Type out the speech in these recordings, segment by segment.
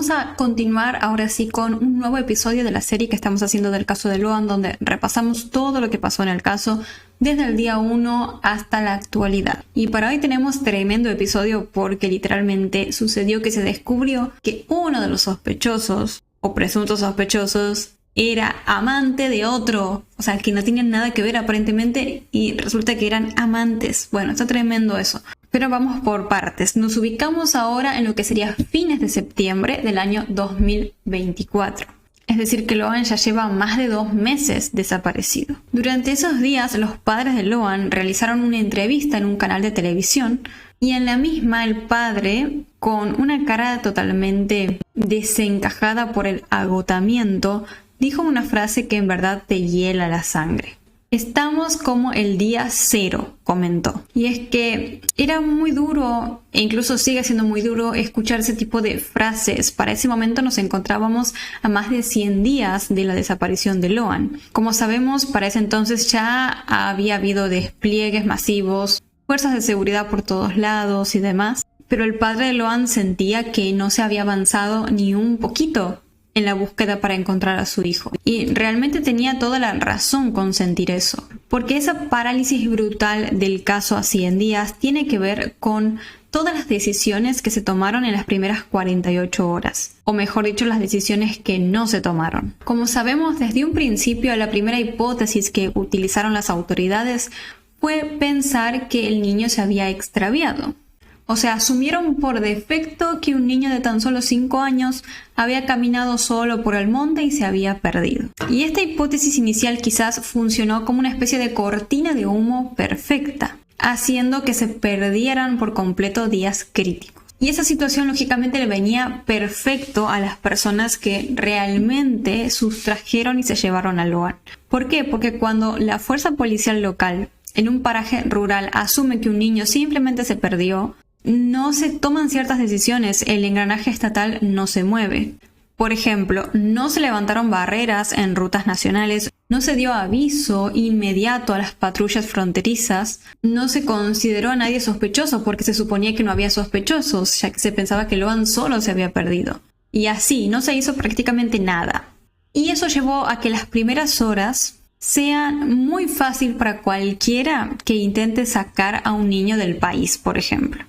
vamos a continuar ahora sí con un nuevo episodio de la serie que estamos haciendo del caso de Loan, donde repasamos todo lo que pasó en el caso desde el día 1 hasta la actualidad. Y para hoy tenemos tremendo episodio porque literalmente sucedió que se descubrió que uno de los sospechosos o presuntos sospechosos era amante de otro, o sea, que no tenían nada que ver aparentemente y resulta que eran amantes. Bueno, está tremendo eso. Pero vamos por partes. Nos ubicamos ahora en lo que sería fines de septiembre del año 2024. Es decir, que Loan ya lleva más de 2 meses desaparecido. Durante esos días, los padres de Loan realizaron una entrevista en un canal de televisión y en la misma el padre, con una cara totalmente desencajada por el agotamiento, dijo una frase que en verdad te hiela la sangre. Estamos como el día 0, comentó. Y es que era muy duro, e incluso sigue siendo muy duro, escuchar ese tipo de frases. Para ese momento nos encontrábamos a más de 100 días de la desaparición de Loan. Como sabemos, para ese entonces ya había habido despliegues masivos, fuerzas de seguridad por todos lados y demás. Pero el padre de Loan sentía que no se había avanzado ni un poquito en la búsqueda para encontrar a su hijo. Y realmente tenía toda la razón con sentir eso, porque esa parálisis brutal del caso a 100 días tiene que ver con todas las decisiones que se tomaron en las primeras 48 horas, o mejor dicho, las decisiones que no se tomaron. Como sabemos, desde un principio, la primera hipótesis que utilizaron las autoridades fue pensar que el niño se había extraviado. O sea, asumieron por defecto que un niño de tan solo 5 años había caminado solo por el monte y se había perdido. Y esta hipótesis inicial quizás funcionó como una especie de cortina de humo perfecta, haciendo que se perdieran por completo días críticos. Y esa situación lógicamente le venía perfecto a las personas que realmente sustrajeron y se llevaron a Loan. ¿Por qué? Porque cuando la fuerza policial local en un paraje rural asume que un niño simplemente se perdió, no se toman ciertas decisiones, el engranaje estatal no se mueve. Por ejemplo, no se levantaron barreras en rutas nacionales, no se dio aviso inmediato a las patrullas fronterizas, no se consideró a nadie sospechoso porque se suponía que no había sospechosos, ya que se pensaba que Loan solo se había perdido. Y así, no se hizo prácticamente nada. Y eso llevó a que las primeras horas sean muy fácil para cualquiera que intente sacar a un niño del país, por ejemplo.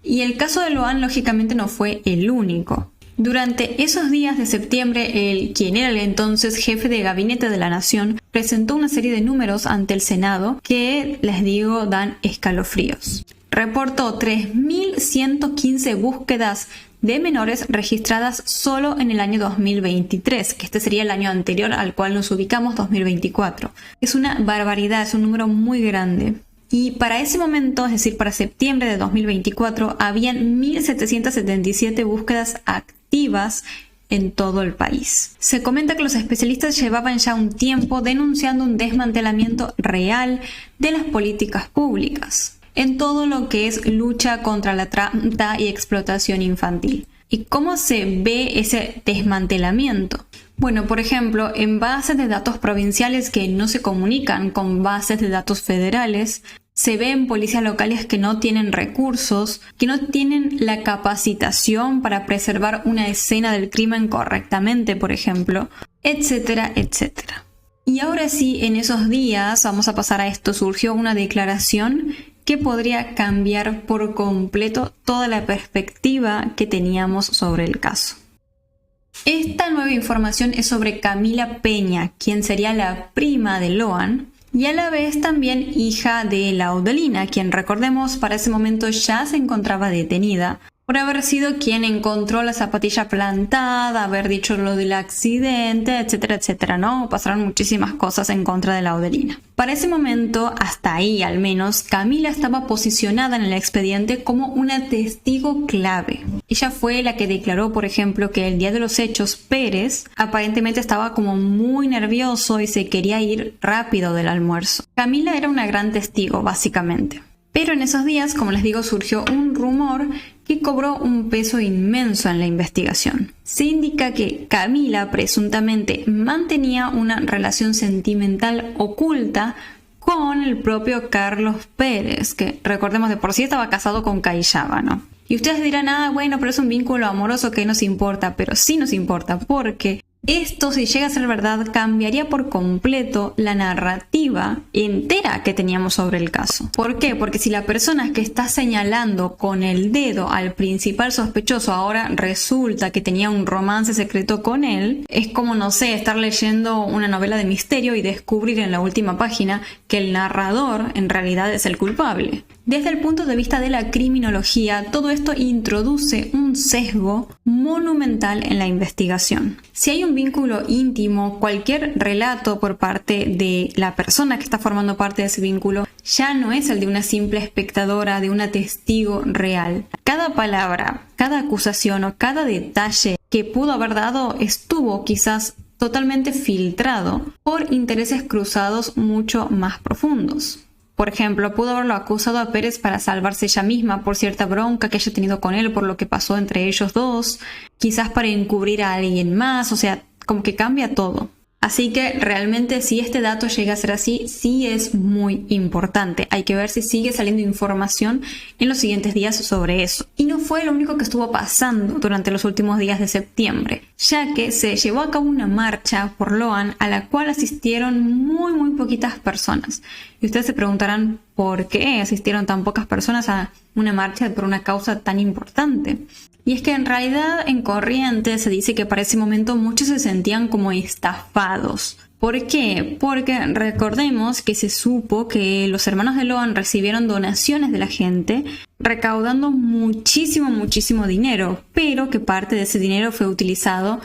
Y el caso de Loan lógicamente no fue el único. Durante esos días de septiembre, quien era el entonces jefe de gabinete de la nación, presentó una serie de números ante el Senado que, les digo, dan escalofríos. Reportó 3.115 búsquedas de menores registradas solo en el año 2023, que este sería el año anterior al cual nos ubicamos, 2024. Es una barbaridad, es un número muy grande. Y para ese momento, es decir, para septiembre de 2024, habían 1.777 búsquedas activas en todo el país. Se comenta que los especialistas llevaban ya un tiempo denunciando un desmantelamiento real de las políticas públicas en todo lo que es lucha contra la trata y explotación infantil. ¿Y cómo se ve ese desmantelamiento? Bueno, por ejemplo, en bases de datos provinciales que no se comunican con bases de datos federales, se ven policías locales que no tienen recursos, que no tienen la capacitación para preservar una escena del crimen correctamente, por ejemplo, etcétera, etcétera. Y ahora sí, en esos días, vamos a pasar a esto, surgió una declaración que podría cambiar por completo toda la perspectiva que teníamos sobre el caso. Esta nueva información es sobre Camila Peña, quien sería la prima de Loan y a la vez también hija de Laudelina, quien, recordemos, para ese momento ya se encontraba detenida por haber sido quien encontró la zapatilla plantada, haber dicho lo del accidente, etcétera, etcétera, ¿no? Pasaron muchísimas cosas en contra de Laudelina. Para ese momento, hasta ahí al menos, Camila estaba posicionada en el expediente como una testigo clave. Ella fue la que declaró, por ejemplo, que el día de los hechos, Pérez aparentemente estaba como muy nervioso y se quería ir rápido del almuerzo. Camila era una gran testigo, básicamente. Pero en esos días, como les digo, surgió un rumor que cobró un peso inmenso en la investigación. Se indica que Camila presuntamente mantenía una relación sentimental oculta con el propio Carlos Pérez, que recordemos de por sí estaba casado con Cayaba, ¿no? Y ustedes dirán, bueno, pero es un vínculo amoroso que nos importa, pero sí nos importa porque esto, si llega a ser verdad, cambiaría por completo la narrativa entera que teníamos sobre el caso. ¿Por qué? Porque si la persona que está señalando con el dedo al principal sospechoso ahora resulta que tenía un romance secreto con él, es como, no sé, estar leyendo una novela de misterio y descubrir en la última página que el narrador en realidad es el culpable. Desde el punto de vista de la criminología, todo esto introduce un sesgo monumental en la investigación. Si hay un vínculo íntimo, cualquier relato por parte de la persona que está formando parte de ese vínculo ya no es el de una simple espectadora, de una testigo real. Cada palabra, cada acusación o cada detalle que pudo haber dado estuvo quizás totalmente filtrado por intereses cruzados mucho más profundos. Por ejemplo, pudo haberlo acusado a Pérez para salvarse ella misma por cierta bronca que haya tenido con él por lo que pasó entre ellos dos, quizás para encubrir a alguien más, o sea, como que cambia todo. Así que realmente si este dato llega a ser así, sí es muy importante. Hay que ver si sigue saliendo información en los siguientes días sobre eso. Y no fue lo único que estuvo pasando durante los últimos días de septiembre, ya que se llevó a cabo una marcha por Loan a la cual asistieron muy poquitas personas. Y ustedes se preguntarán por qué asistieron tan pocas personas a una marcha por una causa tan importante. Y es que en realidad en Corrientes se dice que para ese momento muchos se sentían como estafados. ¿Por qué? Porque recordemos que se supo que los hermanos de Loan recibieron donaciones de la gente, recaudando muchísimo dinero, pero que parte de ese dinero fue utilizado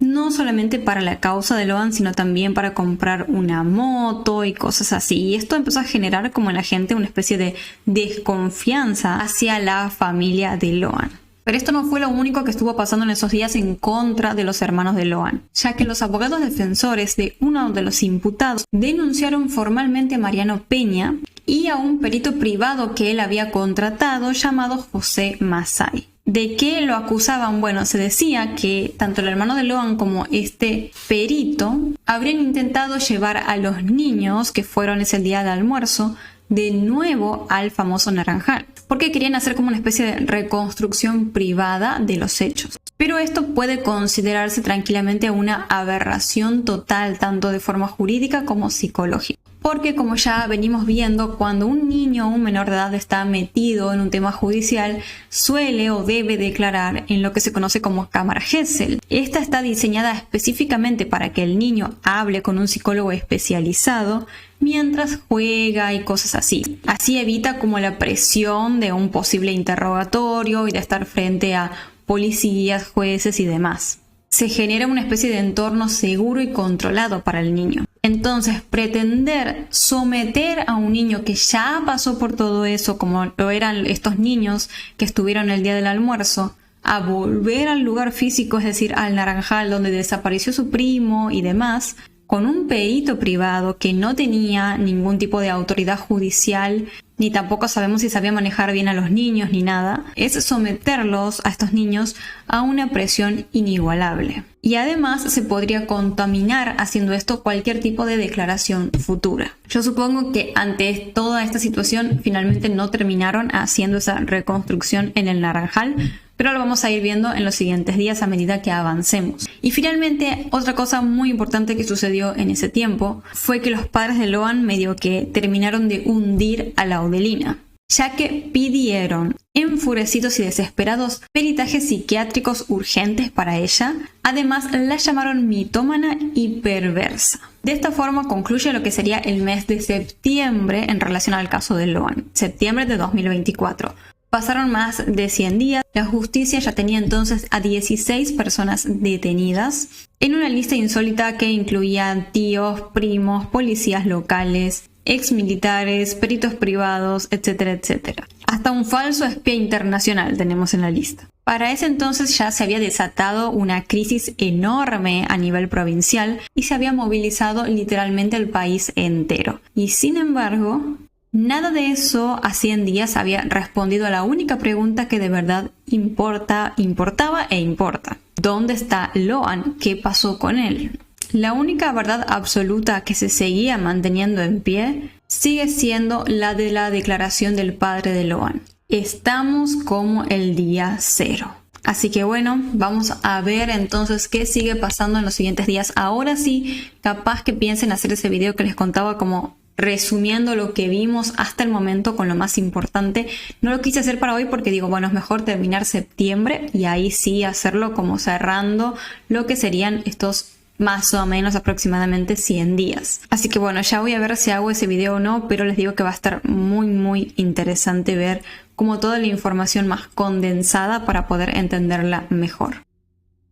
no solamente para la causa de Loan, sino también para comprar una moto y cosas así. Y esto empezó a generar como en la gente una especie de desconfianza hacia la familia de Loan. Pero esto no fue lo único que estuvo pasando en esos días en contra de los hermanos de Loan, ya que los abogados defensores de uno de los imputados denunciaron formalmente a Mariano Peña y a un perito privado que él había contratado llamado José Masay. ¿De qué lo acusaban? Bueno, se decía que tanto el hermano de Loan como este perito habrían intentado llevar a los niños que fueron ese día de almuerzo de nuevo al famoso Naranjal, porque querían hacer como una especie de reconstrucción privada de los hechos. Pero esto puede considerarse tranquilamente una aberración total, tanto de forma jurídica como psicológica. Porque como ya venimos viendo, cuando un niño o un menor de edad está metido en un tema judicial, suele o debe declarar en lo que se conoce como cámara Gesell. Esta está diseñada específicamente para que el niño hable con un psicólogo especializado mientras juega y cosas así. Así evita como la presión de un posible interrogatorio y de estar frente a policías, jueces y demás. Se genera una especie de entorno seguro y controlado para el niño. Entonces, pretender someter a un niño que ya pasó por todo eso, como lo eran estos niños que estuvieron el día del almuerzo, a volver al lugar físico, es decir, al Naranjal donde desapareció su primo y demás, con un perito privado que no tenía ningún tipo de autoridad judicial, ni tampoco sabemos si sabía manejar bien a los niños ni nada, es someterlos a estos niños a una presión inigualable. Y además se podría contaminar haciendo esto cualquier tipo de declaración futura. Yo supongo que ante toda esta situación finalmente no terminaron haciendo esa reconstrucción en el Naranjal, pero lo vamos a ir viendo en los siguientes días a medida que avancemos. Y finalmente, otra cosa muy importante que sucedió en ese tiempo fue que los padres de Loan medio que terminaron de hundir a la Odelina, ya que pidieron, enfurecidos y desesperados, peritajes psiquiátricos urgentes para ella. Además, la llamaron mitómana y perversa. De esta forma concluye lo que sería el mes de septiembre en relación al caso de Loan, septiembre de 2024. Pasaron más de 100 días, la justicia ya tenía entonces a 16 personas detenidas, en una lista insólita que incluía tíos, primos, policías locales, exmilitares, peritos privados, etcétera, etcétera. Hasta un falso espía internacional tenemos en la lista. Para ese entonces ya se había desatado una crisis enorme a nivel provincial y se había movilizado literalmente el país entero. Y sin embargo, nada de eso a 100 días había respondido a la única pregunta que de verdad importaba e importa. ¿Dónde está Loan? ¿Qué pasó con él? La única verdad absoluta que se seguía manteniendo en pie sigue siendo la de la declaración del padre de Loan. Estamos como el día cero. Así que bueno, vamos a ver entonces qué sigue pasando en los siguientes días. Ahora sí, capaz que piensen hacer ese video que les contaba como resumiendo lo que vimos hasta el momento con lo más importante. No lo quise hacer para hoy porque digo, bueno, es mejor terminar septiembre y ahí sí hacerlo como cerrando lo que serían estos más o menos aproximadamente 100 días. Así que bueno, ya voy a ver si hago ese video o no, pero les digo que va a estar muy interesante ver como toda la información más condensada para poder entenderla mejor.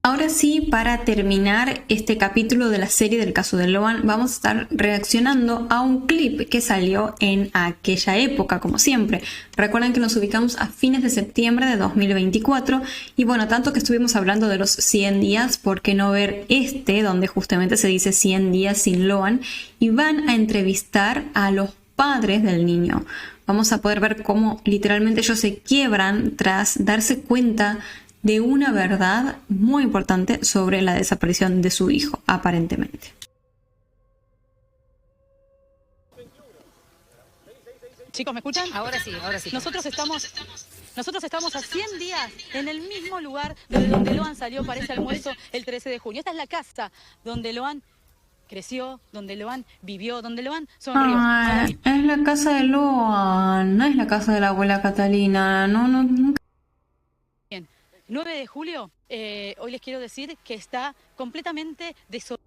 Ahora sí, para terminar este capítulo de la serie del caso de Loan, vamos a estar reaccionando a un clip que salió en aquella época, como siempre. Recuerden que nos ubicamos a fines de septiembre de 2024 y bueno, tanto que estuvimos hablando de los 100 días, ¿por qué no ver este, donde justamente se dice 100 días sin Loan? Y van a entrevistar a los padres del niño. Vamos a poder ver cómo literalmente ellos se quiebran tras darse cuenta de una verdad muy importante sobre la desaparición de su hijo, aparentemente. Chicos, ¿me escuchan? Ahora sí, ahora sí. Nosotros estamos a 100 días en el mismo lugar de donde Loan salió para ese almuerzo el 13 de junio. Esta es la casa donde Loan creció, donde Loan vivió, donde Loan sonrió. Ay, es la casa de Loan, no es la casa de la abuela Catalina, no. Bien, 9 de julio, hoy les quiero decir que está completamente desolado.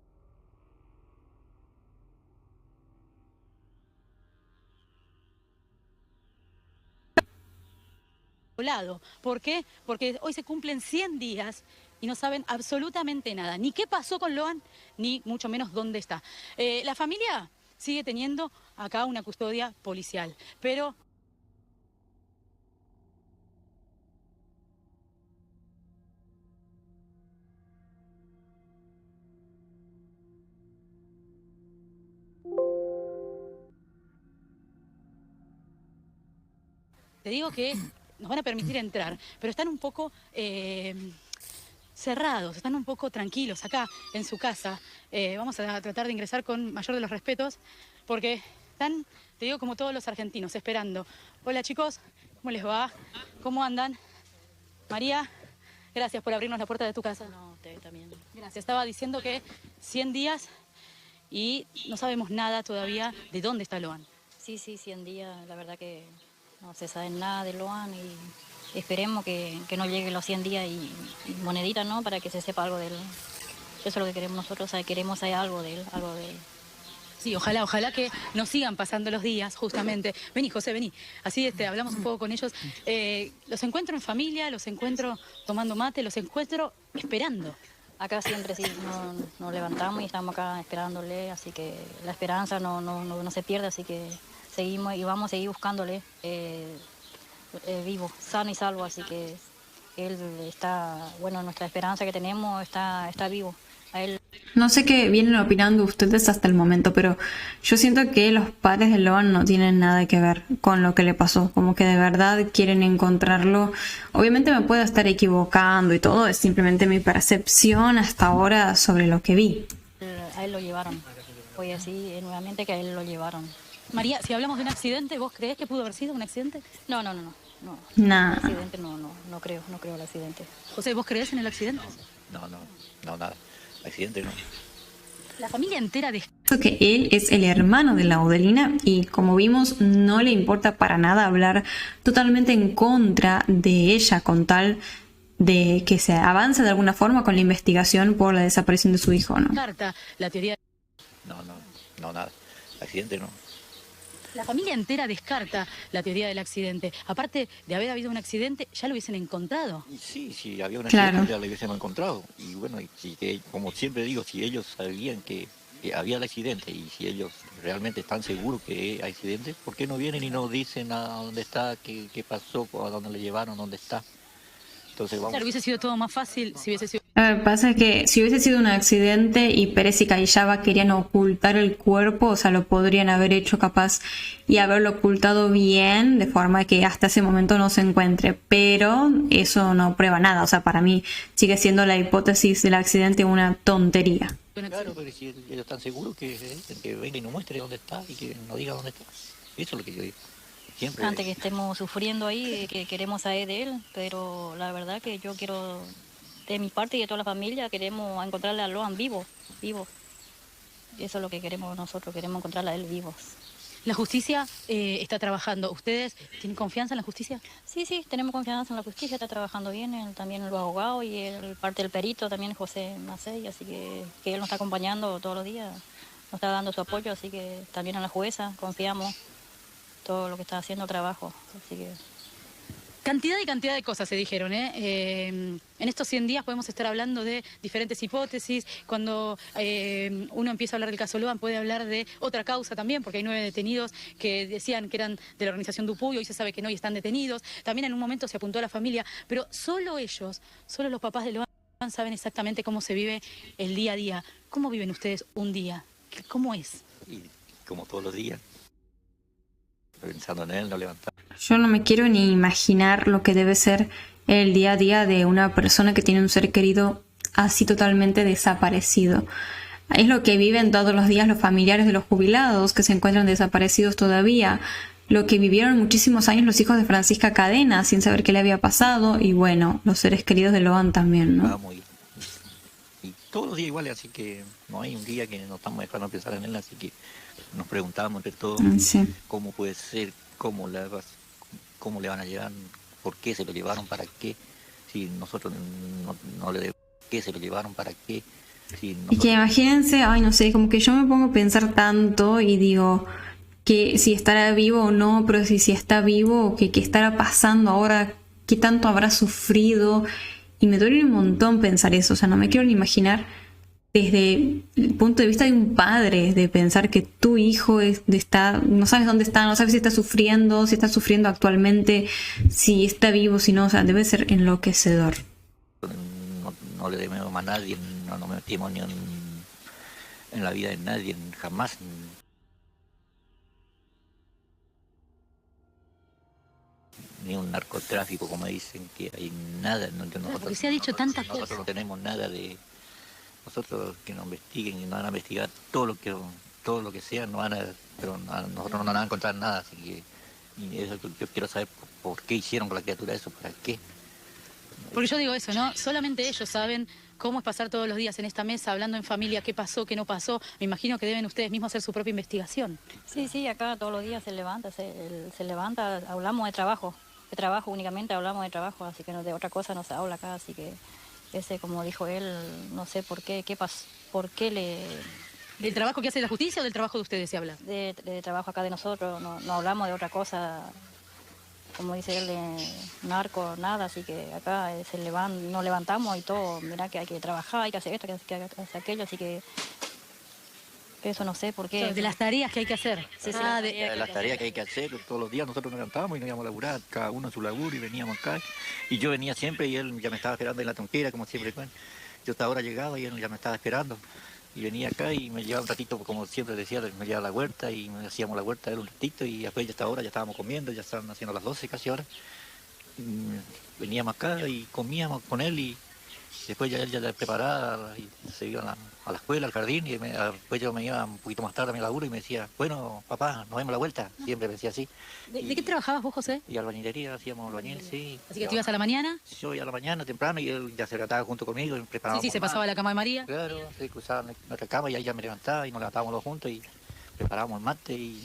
¿Por qué? Porque hoy se cumplen 100 días y no saben absolutamente nada, ni qué pasó con Loan, ni mucho menos dónde está. La familia sigue teniendo acá una custodia policial, pero te digo que nos van a permitir entrar, pero están un poco cerrados, están un poco tranquilos acá en su casa. Vamos a tratar de ingresar con mayor de los respetos, porque están, te digo, como todos los argentinos, esperando. Hola chicos, ¿cómo les va? ¿Cómo andan? María, gracias por abrirnos la puerta de tu casa. No, usted también. Gracias, estaba diciendo que 100 días y no sabemos nada todavía de dónde está Loan. Sí, 100 días, la verdad que no se sabe nada de Loan y esperemos que no llegue los 100 días y monedita, ¿no? Para que se sepa algo de él. Eso es lo que queremos nosotros, queremos saber algo de él, Sí, ojalá que nos sigan pasando los días, justamente. Vení, José, vení. Así hablamos un poco con ellos. Los encuentro en familia, los encuentro tomando mate, los encuentro esperando. Acá siempre sí nos levantamos y estamos acá esperándole, así que la esperanza no se pierde, así que seguimos y vamos a seguir buscándole vivo, sano y salvo, así que él está, bueno, nuestra esperanza que tenemos está vivo. A él. No sé qué vienen opinando ustedes hasta el momento, pero yo siento que los padres de Loan no tienen nada que ver con lo que le pasó, como que de verdad quieren encontrarlo. Obviamente me puedo estar equivocando y todo, es simplemente mi percepción hasta ahora sobre lo que vi. A él lo llevaron, fue así nuevamente que a él lo llevaron. María, si hablamos de un accidente, ¿vos creés que pudo haber sido un accidente? No. Nada. Accidente no creo el accidente. José, ¿vos creés en el accidente? No, nada. Accidente no. La familia entera Que él es el hermano de la Odelina y como vimos no le importa para nada hablar totalmente en contra de ella con tal de que se avance de alguna forma con la investigación por la desaparición de su hijo, ¿no? Carta, la teoría. No, nada. Accidente no. La familia entera descarta la teoría del accidente. Aparte de haber habido un accidente, ya lo hubiesen encontrado. Y sí, había un Claro. accidente, ya lo hubiésemos encontrado. Y bueno, y como siempre digo, si ellos sabían que había el accidente y si ellos realmente están seguros que hay accidente, ¿por qué no vienen y nos dicen a dónde está, qué pasó, a dónde le llevaron, dónde está? Entonces vamos. Claro, hubiese sido todo más fácil si hubiese sido. A ver, pasa que si hubiese sido un accidente y Pérez y Cayaba querían ocultar el cuerpo, o sea, lo podrían haber hecho capaz y haberlo ocultado bien, de forma que hasta ese momento no se encuentre, pero eso no prueba nada, o sea, para mí sigue siendo la hipótesis del accidente una tontería. Claro, pero si ellos están seguros que venga y nos muestre dónde está y que nos diga dónde está. Eso es lo que yo digo. siempre. Antes que estemos sufriendo ahí, que queremos saber de él, pero la verdad que yo quiero, de mi parte y de toda la familia, queremos encontrarle a Loan vivo, vivo. Eso es lo que queremos nosotros, queremos encontrarle a él vivos. La justicia está trabajando. ¿Ustedes tienen confianza en la justicia? Sí, sí, tenemos confianza en la justicia, está trabajando bien, también los abogados y el parte del perito también José Macei, así que él nos está acompañando todos los días, nos está dando su apoyo, así que también en la jueza confiamos todo lo que está haciendo el trabajo, así que... Cantidad y cantidad de cosas se dijeron, ¿eh? En estos 100 días podemos estar hablando de diferentes hipótesis. Cuando uno empieza a hablar del caso Loan, puede hablar de otra causa también, porque hay 9 detenidos que decían que eran de la organización Dupuy, hoy se sabe que no y están detenidos. También en un momento se apuntó a la familia, pero solo ellos, solo los papás de Loan saben exactamente cómo se vive el día a día. ¿Cómo viven ustedes un día? ¿Cómo es? Y como todos los días, pensando en él, no levantar. Yo no me quiero ni imaginar lo que debe ser el día a día de una persona que tiene un ser querido así totalmente desaparecido. Es lo que viven todos los días los familiares de los jubilados que se encuentran desaparecidos todavía. Lo que vivieron muchísimos años los hijos de Francisca Cadena sin saber qué le había pasado. Y bueno, los seres queridos de Loan también, ¿no? Vamos y todos los días iguales, así que no hay un día que no estamos dejando pensar en él, así que nos preguntábamos entre todos Sí. cómo puede ser, cómo le van a llevar, por qué se lo llevaron, para qué, si nosotros no le debemos, qué se lo llevaron, para qué. Si nosotros... Y que imagínense, ay no sé, como que yo me pongo a pensar tanto y digo que si estará vivo o no, pero si está vivo, que qué estará pasando ahora, qué tanto habrá sufrido. Y me duele un montón pensar eso, o sea, no me quiero ni imaginar desde el punto de vista de un padre, de pensar que tu hijo está, no sabes dónde está, no sabes si está sufriendo actualmente, si está vivo, si no, o sea, debe ser enloquecedor. No le debemos a nadie, no nos metimos ni en la vida de nadie, jamás. Ni un narcotráfico, como dicen, que hay nada. Porque se ha dicho tantas nosotros cosas. No tenemos nada de... Nosotros que nos investiguen y nos van a investigar todo lo que sea, pero a nosotros no nos van a encontrar nada, así que y eso, yo quiero saber por qué hicieron con la criatura eso, para qué. Porque yo digo eso, ¿no? Solamente ellos saben cómo es pasar todos los días en esta mesa, hablando en familia, qué pasó, qué no pasó. Me imagino que deben ustedes mismos hacer su propia investigación. Sí, sí, acá todos los días se levanta, hablamos de trabajo únicamente, hablamos de trabajo, así que de otra cosa no se habla acá, así que ese, como dijo él, no sé por qué pasó, por qué ¿Del trabajo que hace la justicia o del trabajo de ustedes se habla? de trabajo acá de nosotros, no hablamos de otra cosa, como dice él, narco, nada, así que acá nos levantamos y todo, mirá que hay que trabajar, hay que hacer esto, hay que hacer aquello, así que eso no sé por qué. O sea, de las tareas que hay que hacer. Sí, sí, Las tareas que hay que hacer, todos los días nosotros nos levantábamos y nos íbamos a laburar, cada uno en su laburo, y veníamos acá. Y yo venía siempre y él ya me estaba esperando en la tronquera, como siempre. Yo hasta ahora llegaba y él ya me estaba esperando. Y venía acá y me llevaba un ratito, como siempre decía, me llevaba a la huerta y me hacíamos la huerta él un ratito, y después ya hasta ahora ya estábamos comiendo, ya estaban haciendo las 12 casi ahora. Veníamos acá y comíamos con él, y después ya él ya preparaba y se iba a la escuela, al jardín, y después yo me iba un poquito más tarde a mi laburo y me decía, bueno, papá, nos vemos a la vuelta, siempre me decía así. ¿De qué trabajabas vos, José? Y albañilería, hacíamos albañil, sí. Así que te ibas a la mañana. Yo iba a la mañana temprano y él ya se levantaba junto conmigo y preparábamos. Sí, se pasaba a la cama de María. Claro, se cruzaba nuestra cama y ahí ya me levantaba y nos levantábamos los juntos y preparábamos el mate, y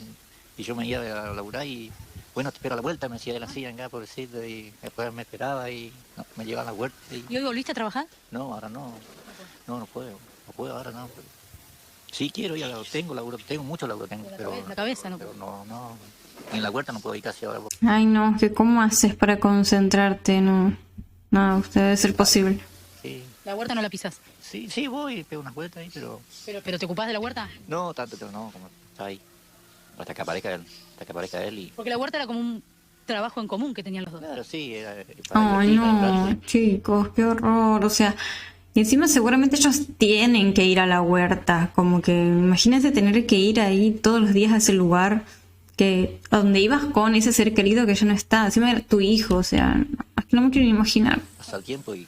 yo me iba a laburar y, bueno, te espero a la vuelta, me decía él así, venga, pobrecito, y después me esperaba y me llevaba a la huerta. ¿Y hoy volviste a trabajar? No, ahora no puedo ahora no. Sí quiero, ya tengo laburo, tengo mucho laburo, pero La cabeza, ¿no? pero no, en la huerta no puedo ir casi ahora. Ay no, que cómo haces para concentrarte, no, usted debe ser posible. Sí, La huerta no la pisás. sí voy, pego unas vueltas ahí, pero... ¿Pero te ocupás de la huerta? No, tanto, pero no, como está ahí. Hasta que aparezca él y... Porque la huerta era como un trabajo en común que tenían los dos. Claro, sí, era... Ay no, chicos, qué horror, o sea, y encima seguramente ellos tienen que ir a la huerta, como que imagínense tener que ir ahí todos los días a ese lugar a donde ibas con ese ser querido que ya no está, encima era tu hijo, o sea, es que no me quiero ni imaginar. Pasa el tiempo y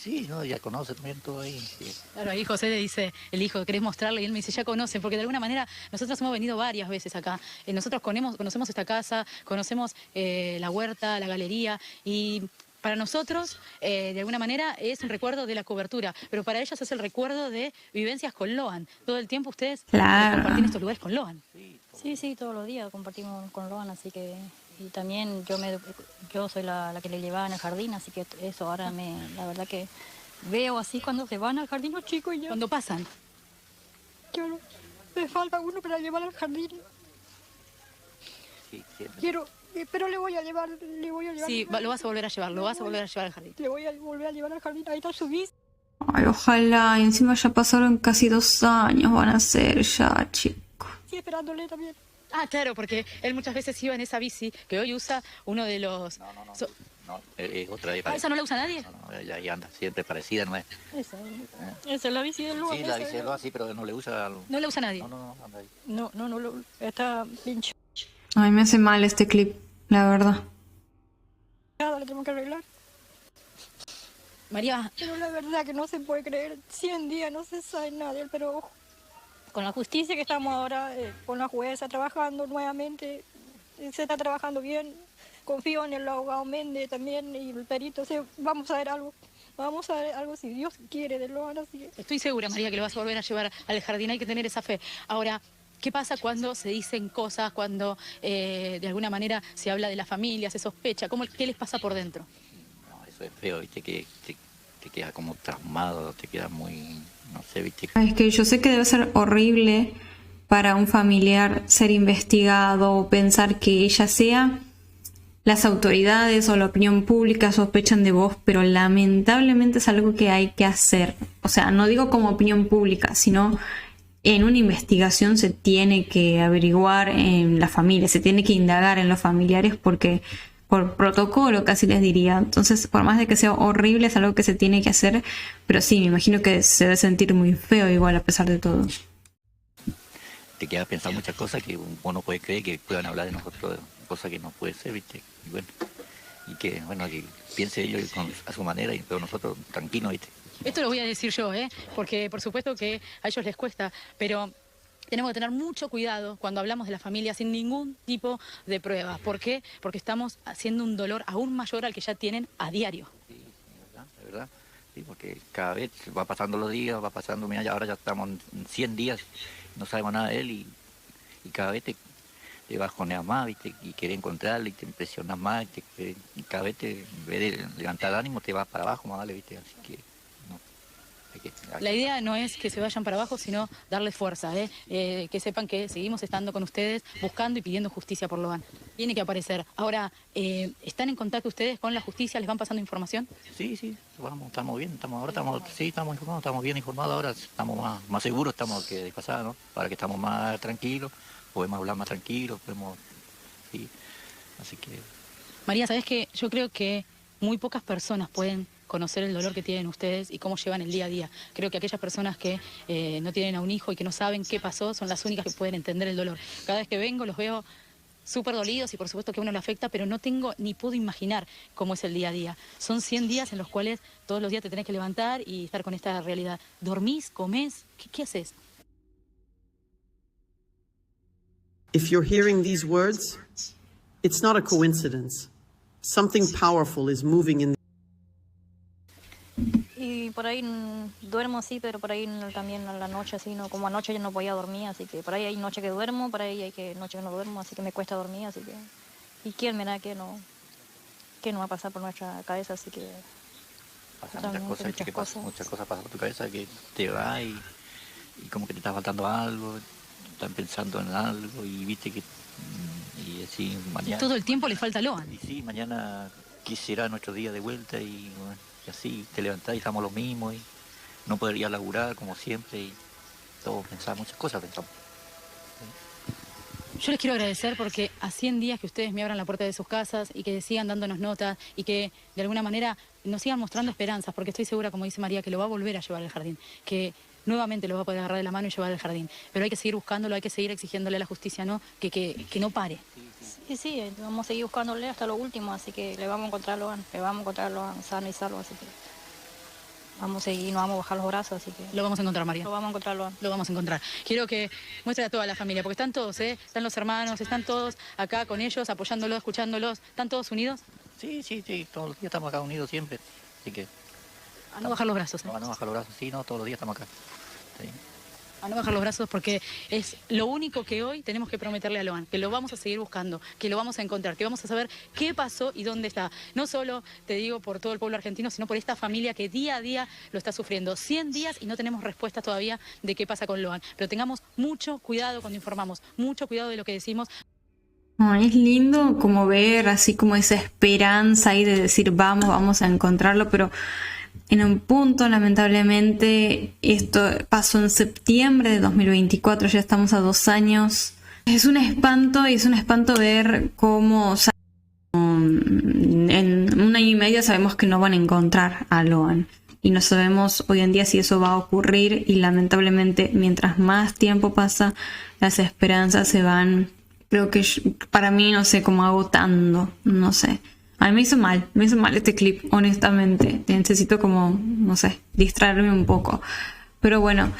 Sí, no, ya conoce también todo ahí. Sí. Claro, ahí José le dice, el hijo, ¿querés mostrarle? Y él me dice, ya conocen, porque de alguna manera nosotros hemos venido varias veces acá. Nosotros conocemos esta casa, conocemos la huerta, la galería, y para nosotros, de alguna manera, es un recuerdo de la cobertura, pero para ellos es el recuerdo de vivencias con Loan. Todo el tiempo ustedes Claro. comparten estos lugares con Loan. Sí, todos los días compartimos con Loan, así que... Y también yo soy la que le llevaba en el jardín, así que eso ahora la verdad que veo así cuando se van al jardín los chicos y ya. Cuando pasan. Claro, me falta uno para llevar al jardín. Sí, siempre. Quiero, pero le voy a llevar. Sí, lo vas a volver a llevar, lo vas a volver a llevar al jardín. Le voy a volver a llevar al jardín, ahí está su bici. Ay, ojalá. Y encima ya pasaron casi 2 años, van a ser ya, chicos. Sí, esperándole también. Ah, claro, porque él muchas veces iba en esa bici que hoy usa uno de los... No, es otra de ¿Esa no la usa nadie? No, ella ahí anda siempre parecida, ¿no es? Esa es la bici del lugar. Sí, la bici lo así, pero no le usa... No la usa nadie. No, anda ahí. No, está pinchada, Ay, me hace mal este clip, la verdad. la tenemos que arreglar. María, Pero la verdad que no se puede creer, 100 días no se sabe nada de él, pero con la justicia que estamos ahora, con la jueza trabajando nuevamente, se está trabajando bien, confío en el abogado Méndez también y el perito, o sea, vamos a ver algo si Dios quiere de Loan, así que... estoy segura, María, que lo vas a volver a llevar al jardín, hay que tener esa fe. Ahora, ¿qué pasa cuando se dicen cosas, cuando de alguna manera se habla de la familia, se sospecha? ¿Qué les pasa por dentro? No, eso es feo, viste, que te queda como traumado, te queda muy, no sé, viste. Ay, es que yo sé que debe ser horrible para un familiar ser investigado o pensar que ya sea las autoridades o la opinión pública sospechan de vos, pero lamentablemente es algo que hay que hacer. O sea, no digo como opinión pública, sino en una investigación se tiene que averiguar en la familia, se tiene que indagar en los familiares porque por protocolo casi les diría. Entonces, por más de que sea horrible, es algo que se tiene que hacer, pero sí, me imagino que se debe sentir muy feo igual a pesar de todo. Te queda pensando muchas cosas que uno puede creer que puedan hablar de nosotros, cosas que no puede ser, viste, y bueno, que piense ellos a su manera, pero nosotros tranquilos, viste. Esto lo voy a decir yo, porque por supuesto que a ellos les cuesta, pero tenemos que tener mucho cuidado cuando hablamos de la familia sin ningún tipo de pruebas. ¿Por qué? Porque estamos haciendo un dolor aún mayor al que ya tienen a diario. Sí, de verdad, sí, porque cada vez va pasando los días, va pasando, mira, ahora ya estamos en 100 días, no sabemos nada de él y cada vez te bajoneas más, viste, y querés encontrarle y te impresionas más, y cada vez en vez de levantar ánimo te vas para abajo más, vale, viste, así que no. La idea no es que se vayan para abajo, sino darles fuerza, que sepan que seguimos estando con ustedes, buscando y pidiendo justicia por Loan. Tiene que aparecer. Ahora, ¿están en contacto ustedes con la justicia? ¿Les van pasando información? Sí, estamos bien, estamos informados, estamos bien informados ahora, estamos más seguros estamos que de pasada, ¿no? Para que estamos más tranquilos, podemos hablar más tranquilos, sí, así que... María, ¿sabes qué? Yo creo que muy pocas personas pueden conocer el dolor que tienen ustedes y cómo llevan el día a día. Creo que aquellas personas que no tienen a un hijo y que no saben qué pasó son las únicas que pueden entender el dolor. Cada vez que vengo los veo súper dolidos y por supuesto que a uno le afecta, pero no tengo ni puedo imaginar cómo es el día a día. Son 100 días en los cuales todos los días te tenés que levantar y estar con esta realidad. ¿Dormís? ¿Comés? ¿Qué haces? If you're hearing these words, it's not a coincidence. Something powerful is moving in. Y por ahí duermo sí, pero por ahí también a la noche así, no, como anoche yo no podía dormir, así que por ahí hay noche que duermo, por ahí hay noche que no duermo, así que me cuesta dormir, así que... ¿Y quién me da que no va a pasar por nuestra cabeza? Así que... Pasan muchas cosas pasan por tu cabeza que te va y como que te está faltando algo, están pensando en algo y viste que... Y así mañana... Todo el tiempo le falta a Loan. Y sí, mañana quisiera nuestro día de vuelta y, bueno, y así te levantás y estamos lo mismo y no podría laburar como siempre y todos pensamos, muchas cosas pensamos. Yo les quiero agradecer porque a 100 días que ustedes me abran la puerta de sus casas y que sigan dándonos notas y que de alguna manera nos sigan mostrando esperanzas, porque estoy segura, como dice María, que lo va a volver a llevar al jardín, que nuevamente lo va a poder agarrar de la mano y llevar al jardín. Pero hay que seguir buscándolo, hay que seguir exigiéndole a la justicia, ¿no? Que no pare. Sí, vamos a seguir buscándole hasta lo último, así que le vamos a encontrarlo sano y salvo, así que... vamos a seguir, no vamos a bajar los brazos, así que Lo vamos a encontrar, María. lo vamos a encontrar, Loan. Lo vamos a encontrar. Quiero que muestre a toda la familia, porque están todos, están los hermanos, están todos acá con ellos, apoyándolos, escuchándolos. ¿Están todos unidos? Sí, todos los días estamos acá unidos siempre. Así que A no bajar los brazos. no van a bajar los brazos, sí, no, todos los días estamos acá. Sí. A no bajar los brazos porque es lo único que hoy tenemos que prometerle a Loan, que lo vamos a seguir buscando, que lo vamos a encontrar, que vamos a saber qué pasó y dónde está. No solo, te digo, por todo el pueblo argentino, sino por esta familia que día a día lo está sufriendo. 100 días y no tenemos respuestas todavía de qué pasa con Loan. Pero tengamos mucho cuidado cuando informamos, mucho cuidado de lo que decimos. Ay, es lindo como ver así como esa esperanza ahí de decir vamos a encontrarlo, pero en un punto, lamentablemente, esto pasó en septiembre de 2024, ya estamos a 2 años. Es un espanto y es un espanto ver cómo, o sea, en 1 año y medio sabemos que no van a encontrar a Loan. Y no sabemos hoy en día si eso va a ocurrir y lamentablemente mientras más tiempo pasa, las esperanzas se van, creo que para mí, no sé, como agotando, no sé. A mí me hizo mal este clip, honestamente. Necesito como, no sé, distraerme un poco. Pero bueno,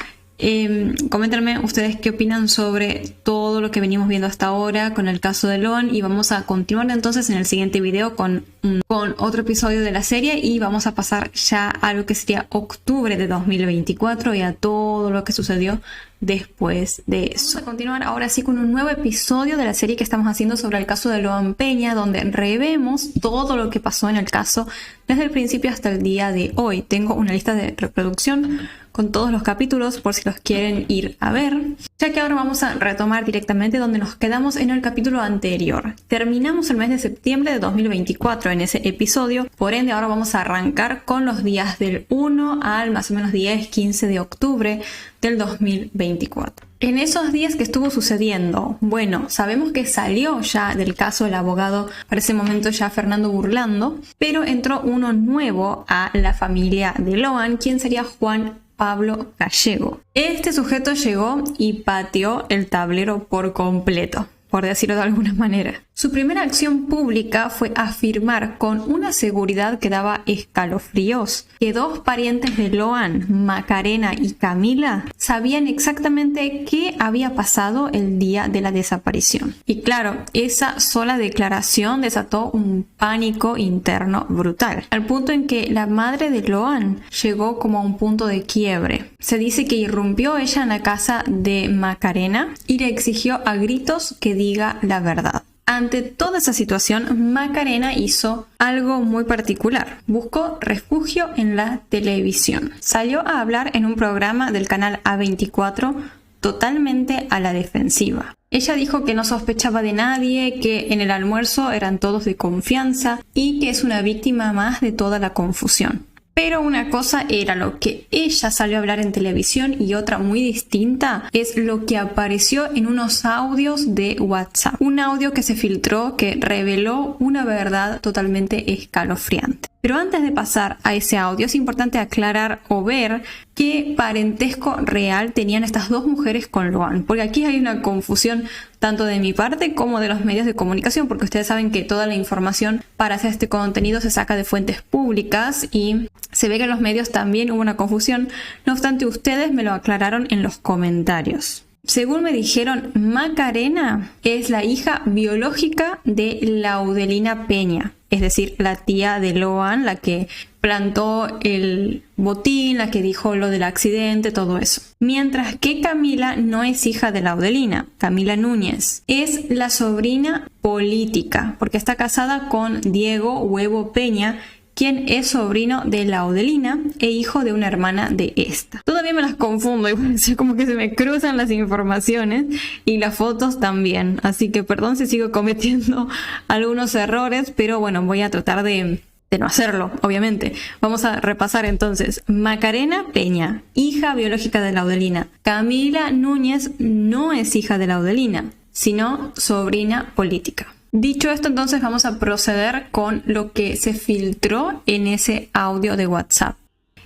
coméntenme ustedes qué opinan sobre todo lo que venimos viendo hasta ahora con el caso de Loan. Y vamos a continuar entonces en el siguiente video con otro episodio de la serie. Y vamos a pasar ya a lo que sería octubre de 2024 y a todo lo que sucedió después de eso. Vamos a continuar ahora sí con un nuevo episodio de la serie que estamos haciendo sobre el caso de Loan Peña, donde revemos todo lo que pasó en el caso desde el principio hasta el día de hoy. Tengo una lista de reproducción con todos los capítulos por si los quieren ir a ver, ya que ahora vamos a retomar directamente donde nos quedamos en el capítulo anterior. Terminamos el mes de septiembre de 2024 en ese episodio, por ende ahora vamos a arrancar con los días del 1 al más o menos 10-15 de octubre del 2024. En esos días que estuvo sucediendo, bueno, sabemos que salió ya del caso el abogado, para ese momento ya Fernando Burlando, pero entró uno nuevo a la familia de Loan, quien sería Juan Pablo Gallego. Este sujeto llegó y pateó el tablero por completo, por decirlo de alguna manera. Su primera acción pública fue afirmar con una seguridad que daba escalofríos que 2 parientes de Loan, Macarena y Camila, sabían exactamente qué había pasado el día de la desaparición. Y claro, esa sola declaración desató un pánico interno brutal, al punto en que la madre de Loan llegó como a un punto de quiebre. Se dice que irrumpió ella en la casa de Macarena y le exigió a gritos que diga la verdad. Ante toda esa situación, Macarena hizo algo muy particular. Buscó refugio en la televisión. Salió a hablar en un programa del canal A24 totalmente a la defensiva. Ella dijo que no sospechaba de nadie, que en el almuerzo eran todos de confianza y que es una víctima más de toda la confusión. Pero una cosa era lo que ella salió a hablar en televisión y otra muy distinta es lo que apareció en unos audios de WhatsApp. Un audio que se filtró que reveló una verdad totalmente escalofriante. Pero antes de pasar a ese audio es importante aclarar o ver qué parentesco real tenían estas 2 mujeres con Loan, porque aquí hay una confusión tanto de mi parte como de los medios de comunicación, porque ustedes saben que toda la información para hacer este contenido se saca de fuentes públicas y se ve que en los medios también hubo una confusión. No obstante, ustedes me lo aclararon en los comentarios. Según me dijeron, Macarena es la hija biológica de Laudelina Peña, es decir, la tía de Loan, la que plantó el botín, la que dijo lo del accidente, todo eso. Mientras que Camila no es hija de Laudelina, Camila Núñez es la sobrina política, porque está casada con Diego Huevo Peña, quien es sobrino de Laudelina e hijo de una hermana de esta. Todavía me las confundo, y como que se me cruzan las informaciones y las fotos también. Así que perdón si sigo cometiendo algunos errores, pero bueno, voy a tratar de no hacerlo, obviamente. Vamos a repasar entonces. Macarena Peña, hija biológica de Laudelina. Camila Núñez no es hija de Laudelina, sino sobrina política. Dicho esto, entonces vamos a proceder con lo que se filtró en ese audio de WhatsApp.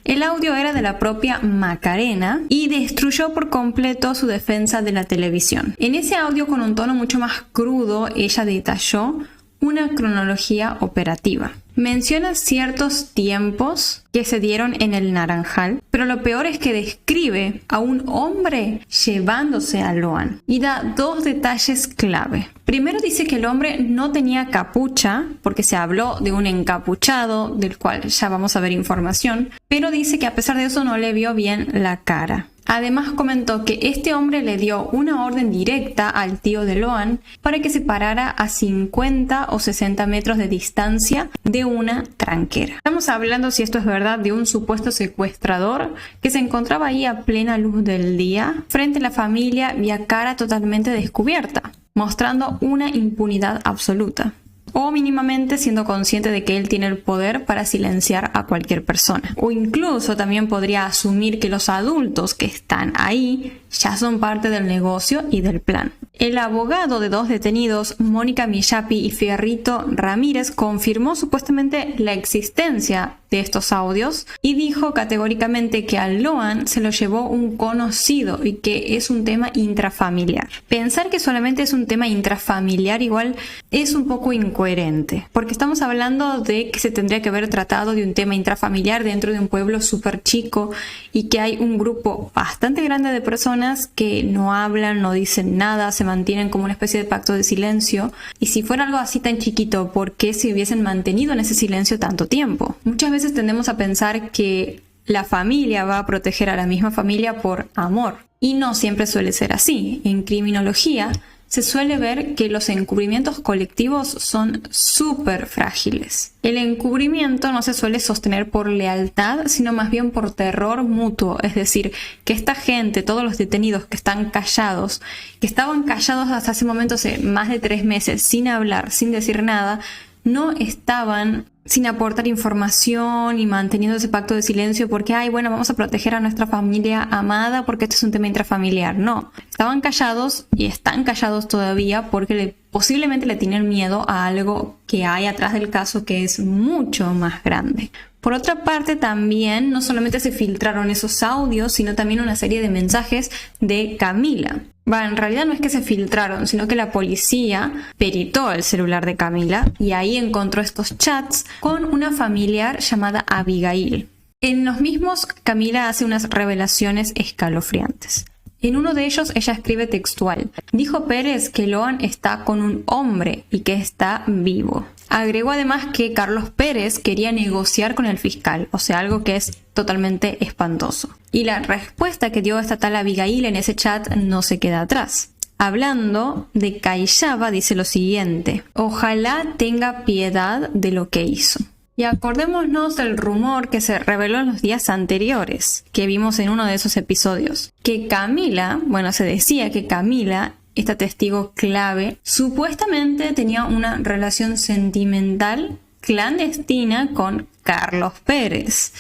El audio era de la propia Macarena y destruyó por completo su defensa de la televisión. En ese audio, con un tono mucho más crudo, ella detalló una cronología operativa. Menciona ciertos tiempos que se dieron en el Naranjal, pero lo peor es que describe a un hombre llevándose a Loan y da 2 detalles clave. Primero dice que el hombre no tenía capucha, porque se habló de un encapuchado, del cual ya vamos a ver información, pero dice que a pesar de eso no le vio bien la cara. Además comentó que este hombre le dio una orden directa al tío de Loan para que se parara a 50 o 60 metros de distancia de una tranquera. Estamos hablando, si esto es verdad, de un supuesto secuestrador que se encontraba ahí a plena luz del día, frente a la familia y a cara totalmente descubierta, mostrando una impunidad absoluta. O mínimamente siendo consciente de que él tiene el poder para silenciar a cualquier persona. O incluso también podría asumir que los adultos que están ahí ya son parte del negocio y del plan. El abogado de 2 detenidos, Mónica Millapi y Fierrito Ramírez, confirmó supuestamente la existencia de estos audios y dijo categóricamente que a Loan se lo llevó un conocido y que es un tema intrafamiliar. Pensar que solamente es un tema intrafamiliar igual es un poco incoherente, porque estamos hablando de que se tendría que haber tratado de un tema intrafamiliar dentro de un pueblo súper chico y que hay un grupo bastante grande de personas que no hablan, no dicen nada, se mantienen como una especie de pacto de silencio. Y si fuera algo así tan chiquito, ¿por qué se hubiesen mantenido en ese silencio tanto tiempo? Muchas veces tendemos a pensar que la familia va a proteger a la misma familia por amor. Y no siempre suele ser así. En criminología se suele ver que los encubrimientos colectivos son súper frágiles. El encubrimiento no se suele sostener por lealtad, sino más bien por terror mutuo. Es decir, que esta gente, todos los detenidos que están callados, que estaban callados hasta ese momento, hace más de 3 meses, sin hablar, sin decir nada, no estaban sin aportar información y manteniendo ese pacto de silencio porque, vamos a proteger a nuestra familia amada porque este es un tema intrafamiliar. No, estaban callados y están callados todavía porque posiblemente le tienen miedo a algo que hay atrás del caso que es mucho más grande. Por otra parte, también no solamente se filtraron esos audios, sino también una serie de mensajes de Camila. En realidad no es que se filtraron, sino que la policía peritó el celular de Camila y ahí encontró estos chats con una familiar llamada Abigail. En los mismos, Camila hace unas revelaciones escalofriantes. En uno de ellos ella escribe textual: dijo Pérez que Loan está con un hombre y que está vivo. Agregó además que Carlos Pérez quería negociar con el fiscal, o sea, algo que es totalmente espantoso. Y la respuesta que dio esta tal Abigail en ese chat no se queda atrás. Hablando de Cayaba dice lo siguiente: ojalá tenga piedad de lo que hizo. Y acordémonos del rumor que se reveló en los días anteriores, que vimos en uno de esos episodios, que Camila, se decía que Camila, esta testigo clave, supuestamente tenía una relación sentimental clandestina con Carlos Pérez,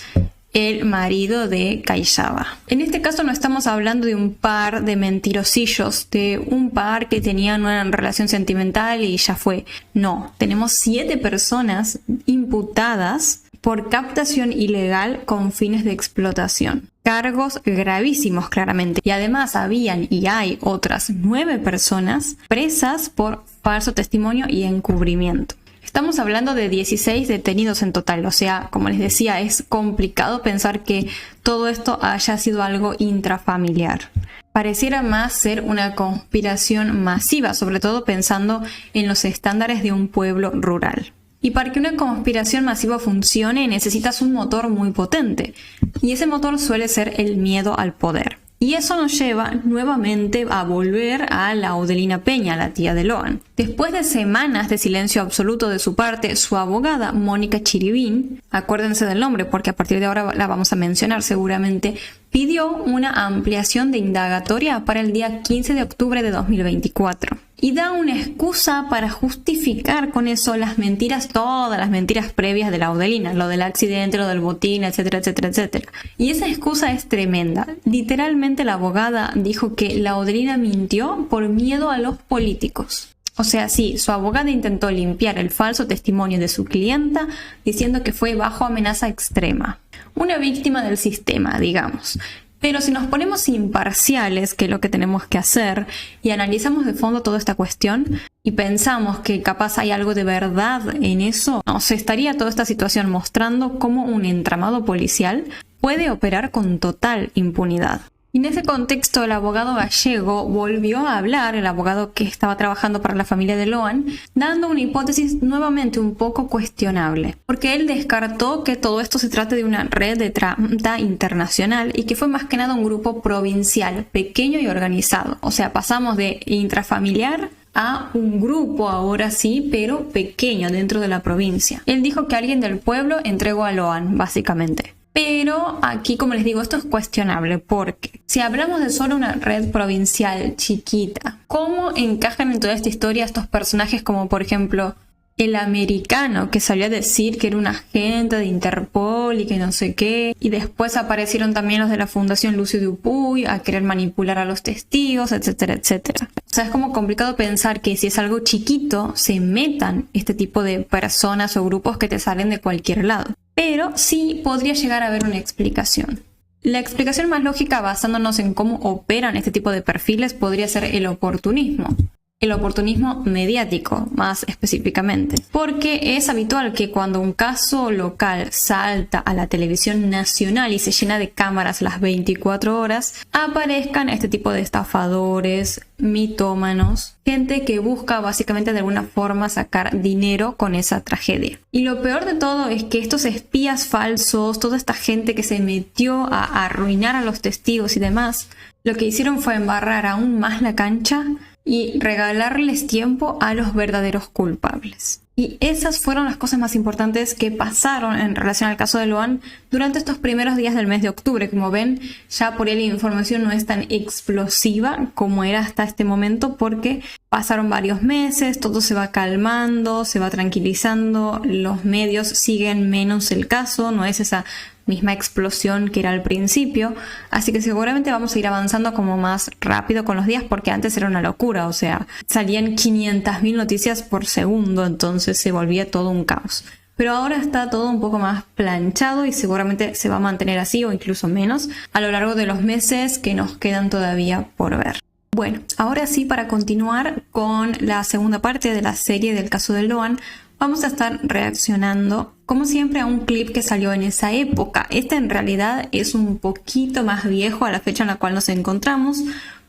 el marido de Cayaba. En este caso no estamos hablando de un par de mentirosillos, de un par que tenían una relación sentimental y ya fue. No, tenemos 7 personas imputadas por captación ilegal con fines de explotación. Cargos gravísimos, claramente. Y además habían y hay otras 9 personas presas por falso testimonio y encubrimiento. Estamos hablando de 16 detenidos en total, o sea, como les decía, es complicado pensar que todo esto haya sido algo intrafamiliar. Pareciera más ser una conspiración masiva, sobre todo pensando en los estándares de un pueblo rural. Y para que una conspiración masiva funcione necesitas un motor muy potente, y ese motor suele ser el miedo al poder. Y eso nos lleva nuevamente a volver a Laudelina Peña, la tía de Loan. Después de semanas de silencio absoluto de su parte, su abogada, Mónica Chiribín, acuérdense del nombre porque a partir de ahora la vamos a mencionar seguramente, pidió una ampliación de indagatoria para el día 15 de octubre de 2024. Y da una excusa para justificar con eso las mentiras, todas las mentiras previas de Laudelina, lo del accidente, lo del botín, etcétera, etcétera, etcétera. Y esa excusa es tremenda. Literalmente la abogada dijo que Laudelina mintió por miedo a los políticos. O sea, sí, su abogada intentó limpiar el falso testimonio de su clienta diciendo que fue bajo amenaza extrema. Una víctima del sistema, digamos. Pero si nos ponemos imparciales, que es lo que tenemos que hacer, y analizamos de fondo toda esta cuestión y pensamos que capaz hay algo de verdad en eso, nos estaría toda esta situación mostrando cómo un entramado policial puede operar con total impunidad. Y en ese contexto el abogado gallego volvió a hablar, el abogado que estaba trabajando para la familia de Loan, dando una hipótesis nuevamente un poco cuestionable, porque él descartó que todo esto se trate de una red de trata internacional y que fue más que nada un grupo provincial, pequeño y organizado. O sea, pasamos de intrafamiliar a un grupo ahora sí, pero pequeño dentro de la provincia. Él dijo que alguien del pueblo entregó a Loan, básicamente. Pero aquí, como les digo, esto es cuestionable porque si hablamos de solo una red provincial chiquita, ¿cómo encajan en toda esta historia estos personajes como por ejemplo el americano que salió a decir que era un agente de Interpol y que no sé qué, y después aparecieron también los de la Fundación Lucio Dupuy a querer manipular a los testigos, etcétera, etcétera? O sea, es como complicado pensar que si es algo chiquito se metan este tipo de personas o grupos que te salen de cualquier lado. Pero sí podría llegar a haber una explicación. La explicación más lógica, basándonos en cómo operan este tipo de perfiles, podría ser el oportunismo. El oportunismo mediático, más específicamente. Porque es habitual que cuando un caso local salta a la televisión nacional y se llena de cámaras las 24 horas, aparezcan este tipo de estafadores, mitómanos, gente que busca básicamente de alguna forma sacar dinero con esa tragedia. Y lo peor de todo es que estos espías falsos, toda esta gente que se metió a arruinar a los testigos y demás, lo que hicieron fue embarrar aún más la cancha y regalarles tiempo a los verdaderos culpables. Y esas fueron las cosas más importantes que pasaron en relación al caso de Loan durante estos primeros días del mes de octubre. Como ven, ya por ahí la información no es tan explosiva como era hasta este momento porque pasaron varios meses, todo se va calmando, se va tranquilizando, los medios siguen menos el caso, no es esa misma explosión que era al principio, así que seguramente vamos a ir avanzando como más rápido con los días porque antes era una locura, o sea, salían 500.000 noticias por segundo, entonces se volvía todo un caos. Pero ahora está todo un poco más planchado y seguramente se va a mantener así o incluso menos a lo largo de los meses que nos quedan todavía por ver. Bueno, ahora sí, para continuar con la segunda parte de la serie del caso de Loan, vamos a estar reaccionando, como siempre, a un clip que salió en esa época. Este en realidad es un poquito más viejo a la fecha en la cual nos encontramos,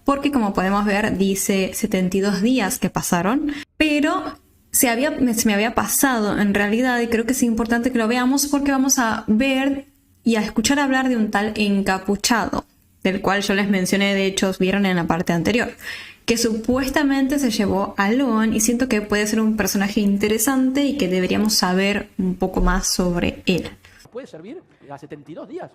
porque como podemos ver dice 72 días que pasaron, pero se me había pasado en realidad y creo que es importante que lo veamos porque vamos a ver y a escuchar hablar de un tal encapuchado, del cual yo les mencioné, de hecho, vieron en la parte anterior, que supuestamente se llevó a Loan y siento que puede ser un personaje interesante y que deberíamos saber un poco más sobre él. ¿Puede servir a 72 días?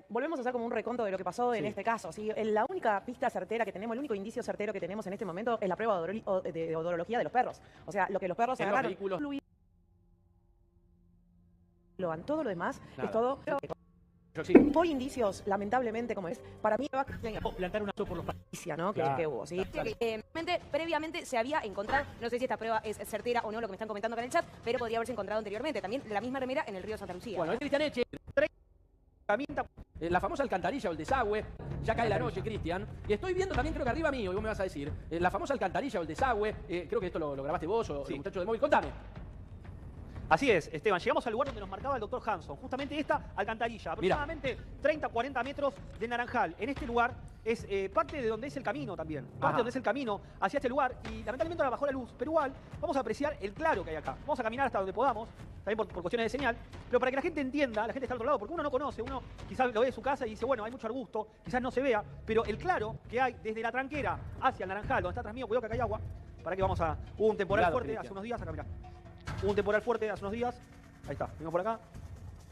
Volvemos a hacer como un reconto de lo que pasó en este caso. ¿Sí? La única pista certera que tenemos, el único indicio certero que tenemos en este momento es la prueba de odorología de los perros. O sea, lo que los perros agarraron. Loan, todo lo demás es todo... Sí. Por indicios, lamentablemente, como es, para mí va a plantar una por los países, ¿no? Claro. que hubo, ¿sí? Previamente se había encontrado, no sé si esta prueba es certera o no, lo que me están comentando acá en el chat, pero podría haberse encontrado anteriormente, también la misma remera en el río Santa Lucía. Bueno, Cristian Eche, la famosa alcantarilla o el desagüe, ya cae la noche, Cristian, y estoy viendo también, creo que arriba mío, y vos me vas a decir, la famosa alcantarilla o el desagüe, creo que esto lo grabaste vos o el muchacho del móvil, contame. Así es, Esteban. Llegamos al lugar donde nos marcaba el doctor Hanson. Justamente esta alcantarilla, aproximadamente 30-40 metros de Naranjal. En este lugar es parte de donde es el camino también. Parte de donde es el camino hacia este lugar. Y lamentablemente ahora bajó la luz. Pero igual vamos a apreciar el claro que hay acá. Vamos a caminar hasta donde podamos, también por cuestiones de señal. Pero para que la gente entienda, la gente está al otro lado, porque uno no conoce, uno quizás lo ve en su casa y dice, bueno, hay mucho arbusto, quizás no se vea. Pero el claro que hay desde la tranquera hacia el Naranjal, donde está atrás mío, cuidado que acá hay agua. Para que vamos a... Hubo un temporal fuerte hace unos días, acá mirá. Hubo un temporal fuerte hace unos días. Ahí está, venimos por acá.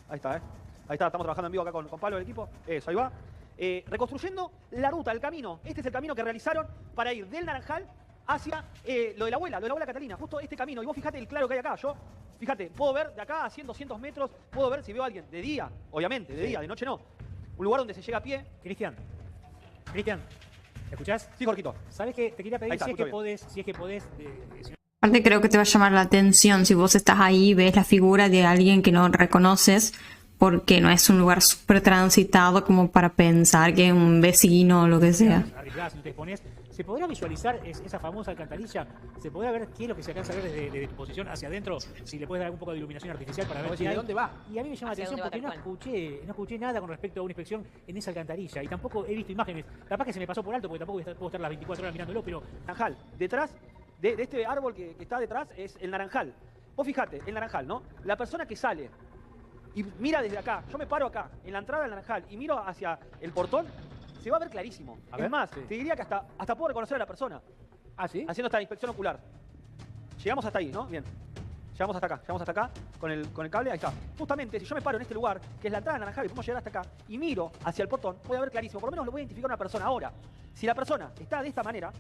Ahí está, Ahí está, estamos trabajando en vivo acá con Pablo, el equipo. Eso, ahí va. Reconstruyendo la ruta, el camino. Este es el camino que realizaron para ir del Naranjal hacia lo de la abuela Catalina. Justo este camino. Y vos fíjate el claro que hay acá. Yo, fíjate, puedo ver de acá a 100, 200 metros, puedo ver si veo a alguien. De día, obviamente, de día, de noche no. Un lugar donde se llega a pie. Cristian, ¿me escuchás? Sí, Jorquito. ¿Sabés qué? Te quería pedir Ahí está, si es que podés... Aparte creo que te va a llamar la atención si vos estás ahí y ves la figura de alguien que no reconoces, porque no es un lugar súper transitado como para pensar que un vecino o lo que sea. Arriesgás, si no te expones, ¿se podrá visualizar esa famosa alcantarilla? ¿Se podrá ver qué es lo que se alcanza a ver desde tu posición hacia adentro? Si le puedes dar un poco de iluminación artificial para ver ¿de hay. dónde va? Y a mí me llama la atención porque no escuché nada con respecto a una inspección en esa alcantarilla. Y tampoco he visto imágenes. Capaz que se me pasó por alto porque tampoco puedo estar las 24 horas mirándolo, pero... Naranjal. Detrás de este árbol que está detrás es el naranjal. Vos fijate, el naranjal, ¿no? La persona que sale y mira desde acá, yo me paro acá, en la entrada del naranjal, y miro hacia el portón, se va a ver clarísimo. Es más, te diría que hasta puedo reconocer a la persona. ¿Ah, sí? Haciendo esta inspección ocular. Llegamos hasta ahí, ¿no? Bien. Llegamos hasta acá, con el cable, ahí está. Justamente, si yo me paro en este lugar, que es la entrada del naranjal, y podemos llegar hasta acá, y miro hacia el portón, voy a ver clarísimo. Por lo menos lo voy a identificar a una persona. Ahora, si la persona está de esta manera,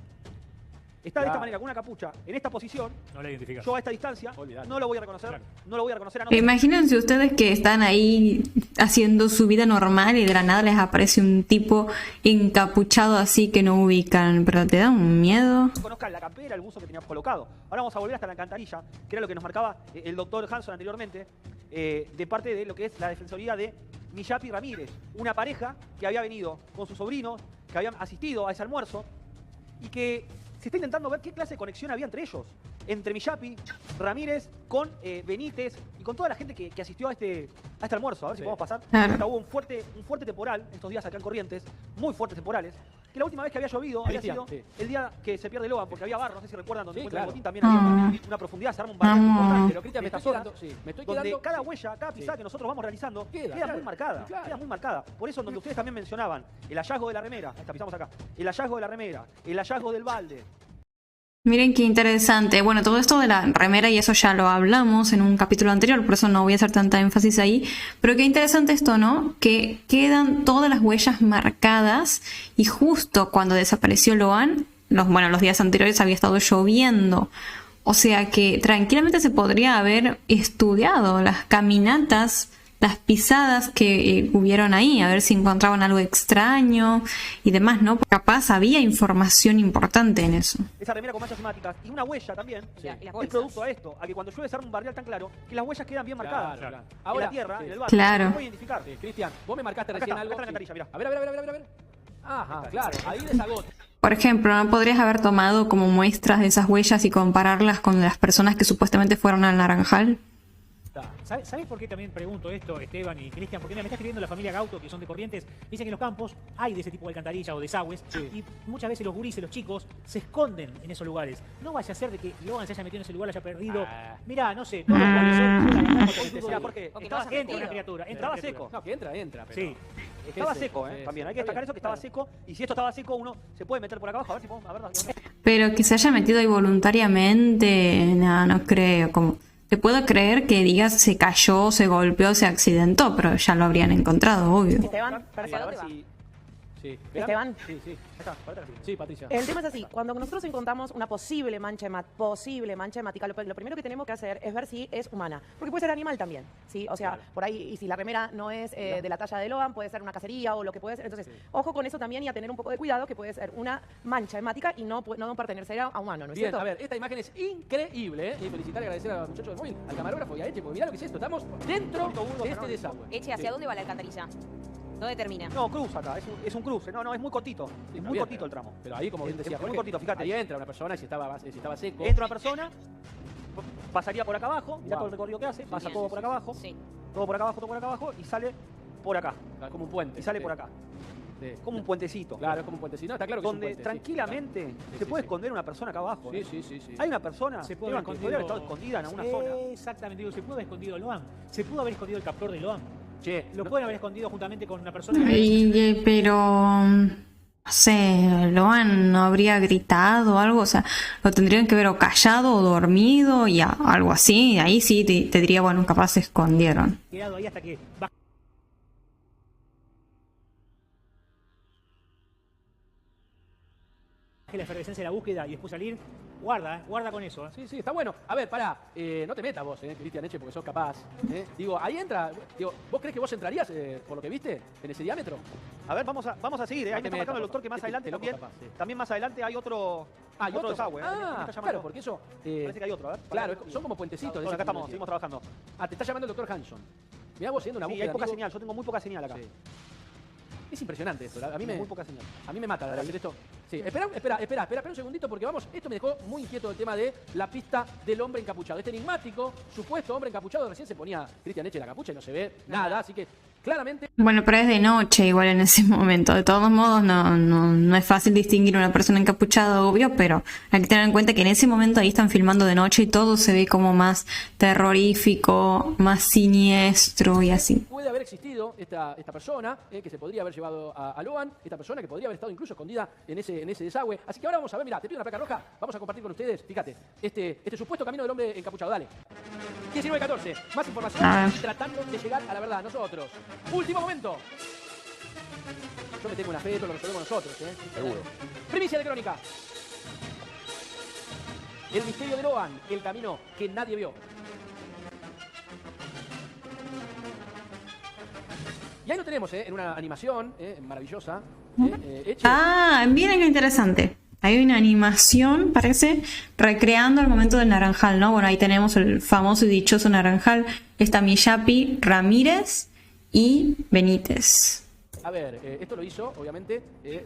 con una capucha, en esta posición, no la identificas. Yo a esta distancia no lo voy a reconocer, Claro. no lo voy a reconocer a nosotros. Imagínense ustedes que están ahí haciendo su vida normal y de la nada les aparece un tipo encapuchado así que no ubican, pero te da un miedo. Conozcan la campera, el buzo que teníamos colocado. Ahora vamos a volver hasta la alcantarilla, que era lo que nos marcaba el doctor Hanson anteriormente, de parte de lo que es la defensoría de Miyapi Ramírez, una pareja que había venido con sus sobrinos, que habían asistido a ese almuerzo y que se está intentando ver qué clase de conexión había entre ellos. Entre Miyapi, Ramírez, con Benítez y con toda la gente que asistió a este almuerzo. A ver si podemos pasar. Claro. Hasta hubo un fuerte temporal estos días acá en Corrientes, muy fuertes temporales. Que la última vez que había llovido había sido el día que se pierde Logan, porque había barro, no sé si recuerdan, donde encuentra el botín también había una profundidad, se arma un barrio importante. Pero Cristian, me estoy quedando, Donde cada huella, cada pisada que nosotros vamos realizando queda muy marcada. Queda muy marcada. Por eso, donde ustedes también mencionaban el hallazgo de la remera, ahí está, pisamos acá, el hallazgo de la remera, el hallazgo del balde. Miren qué interesante. Bueno, todo esto de la remera y eso ya lo hablamos en un capítulo anterior, por eso no voy a hacer tanta énfasis ahí. Pero qué interesante esto, ¿no? Que quedan todas las huellas marcadas y justo cuando desapareció Loan, los días anteriores había estado lloviendo. O sea que tranquilamente se podría haber estudiado las caminatas, las pisadas que hubieron ahí, a ver si encontraban algo extraño y demás, ¿no? Capaz había información importante en eso. Esa remera con manchas hemáticas y una huella también es producto a esto, a que cuando llueve se arma un barrial tan claro que las huellas quedan bien marcadas. Claro. En Ahora, la tierra, en el barrio, Claro. se puede identificar. Cristian, vos me marcaste Acá recién está, algo. acá está la alcantarilla, mirá. A ver. Ajá, claro, ahí desagota. Por ejemplo, ¿no podrías haber tomado como muestras de esas huellas y compararlas con las personas que supuestamente fueron al Naranjal? ¿Sabes por qué también pregunto esto, Esteban y Cristian? Porque me está escribiendo la familia Gauto, que son de Corrientes. Dicen que en los campos hay de ese tipo de alcantarillas o desagües. Y muchas veces los gurises, los chicos, se esconden en esos lugares. No vaya a ser de que Logan se haya metido en ese lugar, haya perdido. Mirá, no sé, todos los Mirá, porque entra una criatura. Estaba seco. No, que entra. Pero... Sí. Estaba seco, también. Hay que destacar eso, que estaba seco. Y si esto estaba seco, uno se puede meter por acá abajo. A ver si podemos... A ver, Pero que se haya metido ahí voluntariamente, no creo. Como te puedo creer que digas se cayó, se golpeó, se accidentó, pero ya lo habrían encontrado, obvio. Esteban, a ver si... Sí. Esteban. Sí. Sí, Patricia. El tema es así, cuando nosotros encontramos una posible mancha hemática, lo primero que tenemos que hacer es ver si es humana, porque puede ser animal también, ¿sí? O sea, por ahí, y si la remera no es de la talla de Logan, puede ser una cacería o lo que puede ser. Entonces, ojo con eso también y a tener un poco de cuidado, que puede ser una mancha hemática y no pertenecer a humano, ¿no es Bien, cierto? a ver, esta imagen es increíble, ¿eh? Y felicitar y agradecer a los muchachos del móvil, al camarógrafo y a Eche, porque mirá lo que es esto, estamos dentro de este desagüe. Eche, ¿hacia dónde va la alcantarilla? ¿Dónde termina? No, cruza acá, es un cruce. No, es muy cortito. Es muy cortito el tramo. Pero ahí, como bien decía es muy Jorge, cortito, fíjate. ahí entra una persona y si estaba seco. Entra una persona, pasaría por acá abajo, mirá todo el recorrido que hace, pasa todo por acá abajo, todo por acá abajo y sale por acá. Como un puente. Y sale por acá. Sí. Como un puentecito. Claro, es como un puentecito. No, está claro que donde es un puente, tranquilamente se puede esconder una persona acá abajo. Sí. Hay una persona Se puede haber podría haber estado escondida en alguna zona. Exactamente, digo, se puede haber escondido Loan. Se pudo haber escondido el captor de Loan. Che, Lo pueden haber escondido juntamente con una persona. Pero, no sé, Loan no habría gritado o algo, o sea, lo tendrían que ver o callado o dormido y algo así. Ahí sí te diría, bueno, capaz se escondieron. Quedado ahí hasta que baje la efervescencia de la búsqueda y después salir. Guarda con eso. Sí, está bueno. A ver, pará, no te metas vos, Cristian Eche, porque sos capaz. Digo, ahí entra, ¿vos crees que vos entrarías, por lo que viste, en ese diámetro? A ver, vamos a seguir. Ahí me está marcando el doctor que más adelante también más adelante hay otro desagüe. Claro, porque eso... parece que hay otro, a ver. Claro, son como puentecitos. Acá estamos, seguimos trabajando. Te está llamando el doctor Hanson. Mirá vos siendo una Sí, búsqueda. hay poca amigo. señal, yo tengo muy poca señal acá. Sí. Es impresionante esto. A mí me, Muy poca señal. a mí me mata hacer esto. Sí, espera un segundito porque vamos, esto me dejó muy inquieto el tema de la pista del hombre encapuchado. Este enigmático, supuesto hombre encapuchado, recién se ponía Cristian Eche la capucha y no se ve nada, así que claramente... Bueno, pero es de noche igual en ese momento. De todos modos, no es fácil distinguir una persona encapuchada, obvio, pero hay que tener en cuenta que en ese momento ahí están filmando de noche y todo se ve como más terrorífico, más siniestro y así. Puede haber existido esta persona que se podría haber llevado a Loan, esta persona que podría haber estado incluso escondida en ese desagüe. Así que ahora vamos a ver, mira, te pido una placa roja, vamos a compartir con ustedes, fíjate, este supuesto camino del hombre encapuchado, dale. 19-14, más información y tratando de llegar a la verdad, nosotros. Último momento. Yo me tengo una fe, esto lo resolvemos nosotros, Seguro. Primicia de crónica. El misterio de Loan, el camino que nadie vio. Y ahí lo tenemos, en una animación maravillosa. Hecha. Miren qué interesante. Hay una animación, parece, recreando el momento del naranjal, ¿no? Bueno, ahí tenemos el famoso y dichoso naranjal. Está Miyapi, Ramírez y Benítez. A ver, esto lo hizo, obviamente,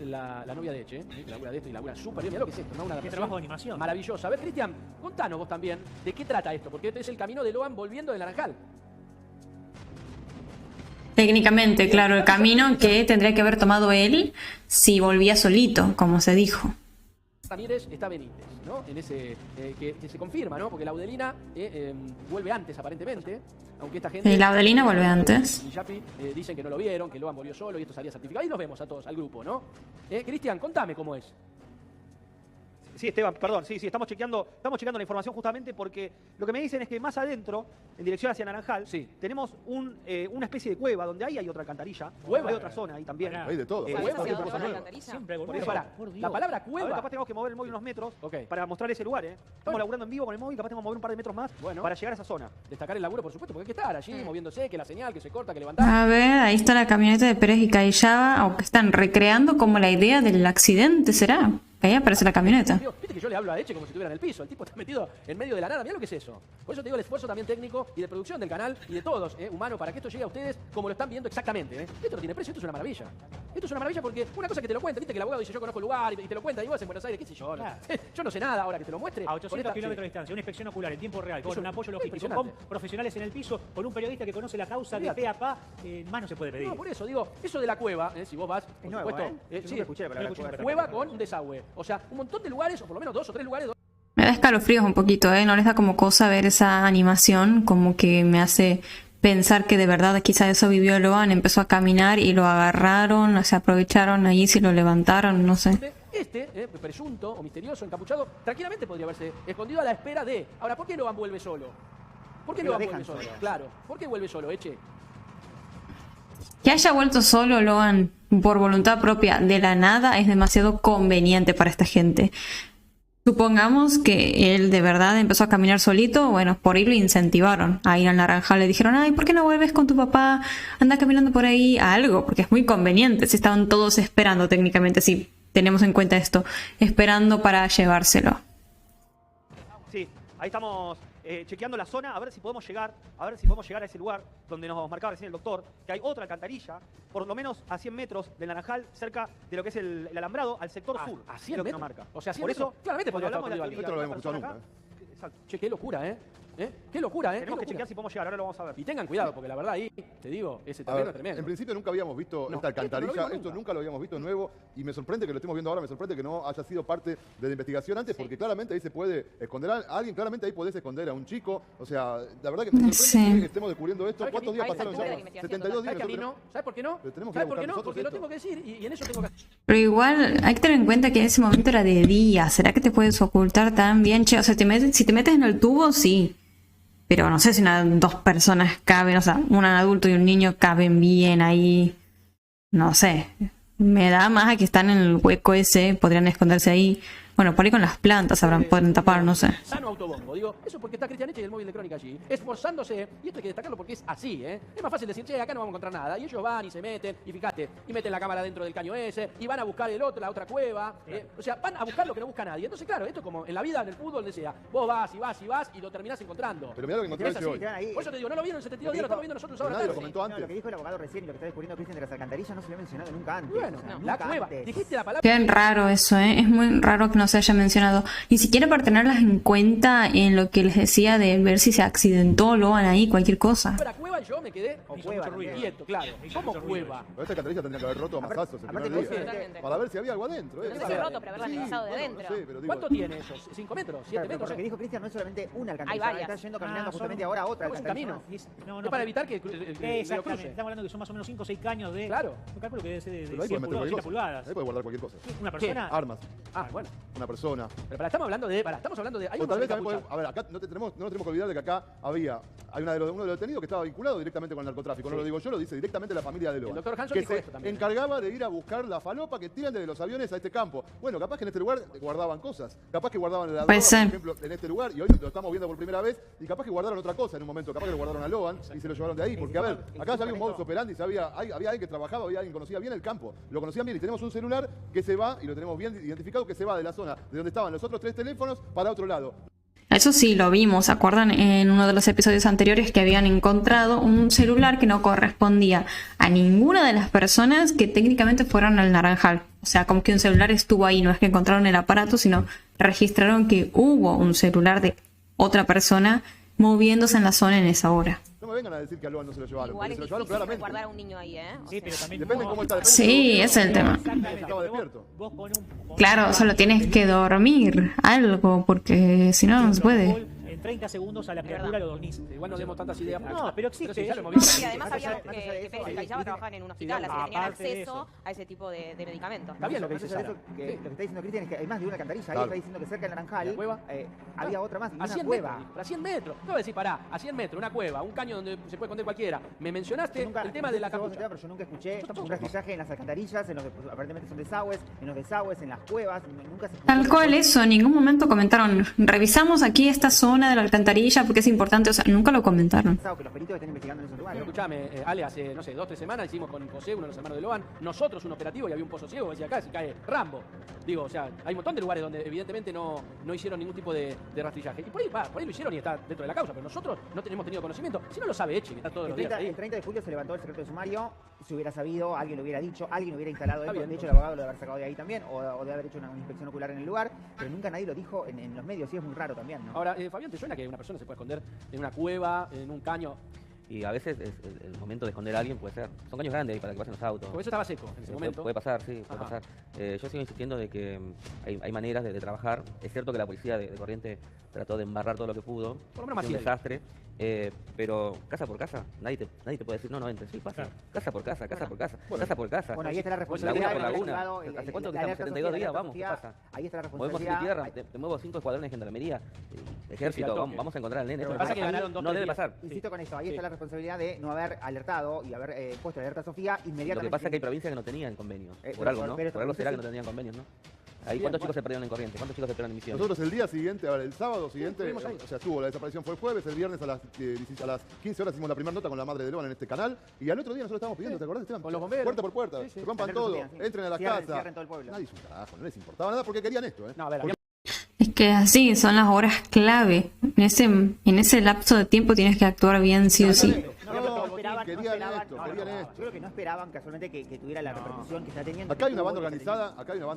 la novia de Eche, que labura de esto y labura súper bien. Mirá lo que es esto, ¿no? Una Qué trabajo de animación. maravillosa. A ver, Cristian, contanos vos también de qué trata esto, porque este es el camino de Loan volviendo del naranjal. Técnicamente, claro, el camino que tendría que haber tomado él si volvía solito, como se dijo. Ramírez está Benítez, ¿no? En ese que se confirma, ¿no? Porque Laudelina vuelve antes, aparentemente, aunque esta gente... Y Laudelina vuelve antes. Y Yapi dicen que no lo vieron, que Loan volvió solo y esto salía certificado. Ahí nos vemos a todos, al grupo, ¿no? Cristian, contame cómo es. Sí, Esteban, perdón, sí, estamos chequeando la información justamente porque lo que me dicen es que más adentro, en dirección hacia Naranjal, tenemos una especie de cueva donde ahí hay otra alcantarilla. ¿Cueva? Hay otra zona ahí también. Hay de todo. Siempre Por eso, La palabra a ver, cueva... capaz tenemos que mover el móvil unos metros para mostrar ese lugar, Estamos laburando en vivo con el móvil, capaz tenemos que mover un par de metros más para llegar a esa zona. Destacar el laburo, por supuesto, porque hay que estar allí moviéndose, que la señal, que se corta, que levantar. A ver, ahí está la camioneta de Pérez y Cayaba, aunque están recreando como la idea del accidente, ¿será? Ahí aparece la camioneta. Viste que yo le hablo a Eche como si estuviera en el piso. El tipo está metido en medio de la nada. Mirá lo que es eso. Por eso te digo el esfuerzo también técnico y de producción del canal y de todos, humano, para que esto llegue a ustedes como lo están viendo exactamente. Esto no tiene precio, esto es una maravilla. Esto es una maravilla porque una cosa que te lo cuenta, viste que el abogado dice yo conozco el lugar y te lo cuenta y vos en Buenos Aires, qué sé yo. Claro. Yo no sé nada ahora que te lo muestre. A 800 kilómetros de distancia, una inspección ocular en tiempo real, con Eso un apoyo es logístico, con impresionante. profesionales en el piso, con un periodista que conoce la causa de Olvídate. pe a pa, más no se puede pedir. No, por eso digo, eso de la cueva, si vos vas, por nuevo, supuesto, Yo sí, nunca escuché, pero cueva con un desagüe. O sea, un montón de lugares, o por lo menos 2 o 3 lugares. Me da escalofríos un poquito, ¿eh? No les da como cosa ver esa animación, como que me hace pensar que de verdad quizá eso vivió Loan, empezó a caminar y lo agarraron, se aprovecharon allí, si lo levantaron, no sé. Este, presunto o misterioso, encapuchado, tranquilamente podría haberse escondido a la espera de... Ahora, ¿por qué Loan vuelve solo? ¿Por qué Lo Loan dejan vuelve solo? solo. Claro, ¿por qué vuelve solo, Eche? Que haya vuelto solo Loan por voluntad propia de la nada es demasiado conveniente para esta gente. Supongamos que él de verdad empezó a caminar solito, bueno, por ahí lo incentivaron a ir al naranjal, le dijeron, ay, ¿por qué no vuelves con tu papá? Anda caminando por ahí a algo, porque es muy conveniente, si estaban todos esperando técnicamente, si tenemos en cuenta esto, esperando para llevárselo. Sí, ahí estamos chequeando la zona, a ver si podemos llegar a ese lugar donde nos marcaba recién el doctor, que hay otra alcantarilla, por lo menos a 100 metros del Naranjal, cerca de lo que es el alambrado, al sector sur. A 100 es lo que metros. nos marca. O sea, 100 por metros. eso, Claramente cuando podría hablamos de la estar teoría Esto no lo de habíamos esta escuchado persona acá, exacto. Che, qué locura, ¿eh? Qué locura, ¿eh? Tenemos Qué que chequear locura. si podemos llegar, ahora lo vamos a ver. Y tengan cuidado, porque la verdad ahí, te digo, ese A terreno ver, es tremendo. en principio nunca habíamos visto No, esta alcantarilla, esto no lo vimos esto nunca. nunca lo habíamos visto nuevo y me sorprende que lo estemos viendo ahora, me sorprende que no haya sido parte de la investigación antes porque claramente ahí se puede esconder a alguien, claramente ahí podés esconder a un chico, o sea, la verdad que me sorprende Sí. que estemos descubriendo esto. ¿Sabes ¿Cuántos que días a esta pasaron altura de ya? la investigación 72 días. ¿Sabes que a mí no? ¿Sabes por qué no? Pero tenemos que ¿Sabes ir a por qué no? buscar Porque lo nosotros tengo que decir y en eso tengo que... Pero igual hay que tener en cuenta que en ese momento era de día, ¿será que te puedes ocultar tan bien? Che, o sea, si te metes en el tubo, sí. Pero no sé si dos personas caben, o sea, un adulto y un niño caben bien ahí. No sé. Me da más a que están en el hueco ese, podrían esconderse ahí. Bueno, por ahí con las plantas pueden tapar, no sé. Sano autobombo. Digo, eso porque está Cristian Eche y el móvil de Crónica allí, esforzándose, y esto hay que destacarlo porque es así, ¿eh? Es más fácil decir, che, acá no vamos a encontrar nada. Y ellos van y se meten, y fíjate, y meten la cámara dentro del caño ese, y van a buscar la otra cueva. O sea, van a buscar lo que no busca nadie. Entonces, claro, esto es como en la vida, en el fútbol, donde sea. Vos vas y vas y vas y lo terminás encontrando. Pero mirá lo que encontraste hoy. Por eso te digo, no lo vieron en 72 días, lo estamos viendo nosotros ahora. Nadie lo comentó antes. Lo que dijo el abogado recién y lo que está descubriendo Cristian de las alcantarillas no se había mencionado nunca antes. Bueno, la cueva. Dijiste la palabra. Qué raro eso, ¿eh? Es muy raro que no se haya mencionado. Ni siquiera para tenerlas en cuenta en lo que les decía de ver si se accidentó Loan ahí, cualquier cosa. La cueva y yo me quedé quieto, claro. ¿Cómo cueva? Pero esta alcantarilla tendría que haber roto a mazazos el primer día. Para ver si había algo adentro. No se roto, pero haberla analizado de adentro. ¿Cuánto tiene eso? ¿5 metros? ¿7 metros? Lo que dijo Cristian no es solamente una Hay alcantarilla. varias. Está yendo caminando justamente ahora a otra Es un alcantarilla. camino. Es para evitar que el Exactamente. cruce. Estamos hablando que son más o menos 5 o 6 caños de... Claro. Un cálculo que debe ser de Pero ahí 100 puede meter pulgadas, 100 pulgadas. cualquier cosa. Ahí puede guardar cualquier cosa. Una persona... Armas. Ah, bueno. Una persona. Pero estamos hablando de... Hay O un tal vez también podemos, a ver, acá no nos tenemos que olvidar de que acá hay uno de los detenidos que estaba vinculado directamente con el narcotráfico. No lo digo yo, lo dice directamente la familia de Loan. El doctor Hanson que dijo se esto también. encargaba de ir a buscar la falopa que tiran desde los aviones a este campo. Bueno, capaz que en este lugar guardaban cosas. Capaz que guardaban la droga, por ejemplo, en este lugar, y hoy lo estamos viendo por primera vez, y capaz que guardaron otra cosa en un momento. Capaz que lo guardaron a Loan y se lo llevaron de ahí. Porque, a ver, acá ya había un modus operandi, había alguien que trabajaba, había alguien que conocía bien el campo. Lo conocían bien y tenemos un celular que se va, y lo tenemos bien identificado, que se va de la zona de donde estaban los otros 3 teléfonos para otro lado. Eso sí, lo vimos, ¿se acuerdan? En uno de los episodios anteriores que habían encontrado un celular que no correspondía a ninguna de las personas que técnicamente fueron al Naranjal. O sea, como que un celular estuvo ahí, no es que encontraron el aparato, sino registraron que hubo un celular de otra persona moviéndose en la zona en esa hora. No me vengan a decir que a Loan no se lo llevaron. Igual es se lo llevaron difícil claramente. guardar a un niño ahí, ¿eh? Sí, pero también... Depende cómo está. Sí, ese es el tema. Estaba despierto. Claro, solo tienes que dormir algo, porque si no, no se puede. En 30 segundos a la criatura lo dormís. Igual no demos tantas ideas. No, pero existe. Sí, ya lo hemos visto. Y además sabíamos que Pérez y Callao trabajaban en un hospital, así que tenían acceso a ese tipo de medicamentos. Está bien lo que dice Sara. Lo que está diciendo Cristian es que hay más de una alcantarilla. Ahí Claro. está diciendo que cerca del Naranjal cueva? había otra más. Y A una 100 cueva. metros, a 100 metros. No voy a decir, pará, a 100 metros, una cueva, un caño donde se puede esconder cualquiera. Me mencionaste el tema de la capucha. Pero yo nunca escuché un registraje en las alcantarillas, en los que aparentemente son desagües, en los desagües, en las cuevas. Nunca se Tal cual eso, en ningún momento comentaron, revisamos aquí esta zona de la alcantarilla porque es importante, o sea, nunca lo comentaron. que los peritos estén investigando en esos lugares. Escuchame, Ale, hace, no sé, 2 o 3 semanas hicimos con José, uno de los hermanos de Loan, nosotros un operativo y había un pozo ciego, decía acá, se cae Rambo. Digo, o sea, hay un montón de lugares donde evidentemente no hicieron ningún tipo de rastrillaje. Y por ahí lo hicieron y está dentro de la causa, pero nosotros no tenemos tenido conocimiento. Si no lo sabe Echi, que está todos los días ahí. El 30 de julio se levantó el secreto de sumario, se hubiera sabido, alguien lo hubiera dicho, alguien hubiera instalado Está esto. bien, De hecho, el entonces. abogado lo debe haber sacado de ahí también, o de haber hecho una inspección ocular en el lugar, pero nunca nadie lo dijo en los medios, y es muy raro también, ¿no? Ahora, Fabián, ¿te suena que una persona se puede esconder en una cueva, en un caño? Y a veces el momento de esconder a alguien puede ser. Son caños grandes ahí para que pasen los autos. Porque eso estaba seco en ese momento. Puede pasar, sí, puede Ajá. pasar. Yo sigo insistiendo de que hay maneras de trabajar. Es cierto que la policía de Corrientes trató de embarrar todo lo que pudo. Por lo menos más Fue un fiel. desastre. Pero casa por casa, nadie te puede decir, no entres. Sí, pasa. Casa por casa, casa por casa, casa por casa. Bueno, ahí está la responsabilidad. Laguna por laguna. ¿Hace cuánto que estamos? 72 días, vamos, ¿qué pasa? Ahí está la Movemos responsabilidad. tierra, te muevo 5 escuadrones de gendarmería, ejército, vamos a encontrar al nene. Pero Esto pasa que ganaron no debe pasar. Insisto con eso, ahí está la responsabilidad de no haber alertado y haber puesto la alerta a Sofía inmediatamente. Lo que pasa es que hay provincias que no tenían convenios. Por pero- algo, ¿no? pero- Por algo será que sí. no tenían convenios, ¿no? Ahí, Bien, ¿cuántos bueno. chicos se perdieron en Corrientes? ¿Cuántos chicos se perdieron en Misión? Nosotros el día siguiente, ahora el sábado siguiente, estuvimos ahí. o sea, la desaparición fue el jueves, el viernes a las 15 horas hicimos la primera nota con la madre de Loan en este canal, y al otro día nosotros estábamos pidiendo, ¿te acordás, Esteban? Con los bomberos. Puerta por puerta, Sí, sí. rompan Alerta todo, Sofía, sí. entren a la Cierren- casa. cierren todo el pueblo. Nadie hizo un carajo, no les importaba nada porque querían esto, ¿eh? No, a ver, Es que así son las horas clave. En ese lapso de tiempo tienes que actuar bien sí o sí. querían esto, querían esto. Yo creo que no esperaban casualmente que tuviera la repercusión que está teniendo. Acá hay una banda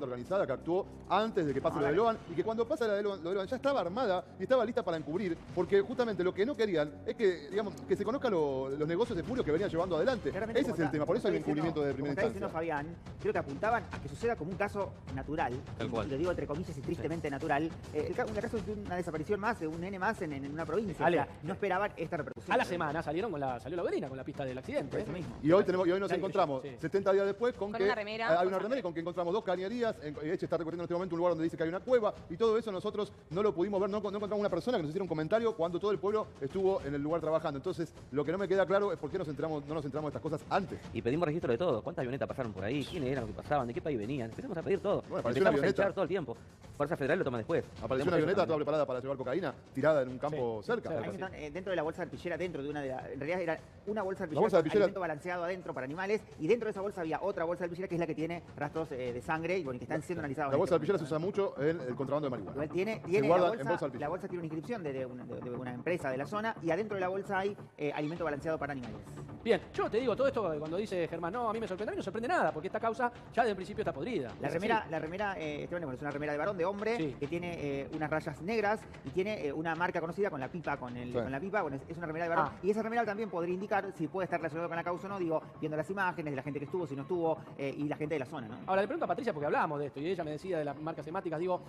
organizada que actuó antes de que pase lo de Loan y que cuando pasa lo de Loan ya estaba armada y estaba lista para encubrir, porque justamente lo que no querían es que, digamos, que se conozcan los negocios espurios que venían llevando adelante. Claramente, Ese es el tema, por eso hay un encubrimiento de primera Como está diciendo instancia. Fabián, creo que apuntaban a que suceda como un caso natural, Tal cual. y lo digo entre comillas y tristemente natural, un caso de una desaparición más, de un nene más en una provincia. Ale. O sea, no esperaban esta repercusión. a la semana salió la Udrina con la pista pista del accidente. Eso mismo. Y hoy nos encontramos, 70 días después, con que una remera. hay una remera y con que encontramos 2 cañerías. Eche está recorriendo en este momento un lugar donde dice que hay una cueva, y todo eso nosotros no lo pudimos ver, no encontramos una persona que nos hiciera un comentario cuando todo el pueblo estuvo en el lugar trabajando. Entonces, lo que no me queda claro es por qué no nos enteramos de estas cosas antes. Y pedimos registro de todo. ¿Cuántas avionetas pasaron por ahí? ¿Quiénes eran los que pasaban? ¿De qué país venían? Empezamos a pedir todo. Bueno, apareció una Empezamos a avioneta. echar todo el tiempo. Fuerza Federal lo toma después. Apareció una avioneta toda preparada para llevar cocaína, tirada en un campo cerca. Dentro de la bolsa arpillera, dentro de una de las... En realidad era una bolsa arpillera, bolsa con arpillera alimento balanceado adentro para animales, y dentro de esa bolsa había otra bolsa arpillera que es la que tiene rastros de sangre y bueno, que están siendo analizados. La bolsa arpillera se usa mucho en el contrabando de marihuana. Tiene Se guarda en bolsa la arpillera. bolsa tiene una inscripción de una empresa de la zona, y adentro de la bolsa hay alimento balanceado para animales. Bien, yo te digo todo esto cuando dice Germán, no, a mí me sorprende, a mí no sorprende nada, porque esta causa ya desde el principio está podrida. La remera, Esteban, bueno, es una remera de varón, de hombre, que tiene unas rayas negras y tiene una marca conocida con la pipa, con la pipa, bueno, es una remera de varón. Y esa remera también podría indicar si puede estar relacionado con la causa o no, digo, viendo las imágenes de la gente que estuvo, si no estuvo, y la gente de la zona, ¿no? Ahora le pregunto a Patricia, porque hablábamos de esto, y ella me decía de las marcas temáticas, digo,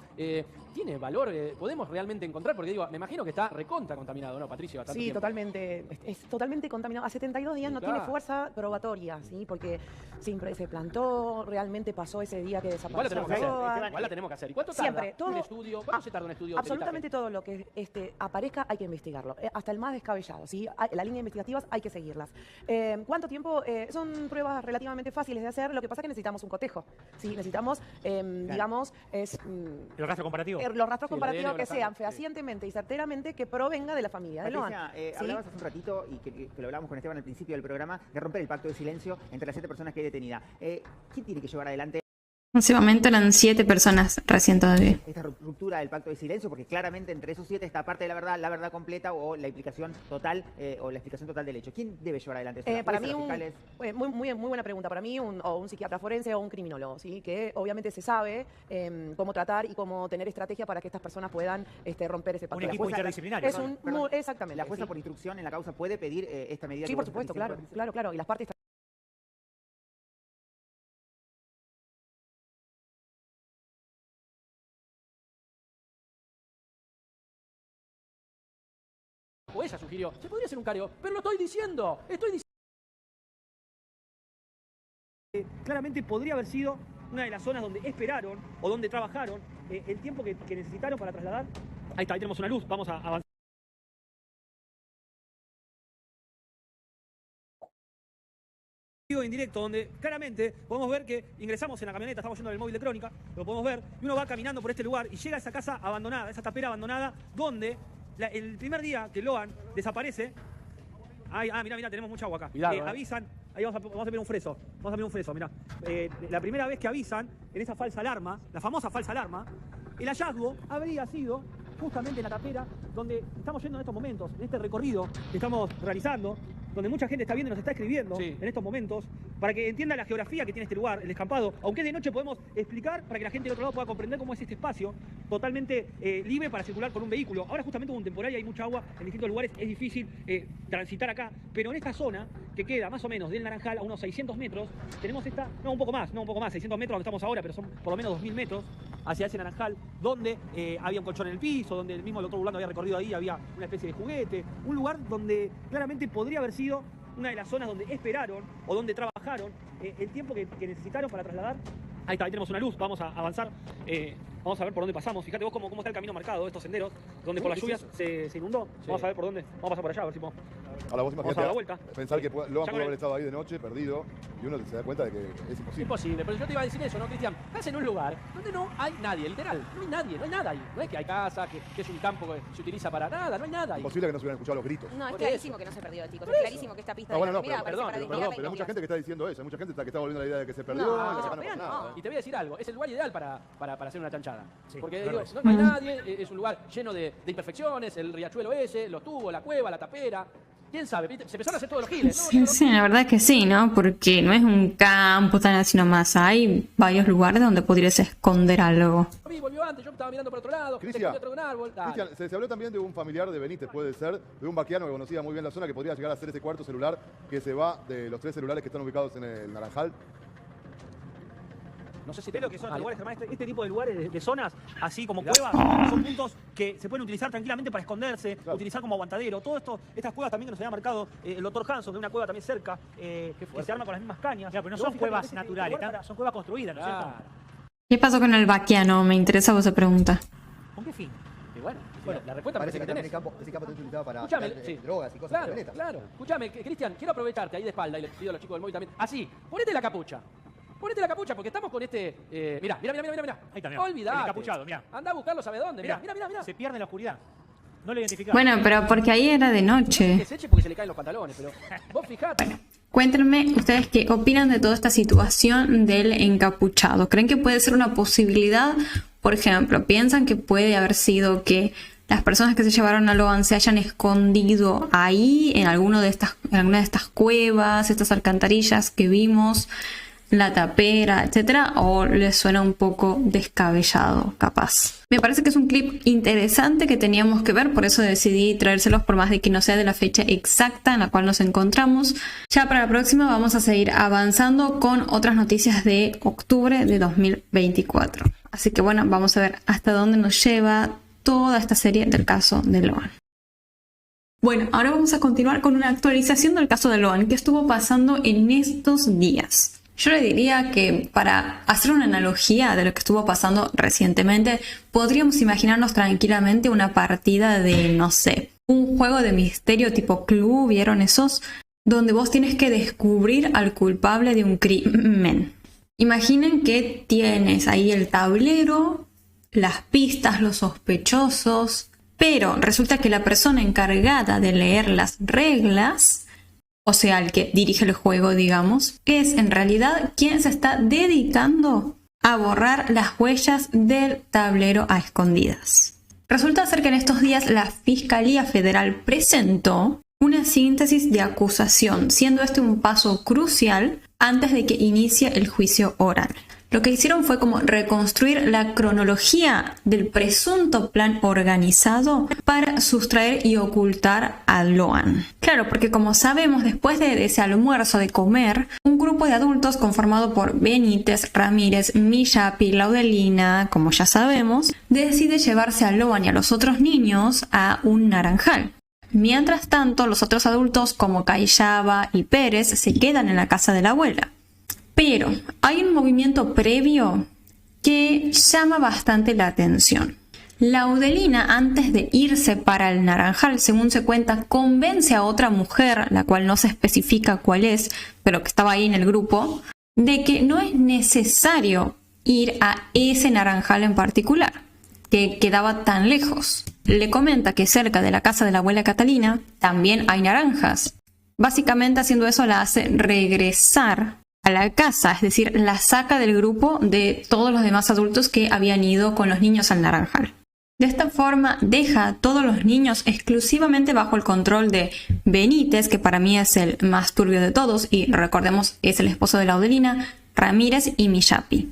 ¿tiene valor? ¿Podemos realmente encontrar? Porque digo, me imagino que está recontra contaminado, ¿no, Patricia? Sí, tiempo. totalmente. Es totalmente contaminado. A 72 días no tiene fuerza probatoria, ¿sí? Porque siempre se plantó, realmente pasó ese día que desapareció. Igual la tenemos que hacer. ¿Y cuánto Siempre, tarda un estudio? ¿Cuánto se tarda un estudio? Absolutamente todo lo que aparezca hay que investigarlo. Hasta el más descabellado, ¿sí? La línea investigativas hay que seguirlas. ¿Cuánto tiempo? Son pruebas relativamente fáciles de hacer. Lo que pasa es que necesitamos un cotejo, ¿sí? Necesitamos, digamos, ¿Los rastros comparativos? Los rastros comparativos que sean fehacientemente y certeramente que provenga de la familia de Loan. Patricia, hablabas hace un ratito, y que lo hablamos con Esteban al principio del programa, de romper el pacto de silencio entre las 7 personas que hay detenidas. ¿Quién tiene que llevar adelante En ese momento eran 7 personas recién todavía. esta ruptura del pacto de silencio? Porque claramente entre esos 7 está parte de la verdad completa o la implicación total o la explicación total del hecho. ¿Quién debe llevar adelante eso? Para mí, muy buena pregunta. Para mí, un psiquiatra forense o un criminólogo, ¿sí? Que obviamente se sabe cómo tratar y cómo tener estrategia para que estas personas puedan romper ese pacto. Un equipo interdisciplinario. Exactamente. ¿La jueza por instrucción en la causa puede pedir esta medida? Sí, por supuesto, claro. Y las partes O ella sugirió, se podría hacer un careo, pero lo estoy diciendo, Claramente podría haber sido una de las zonas donde esperaron o donde trabajaron el tiempo que necesitaron para trasladar. Ahí está, ahí tenemos una luz, vamos a avanzar. En directo, donde claramente podemos ver que ingresamos en la camioneta, estamos yendo en el móvil de Crónica, lo podemos ver, y uno va caminando por este lugar y llega a esa casa abandonada, esa tapera abandonada, donde el primer día que Loan desaparece, mirá, tenemos mucha agua acá. Avisan, ahí vamos a ver un freso, mirá. La primera vez que avisan en esa falsa alarma, la famosa falsa alarma, el hallazgo habría sido justamente en la tapera donde estamos yendo en estos momentos, en este recorrido que estamos realizando, donde mucha gente está viendo y nos está escribiendo en estos momentos, para que entienda la geografía que tiene este lugar, el descampado. Aunque es de noche, podemos explicar para que la gente del otro lado pueda comprender cómo es este espacio totalmente libre para circular con un vehículo. Ahora justamente hubo un temporal y hay mucha agua en distintos lugares, es difícil transitar acá, pero en esta zona, que queda más o menos del Naranjal a unos 600 metros, tenemos un poco más, 600 metros donde estamos ahora, pero son por lo menos 2000 metros hacia ese Naranjal, donde había un colchón en el piso, donde el mismo doctor Burlando había recorrido ahí, había una especie de juguete, un lugar donde claramente podría haber sido una de las zonas donde esperaron o donde trabajaron el tiempo que necesitaron para trasladar. Ahí está, ahí tenemos una luz, vamos a avanzar, vamos a ver por dónde pasamos. Fíjate vos cómo está el camino marcado, estos senderos, donde por las lluvias se inundó. Vamos a ver por dónde, vamos a pasar por allá, a ver si podemos. Ahora vos Vamos a dar la vuelta. Pensar que Loan pudo haber estado ahí de noche, perdido, y uno se da cuenta de que es imposible. Imposible, pero yo te iba a decir eso, ¿no, Cristian? Estás en un lugar donde no hay nadie, literal, no hay nadie, no hay nada ahí. No es que hay casa, que es un campo que se utiliza para nada, no hay nada ahí. Imposible que no se hubieran escuchado los gritos. No, es clarísimo que no se perdió, chicos. Es clarísimo que esta pista bueno, de la perdón, pero hay mucha gente que está diciendo eso, hay mucha gente que está volviendo a la idea de que se perdió, y que acá no pasa nada. Y te voy a decir algo, es el lugar ideal para hacer una chanchada. Porque digo, no hay nadie, es un lugar lleno de imperfecciones, el riachuelo ese, los tubos, la cueva, la tapera. ¿Quién sabe? Se empezaron a hacer todos los giles, ¿no? Sí, la verdad es que sí, ¿no? Porque no es un campo tan así nomás. Hay varios lugares donde podrías esconder algo. Volvió antes, yo estaba mirando por otro lado, Cristian, se un árbol. Cristian, se habló también de un familiar de Benítez, puede ser, de un vaquiano que conocía muy bien la zona, que podría llegar a ser ese cuarto celular que se va de los 3 celulares que están ubicados en el Naranjal. No sé si ¿Ves lo que son Ah, lugares, Germán? Este tipo de lugares, de zonas, así como cuevas, son puntos que se pueden utilizar tranquilamente para esconderse, utilizar como aguantadero. Todo esto, estas cuevas también que nos había marcado el doctor Hanson, de una cueva también cerca, que se arma con las mismas cañas. Ya, pero no son cuevas naturales, son cuevas construidas, ¿no es cierto? ¿Qué pasó con el vaquiano? Me interesa esa pregunta. ¿Con qué fin? Y bueno, la respuesta parece que tenés. ese campo está utilizado para Escuchame, drogas y cosas claro, violentas. claro. Escúchame, Cristian, quiero aprovecharte ahí de espalda y le pido a los chicos del móvil también. Así, ponete la capucha. Ponete la capucha porque estamos con este... Mirá. Ahí está, mirá. Olvidate. El encapuchado, mirá. Anda a buscarlo, ¿sabe dónde? Mirá. Se pierde en la oscuridad. No lo identificamos. Bueno, pero porque ahí era de noche. Que se eche porque se le caen los pantalones, pero vos fijate. Cuéntenme ustedes qué opinan de toda esta situación del encapuchado. ¿Creen que puede ser una posibilidad? Por ejemplo, ¿piensan que puede haber sido que las personas que se llevaron a Loan se hayan escondido ahí, en alguna de estas cuevas, estas alcantarillas que vimos, la tapera, etcétera? ¿O les suena un poco descabellado, capaz? Me parece que es un clip interesante que teníamos que ver, por eso decidí traérselos, por más de que no sea de la fecha exacta en la cual nos encontramos. Ya para la próxima vamos a seguir avanzando con otras noticias de octubre de 2024. Así que bueno, vamos a ver hasta dónde nos lleva toda esta serie del caso de Loan. Bueno, ahora vamos a continuar con una actualización del caso de Loan que estuvo pasando en estos días. Yo le diría que para hacer una analogía de lo que estuvo pasando recientemente, podríamos imaginarnos tranquilamente una partida de, no sé, un juego de misterio tipo Clue, ¿vieron esos? Donde vos tienes que descubrir al culpable de un crimen. Imaginen que tienes ahí el tablero, las pistas, los sospechosos, pero resulta que la persona encargada de leer las reglas, o sea, el que dirige el juego, digamos, es en realidad quien se está dedicando a borrar las huellas del tablero a escondidas. Resulta ser que en estos días la Fiscalía Federal presentó una síntesis de acusación, siendo este un paso crucial antes de que inicie el juicio oral. Lo que hicieron fue como reconstruir la cronología del presunto plan organizado para sustraer y ocultar a Loan. Claro, porque como sabemos, después de ese almuerzo de comer, un grupo de adultos conformado por Benítez, Ramírez, Miyapi, Laudelina, como ya sabemos, decide llevarse a Loan y a los otros niños a un naranjal. Mientras tanto, los otros adultos como Cayaba y Pérez se quedan en la casa de la abuela. Pero hay un movimiento previo que llama bastante la atención. Laudelina, antes de irse para el naranjal, según se cuenta, convence a otra mujer, la cual no se especifica cuál es, pero que estaba ahí en el grupo, de que no es necesario ir a ese naranjal en particular, que quedaba tan lejos. Le comenta que cerca de la casa de la abuela Catalina también hay naranjas. Básicamente, haciendo eso, la hace regresar a la casa, es decir, la saca del grupo de todos los demás adultos que habían ido con los niños al naranjal. De esta forma deja a todos los niños exclusivamente bajo el control de Benítez, que para mí es el más turbio de todos, y recordemos es el esposo de Laudelina, Ramírez y Miyapi.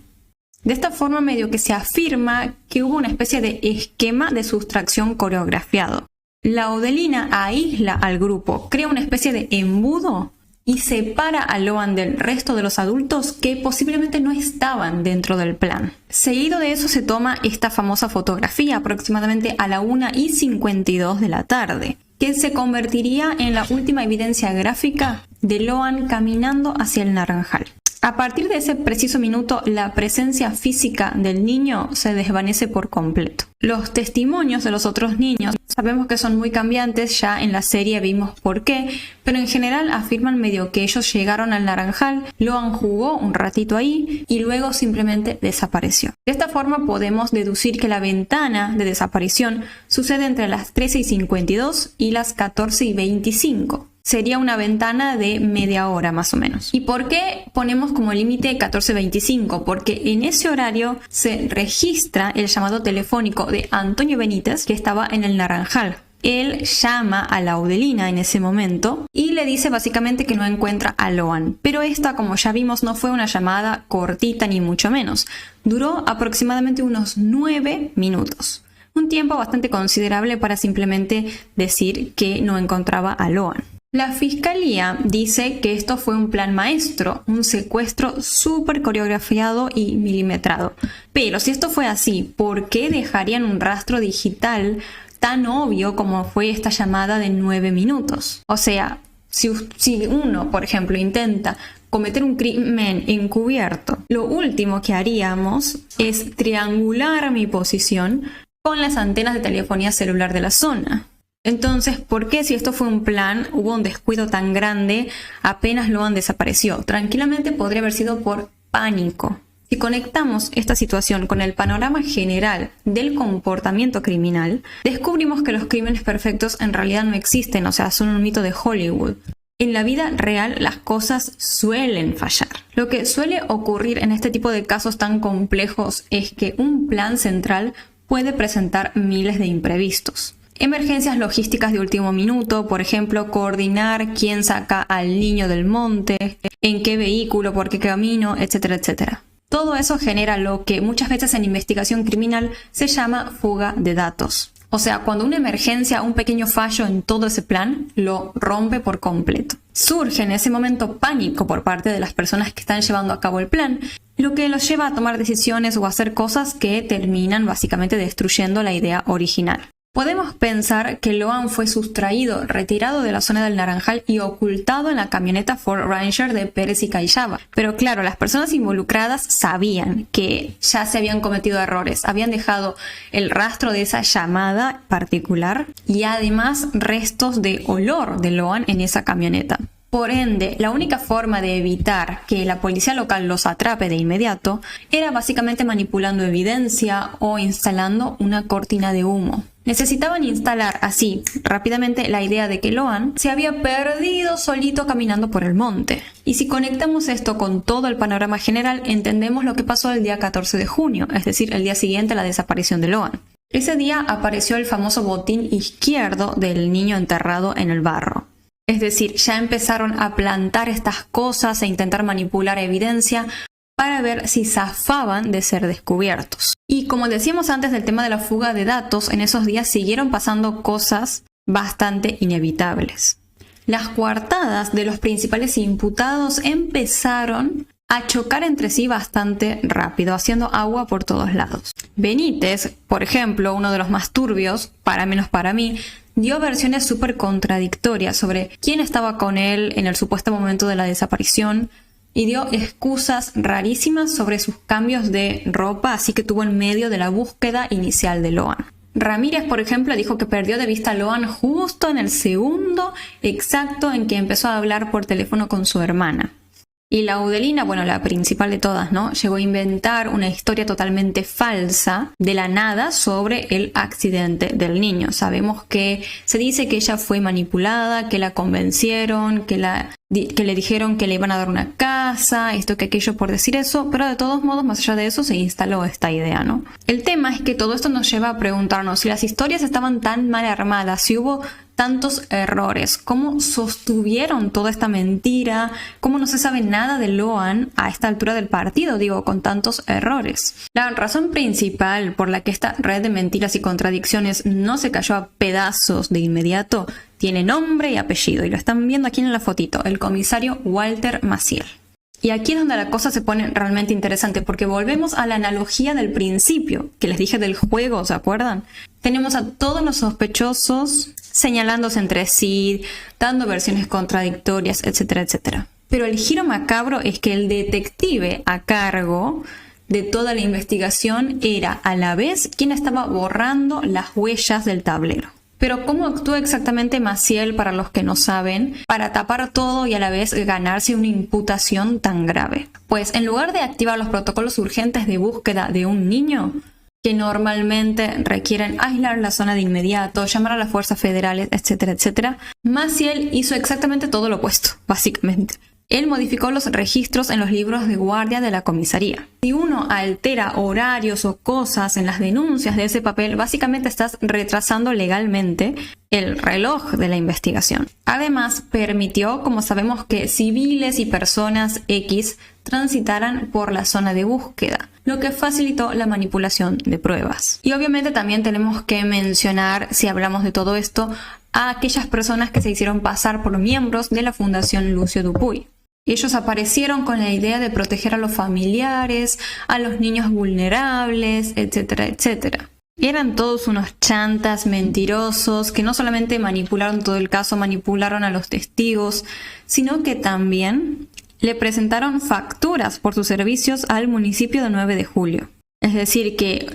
De esta forma medio que se afirma que hubo una especie de esquema de sustracción coreografiado. Laudelina aísla al grupo, crea una especie de embudo y separa a Loan del resto de los adultos que posiblemente no estaban dentro del plan. Seguido de eso se toma esta famosa fotografía aproximadamente a la 1:52 de la tarde, que se convertiría en la última evidencia gráfica de Loan caminando hacia el naranjal. A partir de ese preciso minuto, la presencia física del niño se desvanece por completo. Los testimonios de los otros niños sabemos que son muy cambiantes, ya en la serie vimos por qué, pero en general afirman medio que ellos llegaron al naranjal, Loan jugó un ratito ahí y luego simplemente desapareció. De esta forma podemos deducir que la ventana de desaparición sucede entre las 13:52 y las 14:25. Sería una ventana de media hora más o menos. ¿Y por qué ponemos como límite 14:25? Porque en ese horario se registra el llamado telefónico de Antonio Benítez, que estaba en el naranjal. Él llama a Laudelina en ese momento y le dice básicamente que no encuentra a Loan. Pero esta, como ya vimos, no fue una llamada cortita ni mucho menos. Duró aproximadamente unos 9 minutos. Un tiempo bastante considerable para simplemente decir que no encontraba a Loan. La fiscalía dice que esto fue un plan maestro, un secuestro súper coreografiado y milimetrado. Pero si esto fue así, ¿por qué dejarían un rastro digital tan obvio como fue esta llamada de 9 minutos? O sea, si uno, por ejemplo, intenta cometer un crimen encubierto, lo último que haríamos es triangular mi posición con las antenas de telefonía celular de la zona. Entonces, ¿por qué si esto fue un plan, hubo un descuido tan grande, apenas Loan desapareció? Tranquilamente podría haber sido por pánico. Si conectamos esta situación con el panorama general del comportamiento criminal, descubrimos que los crímenes perfectos en realidad no existen, o sea, son un mito de Hollywood. En la vida real las cosas suelen fallar. Lo que suele ocurrir en este tipo de casos tan complejos es que un plan central puede presentar miles de imprevistos. Emergencias logísticas de último minuto, por ejemplo, coordinar quién saca al niño del monte, en qué vehículo, por qué camino, etcétera, etcétera. Todo eso genera lo que muchas veces en investigación criminal se llama fuga de datos. O sea, cuando una emergencia, un pequeño fallo en todo ese plan, lo rompe por completo. Surge en ese momento pánico por parte de las personas que están llevando a cabo el plan, lo que los lleva a tomar decisiones o a hacer cosas que terminan básicamente destruyendo la idea original. Podemos pensar que Loan fue sustraído, retirado de la zona del Naranjal y ocultado en la camioneta Ford Ranger de Pérez y Callaba. Pero claro, las personas involucradas sabían que ya se habían cometido errores, habían dejado el rastro de esa llamada particular y además restos de olor de Loan en esa camioneta. Por ende, la única forma de evitar que la policía local los atrape de inmediato era básicamente manipulando evidencia o instalando una cortina de humo. Necesitaban instalar así rápidamente la idea de que Loan se había perdido solito caminando por el monte. Y si conectamos esto con todo el panorama general, entendemos lo que pasó el día 14 de junio, es decir, el día siguiente a la desaparición de Loan. Ese día apareció el famoso botín izquierdo del niño enterrado en el barro. Es decir, ya empezaron a plantar estas cosas e intentar manipular evidencia para ver si zafaban de ser descubiertos. Y como decíamos antes del tema de la fuga de datos, en esos días siguieron pasando cosas bastante inevitables. Las coartadas de los principales imputados empezaron a chocar entre sí bastante rápido, haciendo agua por todos lados. Benítez, por ejemplo, uno de los más turbios, menos para mí, dio versiones súper contradictorias sobre quién estaba con él en el supuesto momento de la desaparición y dio excusas rarísimas sobre sus cambios de ropa, así que tuvo en medio de la búsqueda inicial de Loan. Ramírez, por ejemplo, dijo que perdió de vista a Loan justo en el segundo exacto en que empezó a hablar por teléfono con su hermana. Y Laudelina, bueno, la principal de todas, ¿no? Llegó a inventar una historia totalmente falsa de la nada sobre el accidente del niño. Sabemos que se dice que ella fue manipulada, que la convencieron, que le dijeron que le iban a dar una casa, esto que aquello por decir eso, pero de todos modos, más allá de eso, se instaló esta idea, ¿no? El tema es que todo esto nos lleva a preguntarnos si las historias estaban tan mal armadas, si hubo tantos errores, cómo sostuvieron toda esta mentira, cómo no se sabe nada de Loan a esta altura del partido, digo, con tantos errores. La razón principal por la que esta red de mentiras y contradicciones no se cayó a pedazos de inmediato tiene nombre y apellido, y lo están viendo aquí en la fotito, el comisario Walter Maciel. Y aquí es donde la cosa se pone realmente interesante, porque volvemos a la analogía del principio, que les dije del juego, ¿se acuerdan? Tenemos a todos los sospechosos señalándose entre sí, dando versiones contradictorias, etcétera, etcétera. Pero el giro macabro es que el detective a cargo de toda la investigación era a la vez quien estaba borrando las huellas del tablero. Pero ¿cómo actúa exactamente Maciel, para los que no saben, para tapar todo y a la vez ganarse una imputación tan grave? Pues en lugar de activar los protocolos urgentes de búsqueda de un niño, que normalmente requieren aislar la zona de inmediato, llamar a las fuerzas federales, etcétera, etcétera, Maciel hizo exactamente todo lo opuesto, básicamente. Él modificó los registros en los libros de guardia de la comisaría. Si uno altera horarios o cosas en las denuncias de ese papel, básicamente estás retrasando legalmente el reloj de la investigación. Además, permitió, como sabemos, que civiles y personas X transitaran por la zona de búsqueda, lo que facilitó la manipulación de pruebas. Y obviamente también tenemos que mencionar, si hablamos de todo esto, a aquellas personas que se hicieron pasar por miembros de la Fundación Lucio Dupuy. Ellos aparecieron con la idea de proteger a los familiares, a los niños vulnerables, etcétera, etcétera. Eran todos unos chantas mentirosos que no solamente manipularon todo el caso, manipularon a los testigos, sino que también le presentaron facturas por sus servicios al municipio de 9 de julio. Es decir, que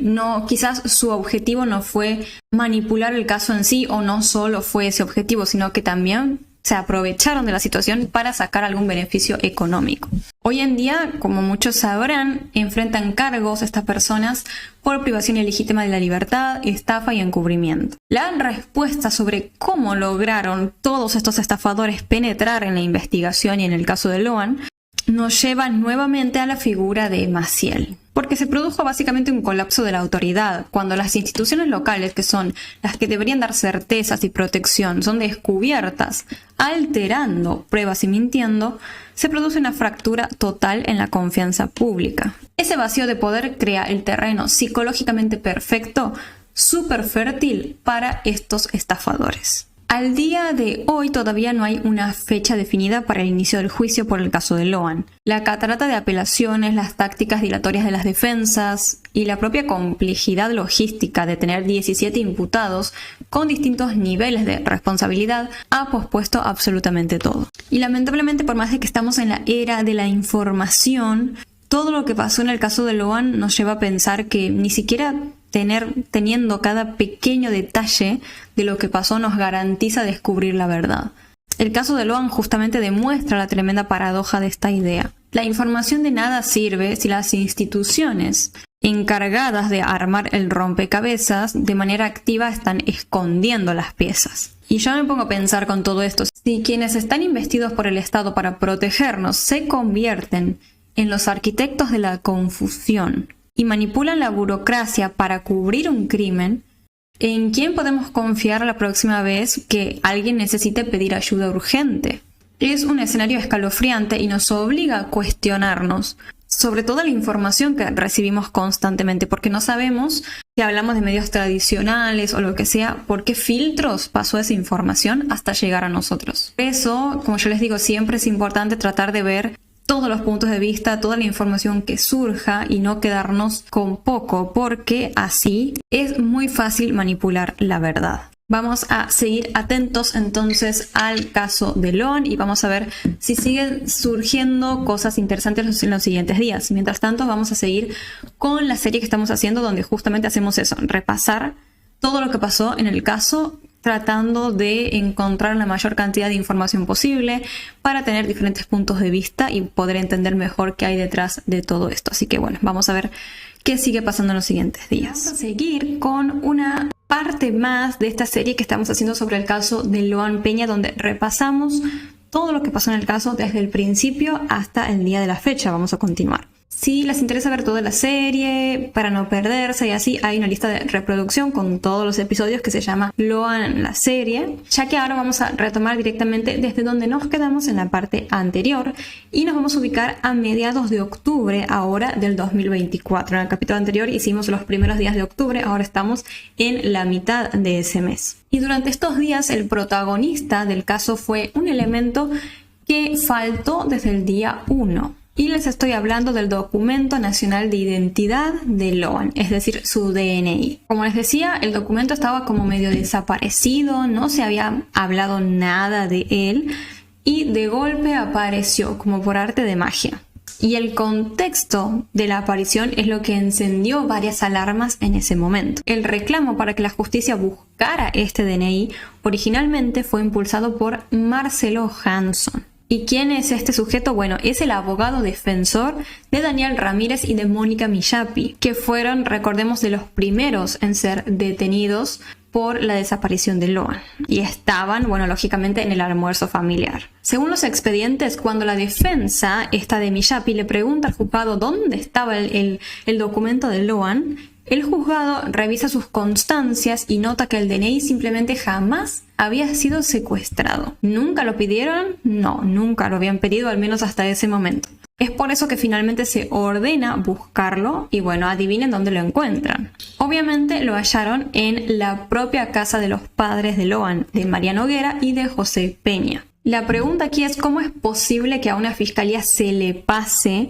quizás su objetivo no fue manipular el caso en sí, o no solo fue ese objetivo, sino que también se aprovecharon de la situación para sacar algún beneficio económico. Hoy en día, como muchos sabrán, enfrentan cargos estas personas por privación ilegítima de la libertad, estafa y encubrimiento. La respuesta sobre cómo lograron todos estos estafadores penetrar en la investigación y en el caso de Loan nos lleva nuevamente a la figura de Maciel. Porque se produjo básicamente un colapso de la autoridad, cuando las instituciones locales, que son las que deberían dar certezas y protección, son descubiertas, alterando pruebas y mintiendo, se produce una fractura total en la confianza pública. Ese vacío de poder crea el terreno psicológicamente perfecto, súper fértil para estos estafadores. Al día de hoy todavía no hay una fecha definida para el inicio del juicio por el caso de Loan. La catarata de apelaciones, las tácticas dilatorias de las defensas y la propia complejidad logística de tener 17 imputados con distintos niveles de responsabilidad ha pospuesto absolutamente todo. Y lamentablemente, por más de que estamos en la era de la información, todo lo que pasó en el caso de Loan nos lleva a pensar que ni siquiera teniendo cada pequeño detalle de lo que pasó nos garantiza descubrir la verdad. El caso de Loan justamente demuestra la tremenda paradoja de esta idea. La información de nada sirve si las instituciones encargadas de armar el rompecabezas de manera activa están escondiendo las piezas. Y yo me pongo a pensar con todo esto, si quienes están investidos por el Estado para protegernos se convierten en los arquitectos de la confusión y manipulan la burocracia para cubrir un crimen, ¿en quién podemos confiar la próxima vez que alguien necesite pedir ayuda urgente? Es un escenario escalofriante y nos obliga a cuestionarnos sobre toda la información que recibimos constantemente, porque no sabemos, si hablamos de medios tradicionales o lo que sea, por qué filtros pasó esa información hasta llegar a nosotros. Por eso, como yo les digo, siempre es importante tratar de ver todos los puntos de vista, toda la información que surja y no quedarnos con poco, porque así es muy fácil manipular la verdad. Vamos a seguir atentos entonces al caso de Loan y vamos a ver si siguen surgiendo cosas interesantes en los siguientes días. Mientras tanto, vamos a seguir con la serie que estamos haciendo, donde justamente hacemos eso, repasar todo lo que pasó en el caso, tratando de encontrar la mayor cantidad de información posible para tener diferentes puntos de vista y poder entender mejor qué hay detrás de todo esto. Así que bueno, vamos a ver qué sigue pasando en los siguientes días. Vamos a seguir con una parte más de esta serie que estamos haciendo sobre el caso de Loan Peña, donde repasamos todo lo que pasó en el caso desde el principio hasta el día de la fecha. Vamos a continuar. Si les interesa ver toda la serie, para no perderse y así, hay una lista de reproducción con todos los episodios que se llama Loan la serie, ya que ahora vamos a retomar directamente desde donde nos quedamos en la parte anterior y nos vamos a ubicar a mediados de octubre ahora del 2024. En el capítulo anterior hicimos los primeros días de octubre, ahora estamos en la mitad de ese mes. Y durante estos días el protagonista del caso fue un elemento que faltó desde el día 1. Y les estoy hablando del Documento Nacional de Identidad de Loan, es decir, su DNI. Como les decía, el documento estaba como medio desaparecido, no se había hablado nada de él y de golpe apareció como por arte de magia. Y el contexto de la aparición es lo que encendió varias alarmas en ese momento. El reclamo para que la justicia buscara este DNI originalmente fue impulsado por Marcelo Hanson. ¿Y quién es este sujeto? Bueno, es el abogado defensor de Daniel Ramírez y de Mónica Millapi, que fueron, recordemos, de los primeros en ser detenidos por la desaparición de Loan. Y estaban, bueno, lógicamente en el almuerzo familiar. Según los expedientes, cuando la defensa, esta de Millapi, le pregunta al juzgado dónde estaba el documento de Loan, el juzgado revisa sus constancias y nota que el DNI simplemente jamás había sido secuestrado. ¿Nunca lo pidieron? No, nunca lo habían pedido, al menos hasta ese momento. Es por eso que finalmente se ordena buscarlo y bueno, adivinen dónde lo encuentran. Obviamente lo hallaron en la propia casa de los padres de Loan, de María Noguera y de José Peña. La pregunta aquí es cómo es posible que a una fiscalía se le pase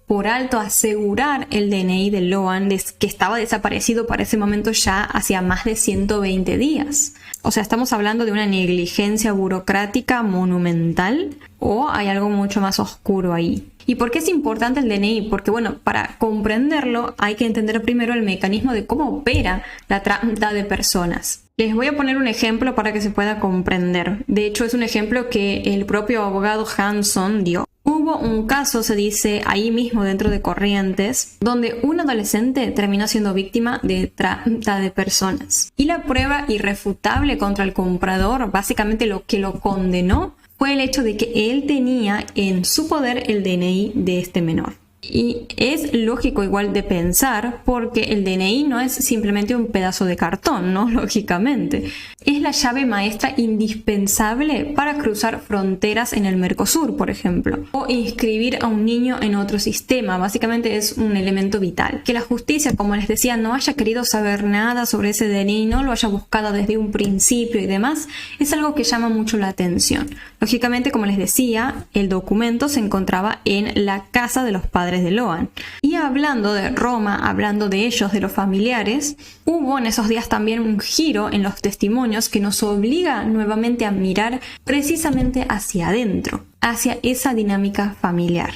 por alto asegurar el DNI de Loan, que estaba desaparecido para ese momento ya hacía más de 120 días. O sea, ¿estamos hablando de una negligencia burocrática monumental o hay algo mucho más oscuro ahí? ¿Y por qué es importante el DNI? Porque bueno, para comprenderlo hay que entender primero el mecanismo de cómo opera la trata de personas. Les voy a poner un ejemplo para que se pueda comprender. De hecho, es un ejemplo que el propio abogado Hanson dio. Hubo un caso, se dice, ahí mismo dentro de Corrientes, donde un adolescente terminó siendo víctima de trata de personas. Y la prueba irrefutable contra el comprador, básicamente lo que lo condenó, fue el hecho de que él tenía en su poder el DNI de este menor. Y es lógico igual de pensar porque el DNI no es simplemente un pedazo de cartón, ¿no? Lógicamente. Es la llave maestra indispensable para cruzar fronteras en el Mercosur, por ejemplo. O inscribir a un niño en otro sistema. Básicamente es un elemento vital. Que la justicia, como les decía, no haya querido saber nada sobre ese DNI, no lo haya buscado desde un principio y demás, es algo que llama mucho la atención. Lógicamente, como les decía, el documento se encontraba en la casa de los padres de Loan. Y hablando de Roma, hablando de ellos, de los familiares, hubo en esos días también un giro en los testimonios que nos obliga nuevamente a mirar precisamente hacia adentro, hacia esa dinámica familiar.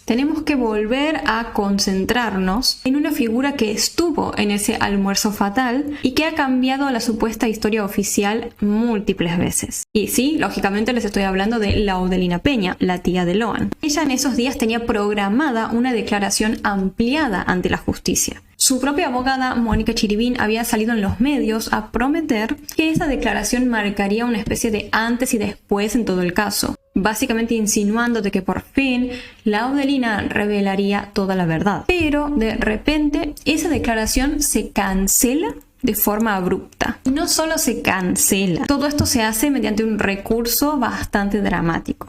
Tenemos que volver a concentrarnos en una figura que estuvo en ese almuerzo fatal y que ha cambiado la supuesta historia oficial múltiples veces. Y sí, lógicamente les estoy hablando de Laudelina Peña, la tía de Loan. Ella en esos días tenía programada una declaración ampliada ante la justicia. Su propia abogada, Mónica Chiribín, había salido en los medios a prometer que esa declaración marcaría una especie de antes y después en todo el caso, básicamente insinuando de que por fin Laudelina revelaría toda la verdad. Pero de repente esa declaración se cancela de forma abrupta. Y no solo se cancela, todo esto se hace mediante un recurso bastante dramático.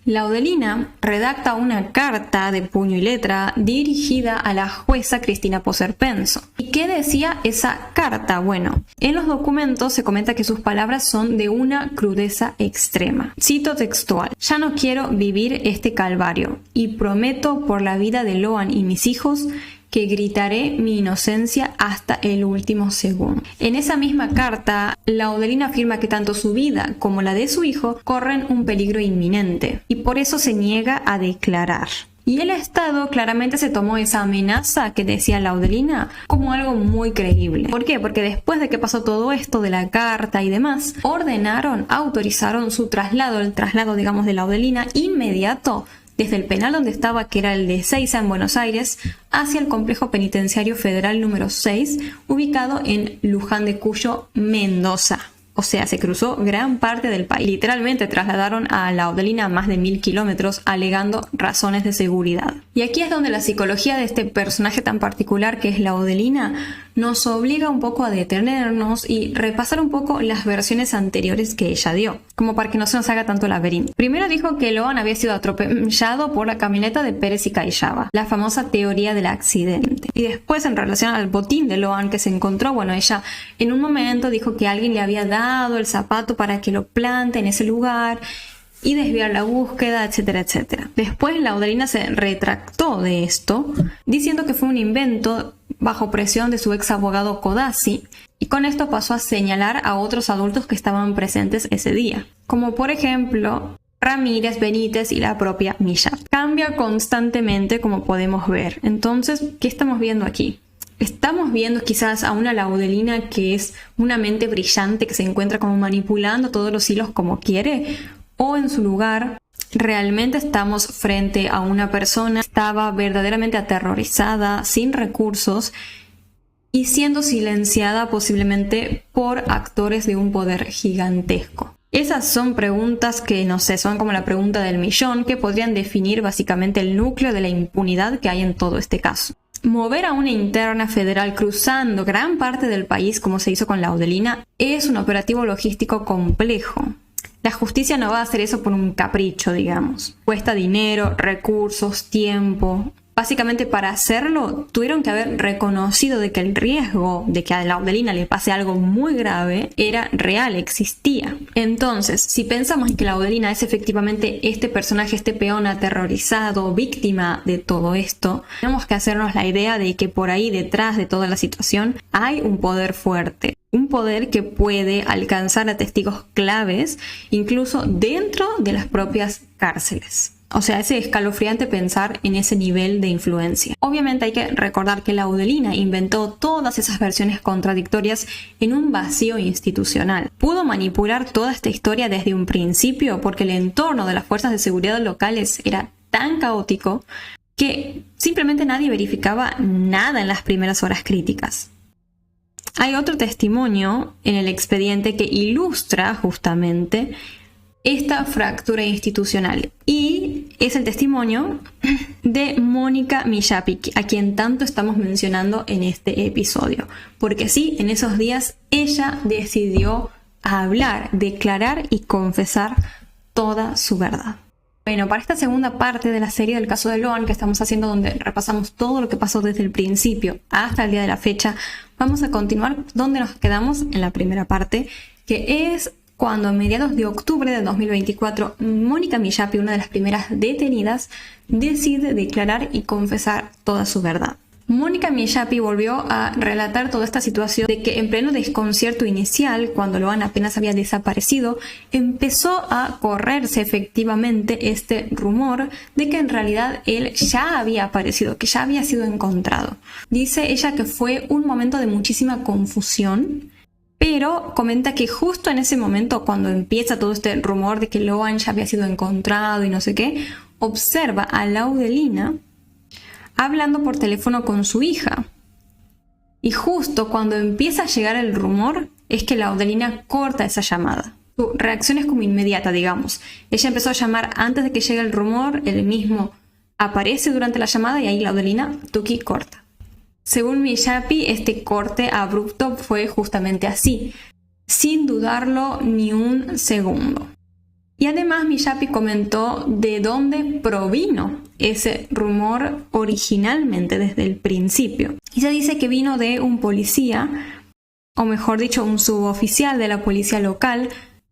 Laudelina redacta una carta de puño y letra dirigida a la jueza Cristina Poser Penso. ¿Y qué decía esa carta? Bueno, en los documentos se comenta que sus palabras son de una crudeza extrema. Cito textual: "Ya no quiero vivir este calvario y prometo por la vida de Loan y mis hijos que gritaré mi inocencia hasta el último segundo". En esa misma carta, Laudelina afirma que tanto su vida como la de su hijo corren un peligro inminente y por eso se niega a declarar. Y el Estado claramente se tomó esa amenaza que decía Laudelina como algo muy creíble. ¿Por qué? Porque después de que pasó todo esto de la carta y demás, autorizaron su traslado, el traslado, digamos, de Laudelina inmediato desde el penal donde estaba, que era el de Ezeiza en Buenos Aires, hacia el complejo penitenciario federal número 6, ubicado en Luján de Cuyo, Mendoza. O sea, se cruzó gran parte del país. Literalmente trasladaron a Laudelina a más de 1000 kilómetros alegando razones de seguridad. Y aquí es donde la psicología de este personaje tan particular que es Laudelina nos obliga un poco a detenernos y repasar un poco las versiones anteriores que ella dio, como para que no se nos haga tanto laberinto. Primero dijo que Loan había sido atropellado por la camioneta de Pérez y Callava, la famosa teoría del accidente. Y después, en relación al botín de Loan que se encontró, bueno, ella en un momento dijo que alguien le había dado el zapato para que lo plante en ese lugar y desviar la búsqueda, etcétera, etcétera. Después Laudelina se retractó de esto, diciendo que fue un invento bajo presión de su ex abogado Codazzi, y con esto pasó a señalar a otros adultos que estaban presentes ese día, como por ejemplo Ramírez, Benítez y la propia Milla. Cambia constantemente, como podemos ver. Entonces, ¿qué estamos viendo aquí? Estamos viendo quizás a una Laudelina que es una mente brillante que se encuentra como manipulando todos los hilos como quiere, o en su lugar realmente estamos frente a una persona que estaba verdaderamente aterrorizada, sin recursos y siendo silenciada posiblemente por actores de un poder gigantesco. Esas son preguntas que, no sé, son como la pregunta del millón, que podrían definir básicamente el núcleo de la impunidad que hay en todo este caso. Mover a una interna federal cruzando gran parte del país, como se hizo con Laudelina, es un operativo logístico complejo. La justicia no va a hacer eso por un capricho, digamos. Cuesta dinero, recursos, tiempo. Básicamente, para hacerlo, tuvieron que haber reconocido de que el riesgo de que a Laudelina le pase algo muy grave era real, existía. Entonces, si pensamos en que Laudelina es efectivamente este personaje, este peón aterrorizado, víctima de todo esto, tenemos que hacernos la idea de que por ahí detrás de toda la situación hay un poder fuerte. Un poder que puede alcanzar a testigos claves, incluso dentro de las propias cárceles. O sea, es escalofriante pensar en ese nivel de influencia. Obviamente hay que recordar que Laudelina inventó todas esas versiones contradictorias en un vacío institucional. Pudo manipular toda esta historia desde un principio porque el entorno de las fuerzas de seguridad locales era tan caótico que simplemente nadie verificaba nada en las primeras horas críticas. Hay otro testimonio en el expediente que ilustra justamente esta fractura institucional y es el testimonio de Mónica Millapi, a quien tanto estamos mencionando en este episodio, porque sí, en esos días ella decidió hablar, declarar y confesar toda su verdad. Bueno, para esta segunda parte de la serie del caso de Loan que estamos haciendo, donde repasamos todo lo que pasó desde el principio hasta el día de la fecha, vamos a continuar donde nos quedamos en la primera parte, que es cuando a mediados de octubre de 2024, Mónica Millapi, una de las primeras detenidas, decide declarar y confesar toda su verdad. Mónica Millapi volvió a relatar toda esta situación de que en pleno desconcierto inicial, cuando Loan apenas había desaparecido, empezó a correrse efectivamente este rumor de que en realidad él ya había aparecido, que ya había sido encontrado. Dice ella que fue un momento de muchísima confusión, pero comenta que justo en ese momento, cuando empieza todo este rumor de que Loan ya había sido encontrado y no sé qué, observa a Laudelina hablando por teléfono con su hija. Y justo cuando empieza a llegar el rumor, es que Laudelina corta esa llamada. Su reacción es como inmediata, digamos. Ella empezó a llamar antes de que llegue el rumor, él mismo aparece durante la llamada y ahí Laudelina, tuki, corta. Según Millapi, este corte abrupto fue justamente así, sin dudarlo ni un segundo. Y además Millapi comentó de dónde provino ese rumor originalmente desde el principio. Y se dice que vino de un policía, o mejor dicho, un suboficial de la policía local,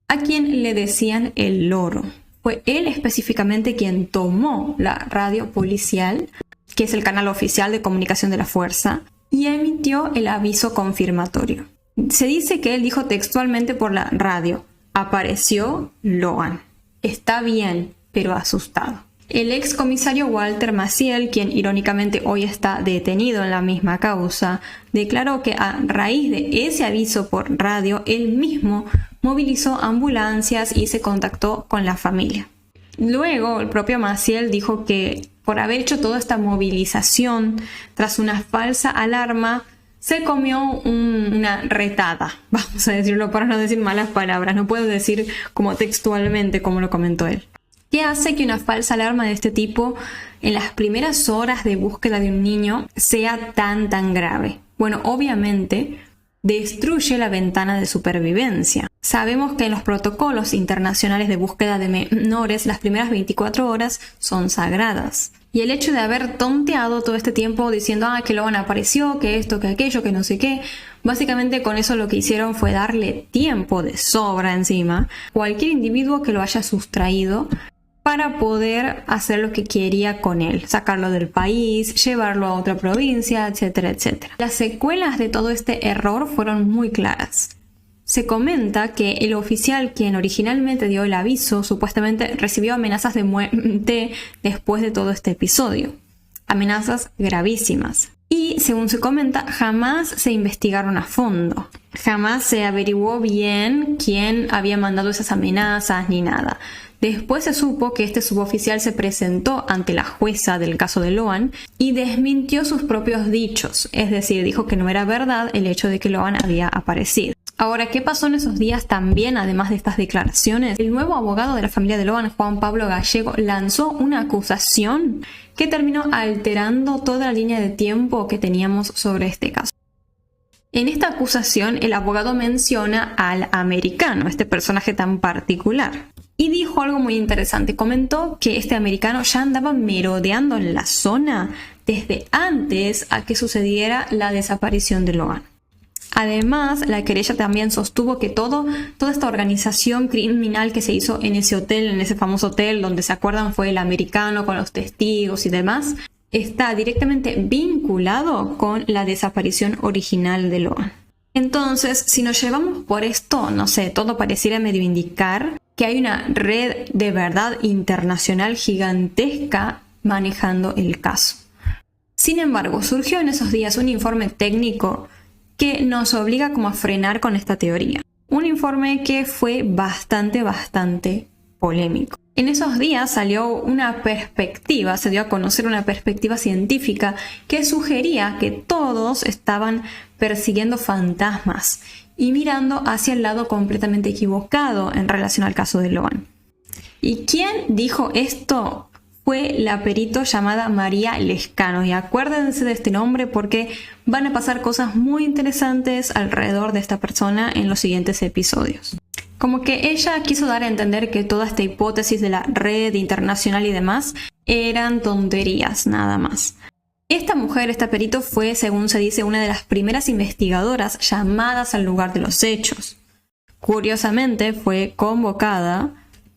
a quien le decían el loro. Fue él específicamente quien tomó la radio policial, que es el canal oficial de comunicación de la fuerza, y emitió el aviso confirmatorio. Se dice que él dijo textualmente por la radio: apareció Loan. Está bien, pero asustado. El ex comisario Walter Maciel, quien irónicamente hoy está detenido en la misma causa, declaró que a raíz de ese aviso por radio, él mismo movilizó ambulancias y se contactó con la familia. Luego, el propio Maciel dijo que por haber hecho toda esta movilización tras una falsa alarma, se comió una retada, vamos a decirlo para no decir malas palabras, no puedo decir como textualmente como lo comentó él. ¿Qué hace que una falsa alarma de este tipo en las primeras horas de búsqueda de un niño sea tan grave? Bueno, obviamente destruye la ventana de supervivencia. Sabemos que en los protocolos internacionales de búsqueda de menores las primeras 24 horas son sagradas. Y el hecho de haber tonteado todo este tiempo diciendo que Loan apareció, que esto, que aquello, que no sé qué, básicamente con eso lo que hicieron fue darle tiempo de sobra encima a cualquier individuo que lo haya sustraído para poder hacer lo que quería con él, sacarlo del país, llevarlo a otra provincia, etcétera, etcétera. Las secuelas de todo este error fueron muy claras. Se comenta que el oficial quien originalmente dio el aviso supuestamente recibió amenazas de muerte después de todo este episodio. Amenazas gravísimas. Y según se comenta, jamás se investigaron a fondo. Jamás se averiguó bien quién había mandado esas amenazas ni nada. Después se supo que este suboficial se presentó ante la jueza del caso de Loan y desmintió sus propios dichos. Es decir, dijo que no era verdad el hecho de que Loan había aparecido. Ahora, ¿qué pasó en esos días también, además de estas declaraciones? El nuevo abogado de la familia de Loan, Juan Pablo Gallego, lanzó una acusación que terminó alterando toda la línea de tiempo que teníamos sobre este caso. En esta acusación, el abogado menciona al americano, este personaje tan particular. Y dijo algo muy interesante. Comentó que este americano ya andaba merodeando en la zona desde antes a que sucediera la desaparición de Loan. Además, la querella también sostuvo que toda esta organización criminal que se hizo en ese hotel, en ese famoso hotel donde se acuerdan fue el americano con los testigos y demás, está directamente vinculado con la desaparición original de Loan. Entonces, si nos llevamos por esto, no sé, todo pareciera medio indicar que hay una red de verdad internacional gigantesca manejando el caso. Sin embargo, surgió en esos días un informe técnico que nos obliga como a frenar con esta teoría. Un informe que fue bastante polémico. En esos días salió una perspectiva, se dio a conocer una perspectiva científica que sugería que todos estaban persiguiendo fantasmas y mirando hacia el lado completamente equivocado en relación al caso de Loan. ¿Y quién dijo esto? Fue la perito llamada María Lescano. Y acuérdense de este nombre porque van a pasar cosas muy interesantes alrededor de esta persona en los siguientes episodios. Como que ella quiso dar a entender que toda esta hipótesis de la red internacional y demás eran tonterías, nada más. Esta mujer, esta perito, fue, según se dice, una de las primeras investigadoras llamadas al lugar de los hechos. Curiosamente, fue convocada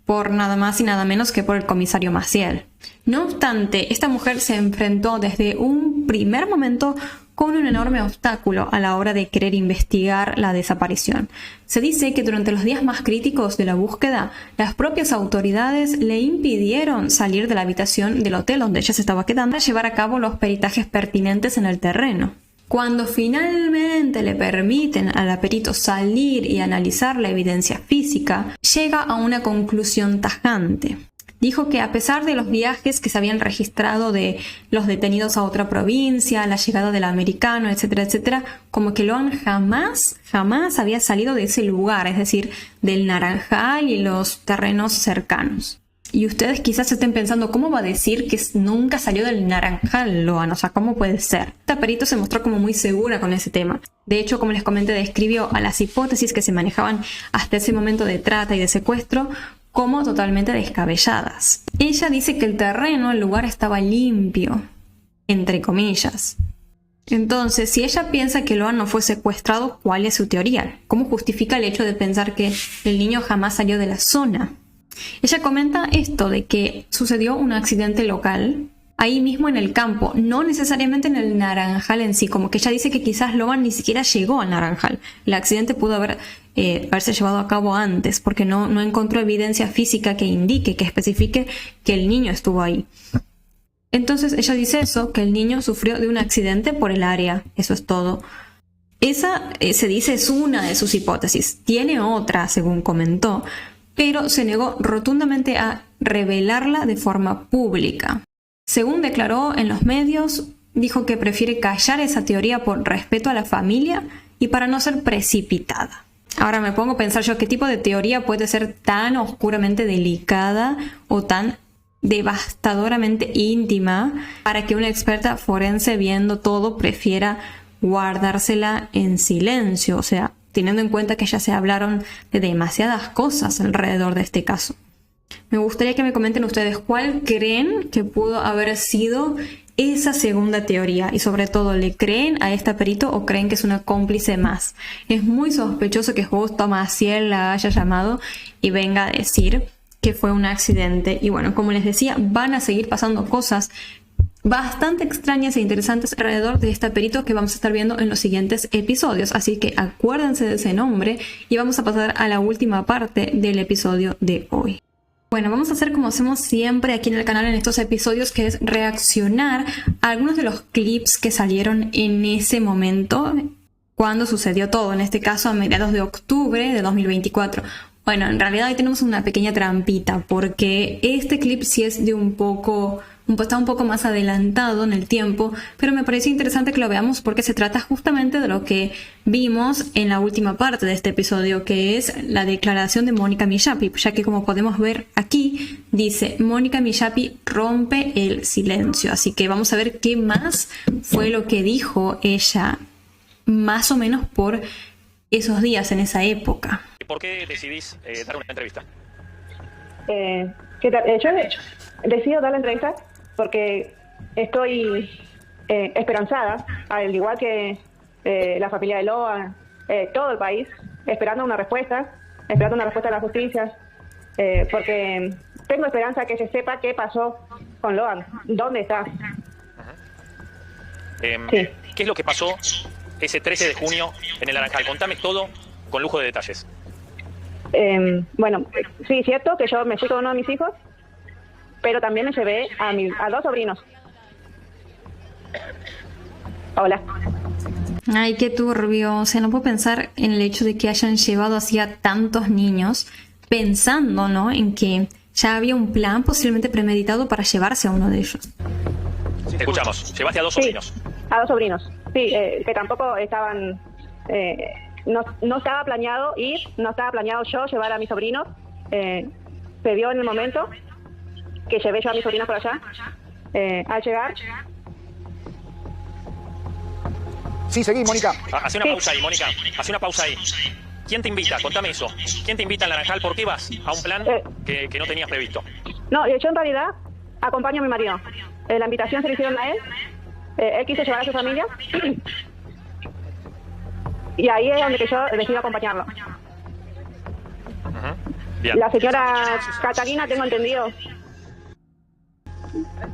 por nada más y nada menos que por el comisario Maciel. No obstante, esta mujer se enfrentó desde un primer momento con un enorme obstáculo a la hora de querer investigar la desaparición. Se dice que durante los días más críticos de la búsqueda, las propias autoridades le impidieron salir de la habitación del hotel donde ella se estaba quedando a llevar a cabo los peritajes pertinentes en el terreno. Cuando finalmente le permiten a la perito salir y analizar la evidencia física, llega a una conclusión tajante. Dijo que a pesar de los viajes que se habían registrado de los detenidos a otra provincia, la llegada del americano, etcétera, etcétera, como que Loan jamás había salido de ese lugar, es decir, del Naranjal y los terrenos cercanos. Y ustedes quizás estén pensando, ¿cómo va a decir que nunca salió del Naranjal, Loan? O sea, ¿cómo puede ser? Esta perito se mostró como muy segura con ese tema. De hecho, como les comenté, describió a las hipótesis que se manejaban hasta ese momento de trata y de secuestro como totalmente descabelladas. Ella dice que el terreno, el lugar estaba limpio, entre comillas. Entonces, si ella piensa que Loan no fue secuestrado, ¿cuál es su teoría? ¿Cómo justifica el hecho de pensar que el niño jamás salió de la zona? Ella comenta esto de que sucedió un accidente local ahí mismo en el campo, no necesariamente en el Naranjal en sí, como que ella dice que quizás Loan ni siquiera llegó al Naranjal. El accidente pudo haberse llevado a cabo antes porque no encontró evidencia física que indique, que especifique que el niño estuvo ahí. Entonces ella dice eso, que el niño sufrió de un accidente por el área, eso es todo. Esa, se dice, es una de sus hipótesis. Tiene otra, según comentó, pero se negó rotundamente a revelarla de forma pública. Según declaró en los medios, dijo que prefiere callar esa teoría por respeto a la familia y para no ser precipitada. Ahora me pongo a pensar yo, ¿qué tipo de teoría puede ser tan oscuramente delicada o tan devastadoramente íntima para que una experta forense viendo todo prefiera guardársela en silencio? O sea, teniendo en cuenta que ya se hablaron de demasiadas cosas alrededor de este caso. Me gustaría que me comenten ustedes cuál creen que pudo haber sido esa segunda teoría y sobre todo, ¿le creen a esta perito o creen que es una cómplice más? Es muy sospechoso que justo Maciel la haya llamado y venga a decir que fue un accidente. Y bueno, como les decía, van a seguir pasando cosas bastante extrañas e interesantes alrededor de esta perito que vamos a estar viendo en los siguientes episodios. Así que acuérdense de ese nombre y vamos a pasar a la última parte del episodio de hoy. Bueno, vamos a hacer como hacemos siempre aquí en el canal en estos episodios, que es reaccionar a algunos de los clips que salieron en ese momento cuando sucedió todo, en este caso a mediados de octubre de 2024. Bueno, en realidad ahí tenemos una pequeña trampita porque este clip sí es de está un poco más adelantado en el tiempo, pero me parece interesante que lo veamos porque se trata justamente de lo que vimos en la última parte de este episodio, que es la declaración de Mónica Millapi, ya que como podemos ver aquí, dice Mónica Millapi rompe el silencio. Así que vamos a ver qué más fue lo que dijo ella, más o menos por esos días, en esa época. ¿Por qué decidís dar una entrevista? ¿Qué tal? Yo decido dar la entrevista porque estoy esperanzada, al igual que la familia de Loan, todo el país, esperando una respuesta de la justicia, porque tengo esperanza que se sepa qué pasó con Loan, dónde está. Sí. ¿Qué es lo que pasó ese 13 de junio en el Naranjal? Contame todo con lujo de detalles. Bueno, sí, cierto que yo me fui con uno de mis hijos, pero también me llevé a 2 sobrinos. Hola. Ay, qué turbio. O sea, no puedo pensar en el hecho de que hayan llevado así a tantos niños, pensando, ¿no?, en que ya había un plan posiblemente premeditado para llevarse a uno de ellos. Te escuchamos. Llevaste a 2 sobrinos. A 2 sobrinos, sí, que tampoco estaban... no estaba planeado ir, no estaba planeado yo llevar a mis sobrinos. Se dio en el momento que llevé yo a mis sobrinos por allá. Al llegar... Sí, seguí, Mónica. Hace una pausa ahí, Mónica. Hace una pausa ahí. ¿Quién te invita? Contame eso. ¿Quién te invita al Naranjal? ¿Por qué vas a un plan que no tenías previsto? No, yo en realidad acompaño a mi marido. La invitación se le hicieron a él. Él quiso llevar a su familia. Y ahí es donde que yo decido acompañarlo. Bien. La señora Catalina, tengo entendido.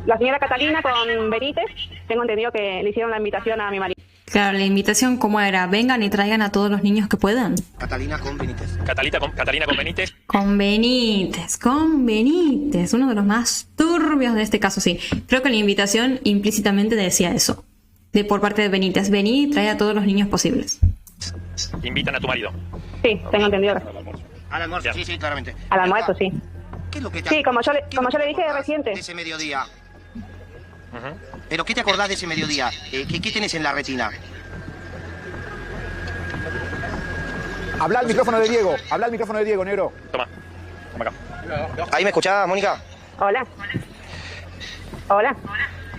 La señora Catalina con Benítez, tengo entendido que le hicieron la invitación a mi marido. Claro, la invitación, ¿cómo era? Vengan y traigan a todos los niños que puedan. Catalina con Benítez. Catalina con Benítez. Con Benítez, uno de los más turbios de este caso, sí. Creo que la invitación implícitamente decía eso. Por parte de Benítez. Vení y trae a todos los niños posibles. Invitan a tu marido. Sí, tengo entendido. Al almuerzo, sí, claramente. Al almuerzo, sí. ¿Qué es lo que Sí, como yo le dije reciente. De ese mediodía. ¿Pero qué te acordás de ese mediodía? ¿Qué tenés en la retina? Habla al micrófono de Diego, negro. Toma acá. ¿Ahí me escuchás, Mónica? Hola. Hola.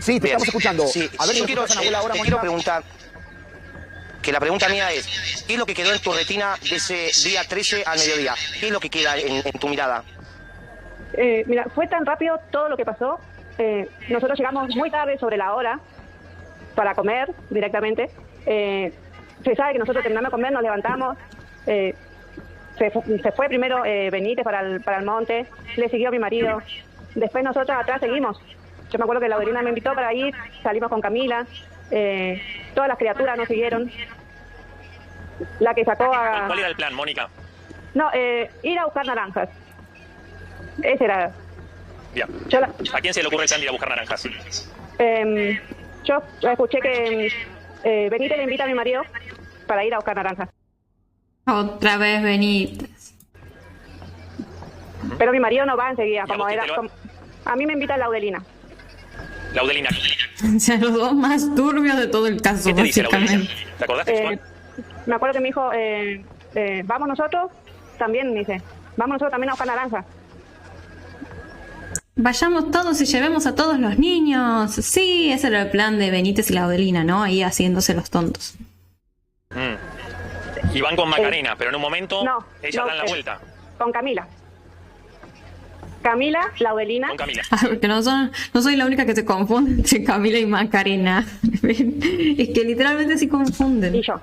Sí, te estamos escuchando. Sí. A ver, Yo quiero preguntar, que la pregunta mía es, ¿qué es lo que quedó en tu retina de ese día 13 al mediodía? ¿Qué es lo que queda en tu mirada? Mira, fue tan rápido todo lo que pasó. Nosotros llegamos muy tarde sobre la hora para comer directamente. Se sabe que nosotros terminando de comer nos levantamos. Se fue primero Benítez para el monte, le siguió mi marido. Después nosotros atrás seguimos. Yo me acuerdo que la Laudelina me invitó para ir, salimos con Camila. Todas las criaturas nos siguieron. La que sacó a... ¿Cuál era el plan, Mónica? No, ir a buscar naranjas. Ese era... Bien. ¿A quién se le ocurre el plan de ir a buscar naranjas? Yo escuché que Benítez le invita a mi marido para ir a buscar naranjas. Otra vez Benítez. Pero mi marido no va enseguida, como era... A mí me invita Laudelina. Laudelina. O sea, los dos más turbios de todo el caso, ¿Qué te dice básicamente. Laudelina? ¿Te acordás textual? Me acuerdo que me dijo, vamos nosotros, también me dice, vamos nosotros también a buscar naranjas. Vayamos todos y llevemos a todos los niños. Sí, ese era el plan de Benítez y Laudelina, ¿no? Ahí haciéndose los tontos. Y van con Macarena, pero en un momento ellas dan la vuelta. Con Camila. Camila, Laudelina. Con Camila. Porque no soy la única que se confunde entre Camila y Macarena. Es que literalmente se confunden. Y yo.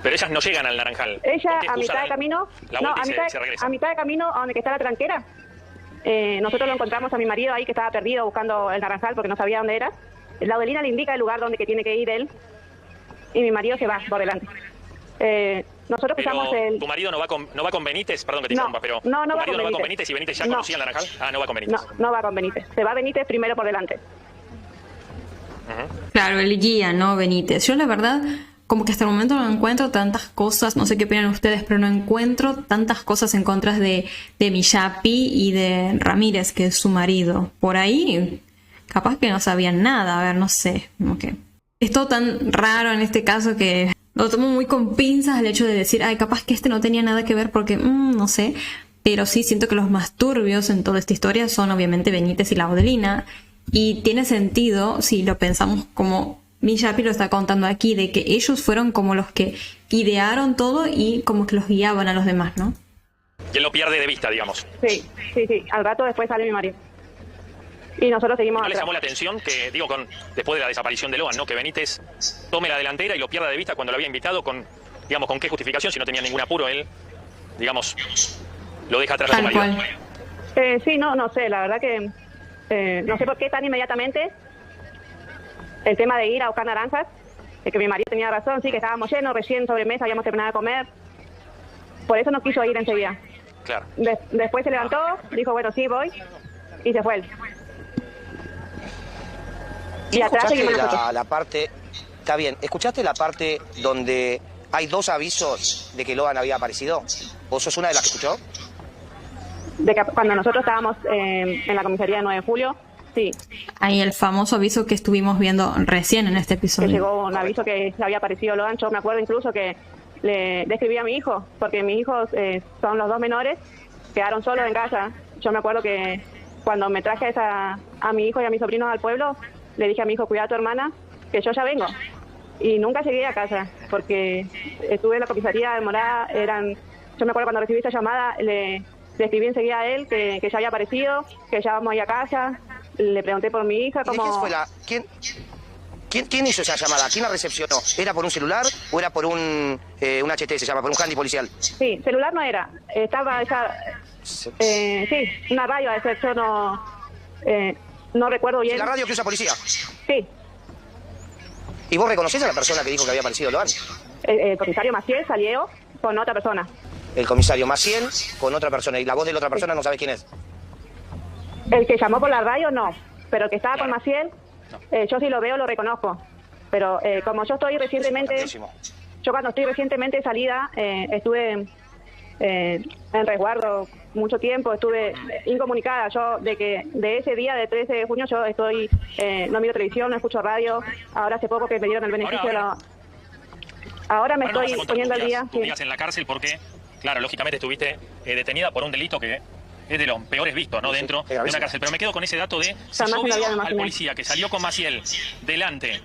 Pero ellas no llegan al Naranjal. Ella a mitad de camino. La vuelta y se regresa. A mitad de camino, a donde está la tranquera. Nosotros lo encontramos a mi marido ahí que estaba perdido buscando el Naranjal porque no sabía dónde era. Laudelina le indica el lugar donde que tiene que ir él. Y mi marido se va por delante. Nosotros cruzamos el... ¿Tu marido no va con Benítez? Perdón que te interrumpa, pero... No ¿Tu va marido con no va con Benítez? Benítez y Benítez ya conocía el Naranjal? Ah, no va con Benítez. No va con Benítez. Se va Benítez primero por delante. Claro, el guía, ¿no? Benítez. Yo la verdad, como que hasta el momento no encuentro tantas cosas, no sé qué opinan ustedes, pero no encuentro tantas cosas en contra de Miyapi y de Ramírez, que es su marido. Por ahí, capaz que no sabían nada, a ver, no sé. Como que es todo tan raro en este caso que... Lo tomo muy con pinzas el hecho de decir, ay, capaz que este no tenía nada que ver porque, no sé. Pero sí siento que los más turbios en toda esta historia son obviamente Benítez y Laudelina. Y tiene sentido si lo pensamos como Miyapi lo está contando aquí, de que ellos fueron como los que idearon todo y como que los guiaban a los demás, ¿no? Y él lo pierde de vista, digamos. Sí. Al rato después sale mi marido. Y nosotros seguimos ¿No le atrás. llamó la atención que, digo, después de la desaparición de Loan, ¿no? Que Benítez tome la delantera y lo pierda de vista cuando lo había invitado con, digamos, con qué justificación, si no tenía ningún apuro, él, digamos, lo deja atrás a su marido. Sí, no sé, la verdad que no sé por qué tan inmediatamente el tema de ir a buscar naranjas, que mi marido tenía razón, sí, que estábamos llenos, recién sobremesa, habíamos terminado de comer, por eso no quiso ir enseguida. Claro. Después se levantó, dijo, bueno, sí, voy, y se fue él. ¿Y escuchaste la parte, está bien, escuchaste la parte donde hay 2 avisos de que Loan había aparecido? ¿Vos sos una de las que escuchó? De que cuando nosotros estábamos en la comisaría de 9 de julio, sí. Ahí el famoso aviso que estuvimos viendo recién en este episodio. Que llegó un aviso que había aparecido Loan. Yo me acuerdo incluso que le escribí a mi hijo, porque mis hijos son los 2 menores, quedaron solos en casa. Yo me acuerdo que cuando me traje a mi hijo y a mis sobrinos al pueblo, le dije a mi hijo, cuida a tu hermana, que yo ya vengo. Y nunca llegué a casa, porque estuve en la comisaría demorada, yo me acuerdo cuando recibí esa llamada, le escribí enseguida a él que ya había aparecido, que ya vamos a ir a casa, le pregunté por mi hija, ¿Y quién fue ¿Quién hizo esa llamada? ¿Quién la recepcionó? ¿Era por un celular o era por un HT, se llama, por un handy policial? Sí, celular no era, estaba esa... sí, una radio, a ese yo no recuerdo bien. ¿La radio que usa policía? Sí. ¿Y vos reconocés a la persona que dijo que había aparecido Loan? El comisario Maciel salió con otra persona. El comisario Maciel con otra persona. ¿Y la voz de la otra persona no sabes quién es? El que llamó por la radio no, pero el que estaba con Maciel, yo sí lo veo, lo reconozco. Pero como yo estoy recientemente... Yo cuando estoy recientemente salida, estuve en resguardo mucho tiempo, estuve incomunicada. Yo de ese día, de 13 de junio, yo estoy, no miro televisión, no escucho radio. Ahora hace poco que me dieron el beneficio Ahora me estoy poniendo al día. Tus días en la cárcel porque, claro, lógicamente estuviste detenida por un delito que es de los peores vistos, ¿no? Dentro de una cárcel. Pero me quedo con ese dato de si yo veo al policía que salió con Maciel delante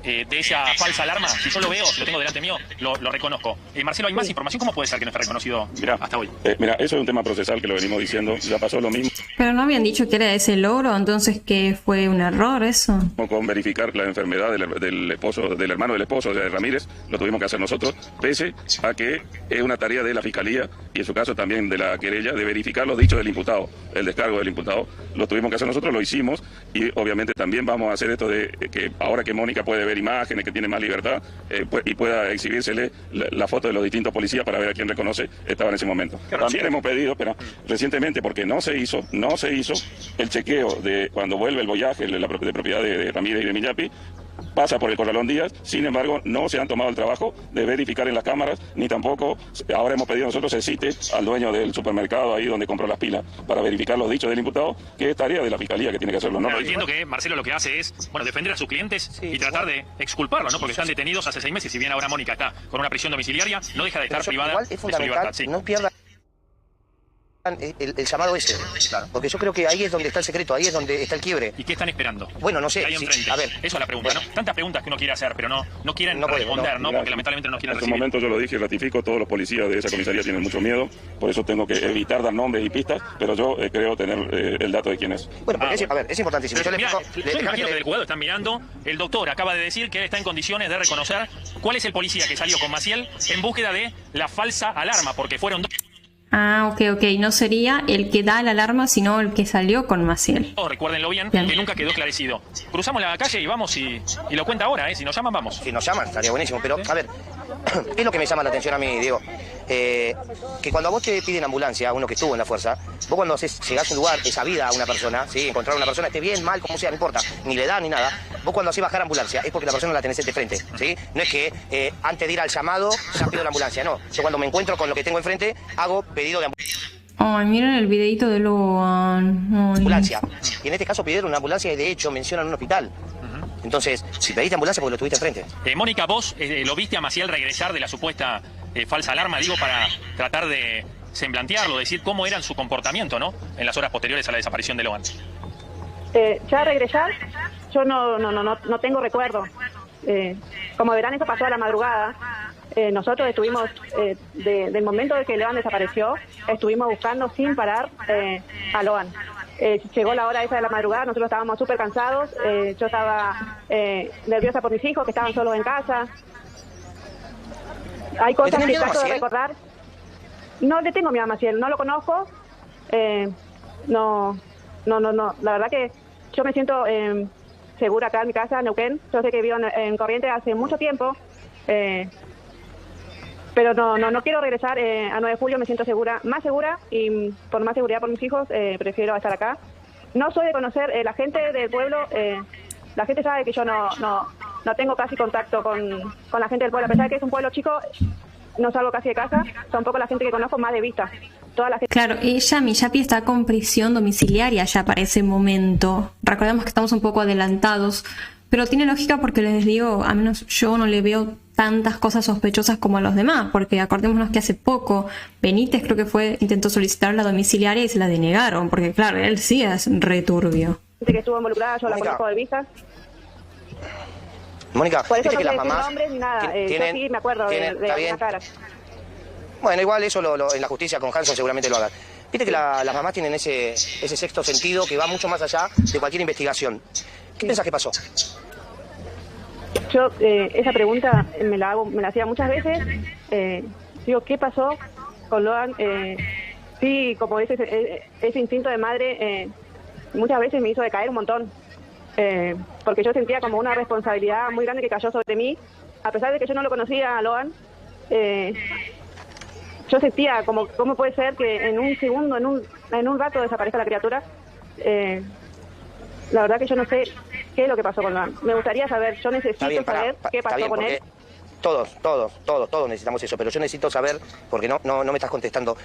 de esa falsa alarma, si yo lo veo, si lo tengo delante mío, lo reconozco. Marcelo, ¿hay más información? ¿Cómo puede ser que no esté reconocido hasta hoy? Mira, eso es un tema procesal que lo venimos diciendo, ya pasó lo mismo. Pero no habían dicho que era ese logro, entonces que fue un error eso. Con verificar la enfermedad del esposo, del hermano del esposo de Ramírez, lo tuvimos que hacer nosotros, pese a que es una tarea de la Fiscalía y en su caso también de la querella, de verificar los dichos del imputado, el descargo del imputado. Lo tuvimos que hacer nosotros, lo hicimos y obviamente también vamos a hacer esto de que ahora que Mónica puede ver imágenes, que tiene más libertad y pueda exhibírsele la foto de los distintos policías para ver a quién reconoce estaba en ese momento. También hemos pedido, pero recientemente, porque no se hizo el chequeo de cuando vuelve el Voyage de propiedad de Ramírez y de Miyapi, pasa por el Corralón Díaz, sin embargo no se han tomado el trabajo de verificar en las cámaras, ni tampoco, ahora hemos pedido nosotros el cite al dueño del supermercado ahí donde compró las pilas, para verificar los dichos del imputado, que es tarea de la Fiscalía que tiene que hacerlo. ¿No? Pero entiendo que Marcelo lo que hace es, defender a sus clientes y tratar de exculparlo, ¿no? Porque están detenidos hace 6 meses, si bien ahora Mónica está con una prisión domiciliaria, no deja de estar privada igual es de su fundamental, libertad. Sí. No pierda el llamado ese, claro. Porque yo creo que ahí es donde está el secreto, ahí es donde está el quiebre. ¿Y qué están esperando? Bueno, no sé. ¿Qué hay enfrente? A ver, eso es la pregunta, ¿no? Tantas preguntas que uno quiere hacer, pero no quieren responder, ¿no? Porque lamentablemente no quieren recibir. En su momento yo lo dije y ratifico, todos los policías de esa comisaría tienen mucho miedo, por eso tengo que evitar dar nombres y pistas, pero yo creo tener el dato de quién es. Bueno, porque a ver, es importantísimo. Yo me imagino que del juzgado están mirando, el doctor acaba de decir que él está en condiciones de reconocer cuál es el policía que salió con Maciel en búsqueda de la falsa alarma, porque fueron dos. Ah, ok. No sería el que da la alarma, sino el que salió con Maciel. Recuérdenlo bien, que nunca quedó esclarecido. Cruzamos la calle y vamos y lo cuenta ahora, Si nos llaman, vamos. Si nos llaman, estaría buenísimo. Pero, a ver, es lo que me llama la atención a mí, Diego. Que cuando a vos te piden ambulancia, uno que estuvo en la fuerza, vos cuando llegás a un lugar, esa vida a una persona, ¿sí? Encontrar a una persona, esté bien, mal, como sea, no importa, ni le da ni nada, vos cuando hacés bajar ambulancia es porque la persona la tenés de frente, ¿sí? No es que antes de ir al llamado ya pido la ambulancia, no. Yo cuando me encuentro con lo que tengo enfrente, hago pedido de ambulancia. Ay, miren el videito de Loan. Ambulancia. Y en este caso pidieron una ambulancia y de hecho mencionan un hospital. Entonces, si pediste ambulancia porque lo tuviste enfrente. Mónica, vos lo viste a Maciel regresar de la supuesta falsa alarma, digo, para tratar de semblantearlo, decir cómo era su comportamiento, ¿no? En las horas posteriores a la desaparición de Loan. Ya regresar, yo no tengo recuerdo. como verán, eso pasó a la madrugada. Nosotros estuvimos, del momento de que Loan desapareció, estuvimos buscando sin parar a Loan. Llegó la hora esa de la madrugada, nosotros estábamos súper cansados, yo estaba nerviosa por mis hijos que estaban solos en casa. Hay cosas que trato de recordar. No le tengo miedo a Maciel, no lo conozco. No, la verdad que yo me siento segura acá en mi casa, en Neuquén. Yo sé que vivo en Corrientes hace mucho tiempo. Pero no quiero regresar a 9 de julio, me siento más segura, y por más seguridad por mis hijos prefiero estar acá. No soy de conocer la gente del pueblo, la gente sabe que yo no tengo casi contacto con la gente del pueblo, a pesar de que es un pueblo chico, no salgo casi de casa, son poco la gente que conozco, más de vista. Toda la gente... Claro, Miyapi está con prisión domiciliaria ya para ese momento. Recordemos que estamos un poco adelantados, pero tiene lógica porque les digo, a menos yo no le veo tantas cosas sospechosas como a los demás, porque acordémonos que hace poco Benítez creo que intentó solicitar la domiciliaria y se la denegaron, porque claro, él sí es returbio. Gente que estuvo involucrada, yo la conozco de vista. Mónica, por eso viste no que las sé mamás nombres ni nada, yo sí me acuerdo de alguna cara. Bueno, igual eso en la justicia con Hanson seguramente lo hagan. Viste que las mamás tienen ese sexto sentido que va mucho más allá de cualquier investigación. ¿Qué pensás que pasó? Yo esa pregunta me la hacía muchas veces. Digo, ¿qué pasó con Loan? Sí, como ese instinto de madre muchas veces me hizo decaer un montón. Porque yo sentía como una responsabilidad muy grande que cayó sobre mí. A pesar de que yo no lo conocía a Loan, yo sentía como cómo puede ser que en un segundo, en un rato desaparezca la criatura. La verdad que yo no sé qué es lo que pasó con Loan. Me gustaría saber, yo necesito saber qué pasó con él. Todos necesitamos eso, pero yo necesito saber, porque no me estás contestando.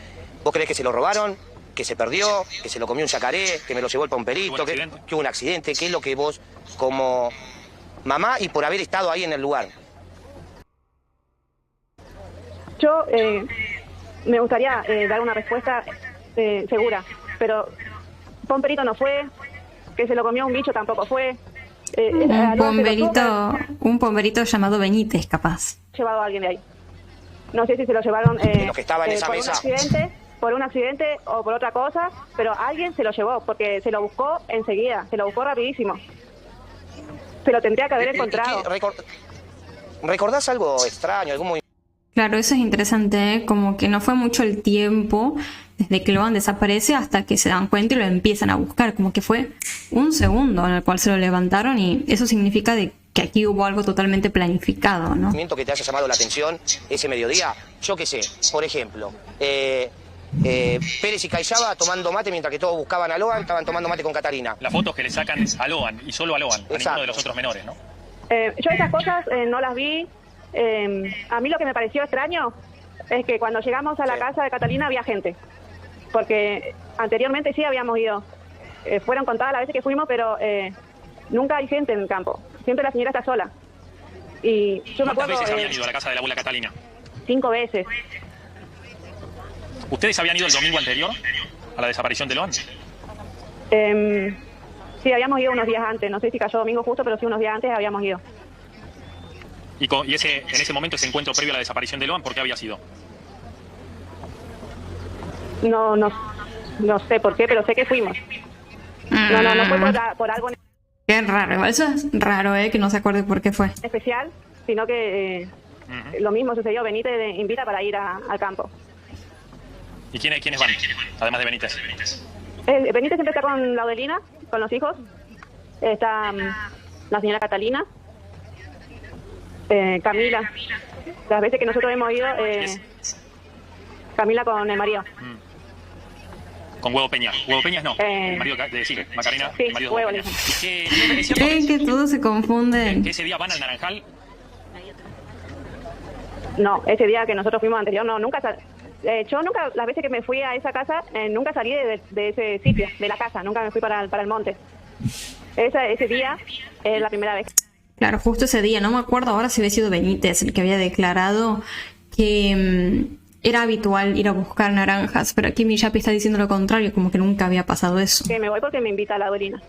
¿Vos creés que se lo robaron, que se perdió, que se lo comió un yacaré, que me lo llevó el pomperito, que hubo un accidente? ¿Qué es lo que vos, como mamá y por haber estado ahí en el lugar? Yo me gustaría dar una respuesta segura, pero pomperito no fue, que se lo comió un bicho tampoco fue. Un pomberito llamado Benítez, capaz. Llevado a alguien de ahí. No sé si se lo llevaron de los que estaban en esa por mesa. Por un accidente o por otra cosa, pero alguien se lo llevó, porque se lo buscó enseguida, se lo buscó rapidísimo. Se lo tendría que haber encontrado. ¿Recordás algo extraño, algún movimiento? Claro, eso es interesante, como que no fue mucho el tiempo desde que Loan desaparece hasta que se dan cuenta y lo empiezan a buscar, como que fue un segundo en el cual se lo levantaron, y eso significa que aquí hubo algo totalmente planificado, ¿no? Que te haya llamado la atención ese mediodía, yo qué sé, por ejemplo, Pérez y Caiaba tomando mate mientras que todos buscaban a Loan, estaban tomando mate con Catarina. Las fotos que le sacan a Loan, y solo a Loan, a ninguno de los otros menores, ¿no? Yo esas cosas no las vi. A mí lo que me pareció extraño es que cuando llegamos a la casa de Catalina había gente, porque anteriormente sí habíamos ido, fueron contadas las veces que fuimos, pero nunca hay gente en el campo, siempre la señora está sola. Y yo me acuerdo, ¿cuántas veces habían ido a la casa de la abuela Catalina? 5 veces. ¿Ustedes habían ido el domingo anterior a la desaparición de Loan? Sí, habíamos ido unos días antes, no sé si cayó domingo justo, pero sí unos días antes habíamos ido. Y en ese momento, ese encuentro previo a la desaparición de Loan, ¿por qué había sido? No sé por qué, pero sé que fuimos. No fue por algo Qué raro, igual eso es raro, que no se acuerde por qué fue especial, sino que lo mismo sucedió. Benítez invita para ir al campo. ¿Y quiénes van, además de Benítez? Benítez siempre está con Laudelina, con los hijos. Está la señora Catalina, Camila. Las veces que nosotros hemos ido, Camila con el marido. Con Huevo Peña. Huevo Peña no. El marido de Macarena. Sí, el marido de Huevo. Creen que todos se confunden. ¿Que ese día van al Naranjal? No, ese día que nosotros fuimos anterior, no, nunca. Yo nunca, las veces que me fui a esa casa, nunca salí de ese sitio, de la casa, nunca me fui para el monte. Ese día es la primera vez. Claro, justo ese día, no me acuerdo ahora si había sido Benítez el que había declarado que era habitual ir a buscar naranjas, pero aquí Miyapi está diciendo lo contrario, como que nunca había pasado eso. Que me voy porque me invita a Laudelina.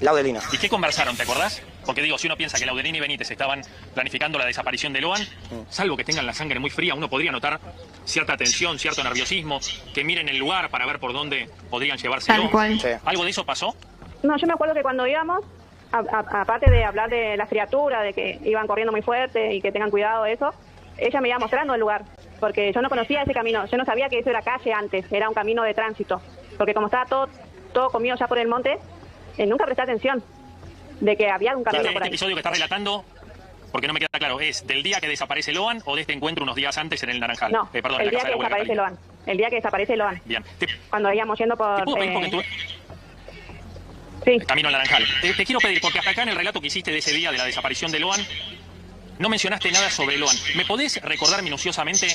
Laudelina. ¿Y qué conversaron, te acordás? Porque digo, si uno piensa que Laudelini y Benítez estaban planificando la desaparición de Loan, salvo que tengan la sangre muy fría, uno podría notar cierta tensión, cierto nerviosismo, que miren el lugar para ver por dónde podrían llevárselo. Tal cual. Sí. ¿Algo de eso pasó? No, yo me acuerdo que cuando íbamos, aparte de hablar de las criaturas, de que iban corriendo muy fuerte y que tengan cuidado de eso, ella me iba mostrando el lugar, porque yo no conocía ese camino, yo no sabía que eso era calle antes, era un camino de tránsito, porque como estaba todo comido ya por el monte, nunca presté atención de que había un camino por ahí. Este episodio que está relatando, porque no me queda claro, ¿es del día que desaparece Loan o de este encuentro unos días antes en el Naranjal? No, Perdón, el en la día casa que de la abuela desaparece Catalina. Loan, el día que desaparece Loan, Bien. cuando íbamos yendo por... ¿Te puedo pedir porque Camino al Naranjal. Te quiero pedir, porque hasta acá en el relato que hiciste de ese día de la desaparición de Loan, no mencionaste nada sobre Loan. ¿Me podés recordar minuciosamente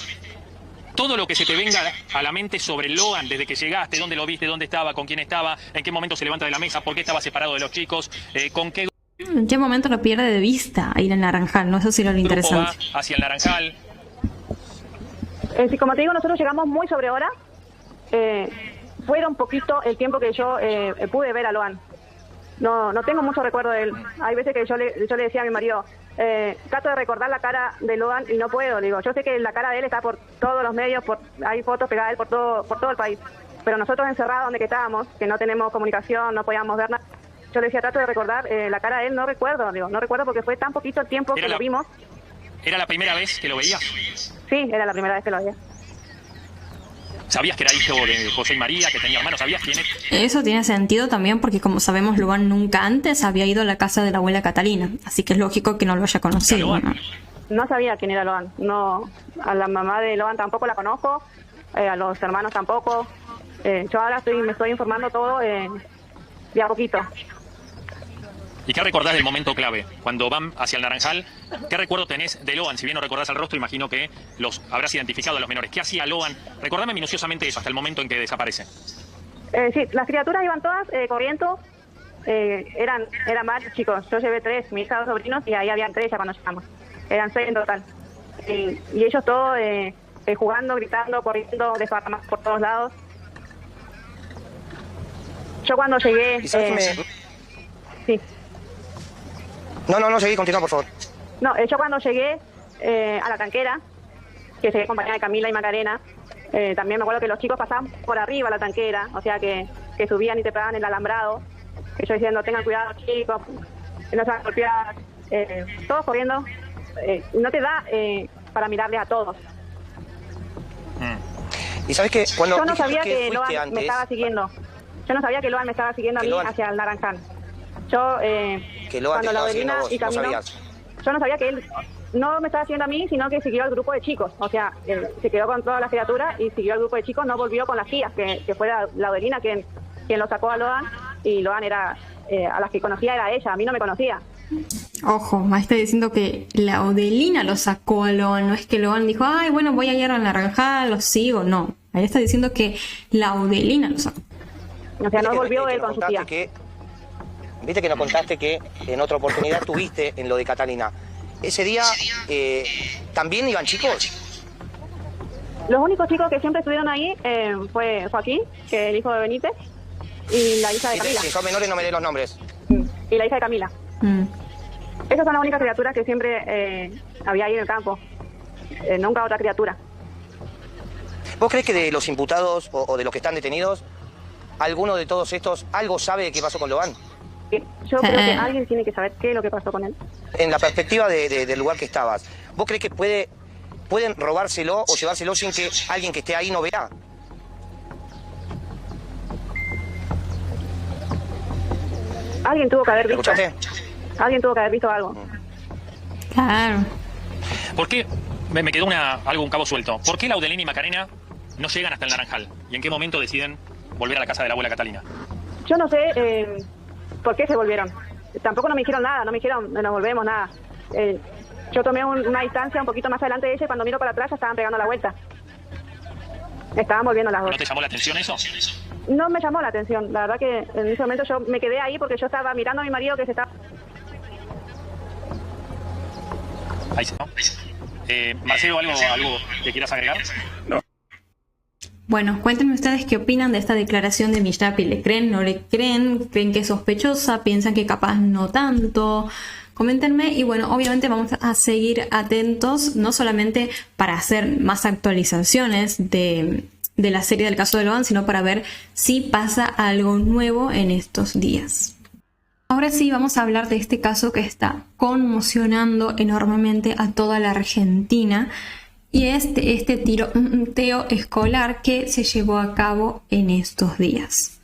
todo lo que se te venga a la mente sobre Loan desde que llegaste, dónde lo viste, dónde estaba, con quién estaba, en qué momento se levanta de la mesa, por qué estaba separado de los chicos, con qué ¿En qué momento lo pierde de vista ir al Naranjal? No, eso sí era lo grupo interesante. va hacia el Naranjal? Sí, como te digo, nosotros llegamos muy sobre hora. Fueron poquito el tiempo que yo pude ver a Loan. No tengo mucho recuerdo de él. Hay veces que yo le decía a mi marido, trato de recordar la cara de Loan y no puedo. Le digo, yo sé que la cara de él está por todos los medios, hay fotos pegadas de él por todo el país. Pero nosotros encerrados donde que estábamos, que no tenemos comunicación, no podíamos ver nada, yo le decía, trato de recordar la cara de él, no recuerdo. Digo, no recuerdo porque fue tan poquito el tiempo que lo vimos. ¿Era la primera vez que lo veías? Sí, era la primera vez que lo veía. ¿Sabías que era hijo de José y María, que tenía hermanos? ¿Sabías quién es? Eso tiene sentido también porque, como sabemos, Loan nunca antes había ido a la casa de la abuela Catalina, así que es lógico que no lo haya conocido, ¿no? No sabía quién era Loan. No, a la mamá de Loan tampoco la conozco, a los hermanos tampoco. Yo ahora me estoy informando todo de a poquito. ¿Y qué recordás del momento clave? Cuando van hacia el Naranjal, ¿qué recuerdo tenés de Loan? Si bien no recordás el rostro, imagino que los habrás identificado a los menores. ¿Qué hacía Loan? Recordame minuciosamente eso, hasta el momento en que desaparece. Sí, las criaturas iban todas corriendo. Eran varios chicos. Yo llevé 3, mi hija, 2 sobrinos, y ahí habían 3 ya cuando llegamos. Eran 6 en total. Y ellos todos jugando, gritando, corriendo, desparramados por todos lados. Yo cuando llegué... Sí. No, seguí, continúa, por favor. No, yo cuando llegué a la tanquera, que llegué acompañada de Camila y Macarena, también me acuerdo que los chicos pasaban por arriba a la tanquera, o sea que subían y te pegaban el alambrado, que yo diciendo, tengan cuidado chicos, no se van a golpear, todos corriendo, no te da para mirarles a todos. Y sabes que cuando yo no sabía que fuiste Loan antes, me estaba siguiendo, yo no sabía que Loan me estaba siguiendo a mí hacia el Naranjal. Yo, que Loan te cuando estaba siguiendo a vos, y Camino, no sabías. yo no sabía que él no me estaba siguiendo a mí, sino que siguió al grupo de chicos. O sea, se quedó con todas las criaturas y siguió al grupo de chicos, no volvió con las tías, que fue Laudelina quien lo sacó a Loan, y Loan era, a las que conocía era ella, a mí no me conocía. Ojo, más está diciendo que Laudelina lo sacó a Loan, no es que Loan dijo, ay, bueno, voy a ir al Naranjal, lo sigo, no. Ahí está diciendo que Laudelina lo sacó. O sea, no volvió él con su tía. Viste que nos contaste que en otra oportunidad estuviste en lo de Catalina. Ese día, ¿también iban chicos? Los únicos chicos que siempre estuvieron ahí fue Joaquín, que es el hijo de Benítez, y la hija de Camila. Si son menores no me dé los nombres. Y la hija de Camila. Esas son las únicas criaturas que siempre había ahí en el campo. Nunca otra criatura. ¿Vos crees que de los imputados o de los que están detenidos, alguno de todos estos algo sabe de qué pasó con Loan? Yo creo que alguien tiene que saber qué es lo que pasó con él. En la perspectiva del lugar que estabas, ¿vos crees que pueden robárselo o llevárselo sin que alguien que esté ahí no vea? Alguien tuvo que haber visto. ¿Escuchaste? Alguien tuvo que haber visto algo. Claro. ¿Por qué? Me quedó un cabo suelto. ¿Por qué Laudelini y Macarena no llegan hasta el Naranjal? ¿Y en qué momento deciden volver a la casa de la abuela Catalina? Yo no sé por qué se volvieron. Tampoco no me dijeron nada, no me dijeron nos volvemos, nada. Yo tomé una distancia un poquito más adelante de ella y cuando miro para atrás ya estaban pegando la vuelta. Estaban volviendo las dos. ¿No te llamó la atención eso? No me llamó la atención. La verdad que en ese momento yo me quedé ahí porque yo estaba mirando a mi marido que se estaba... Ahí se, ¿no? Marcelo, ¿algo que quieras agregar? No. Bueno, cuéntenme ustedes qué opinan de esta declaración de Mishrapi. ¿Le creen, no le creen? ¿Creen que es sospechosa? ¿Piensan que capaz no tanto? Coméntenme y bueno, obviamente vamos a seguir atentos, no solamente para hacer más actualizaciones de la serie del caso de Loan, sino para ver si pasa algo nuevo en estos días. Ahora sí vamos a hablar de este caso que está conmocionando enormemente a toda la Argentina y es este tiroteo escolar que se llevó a cabo en estos días.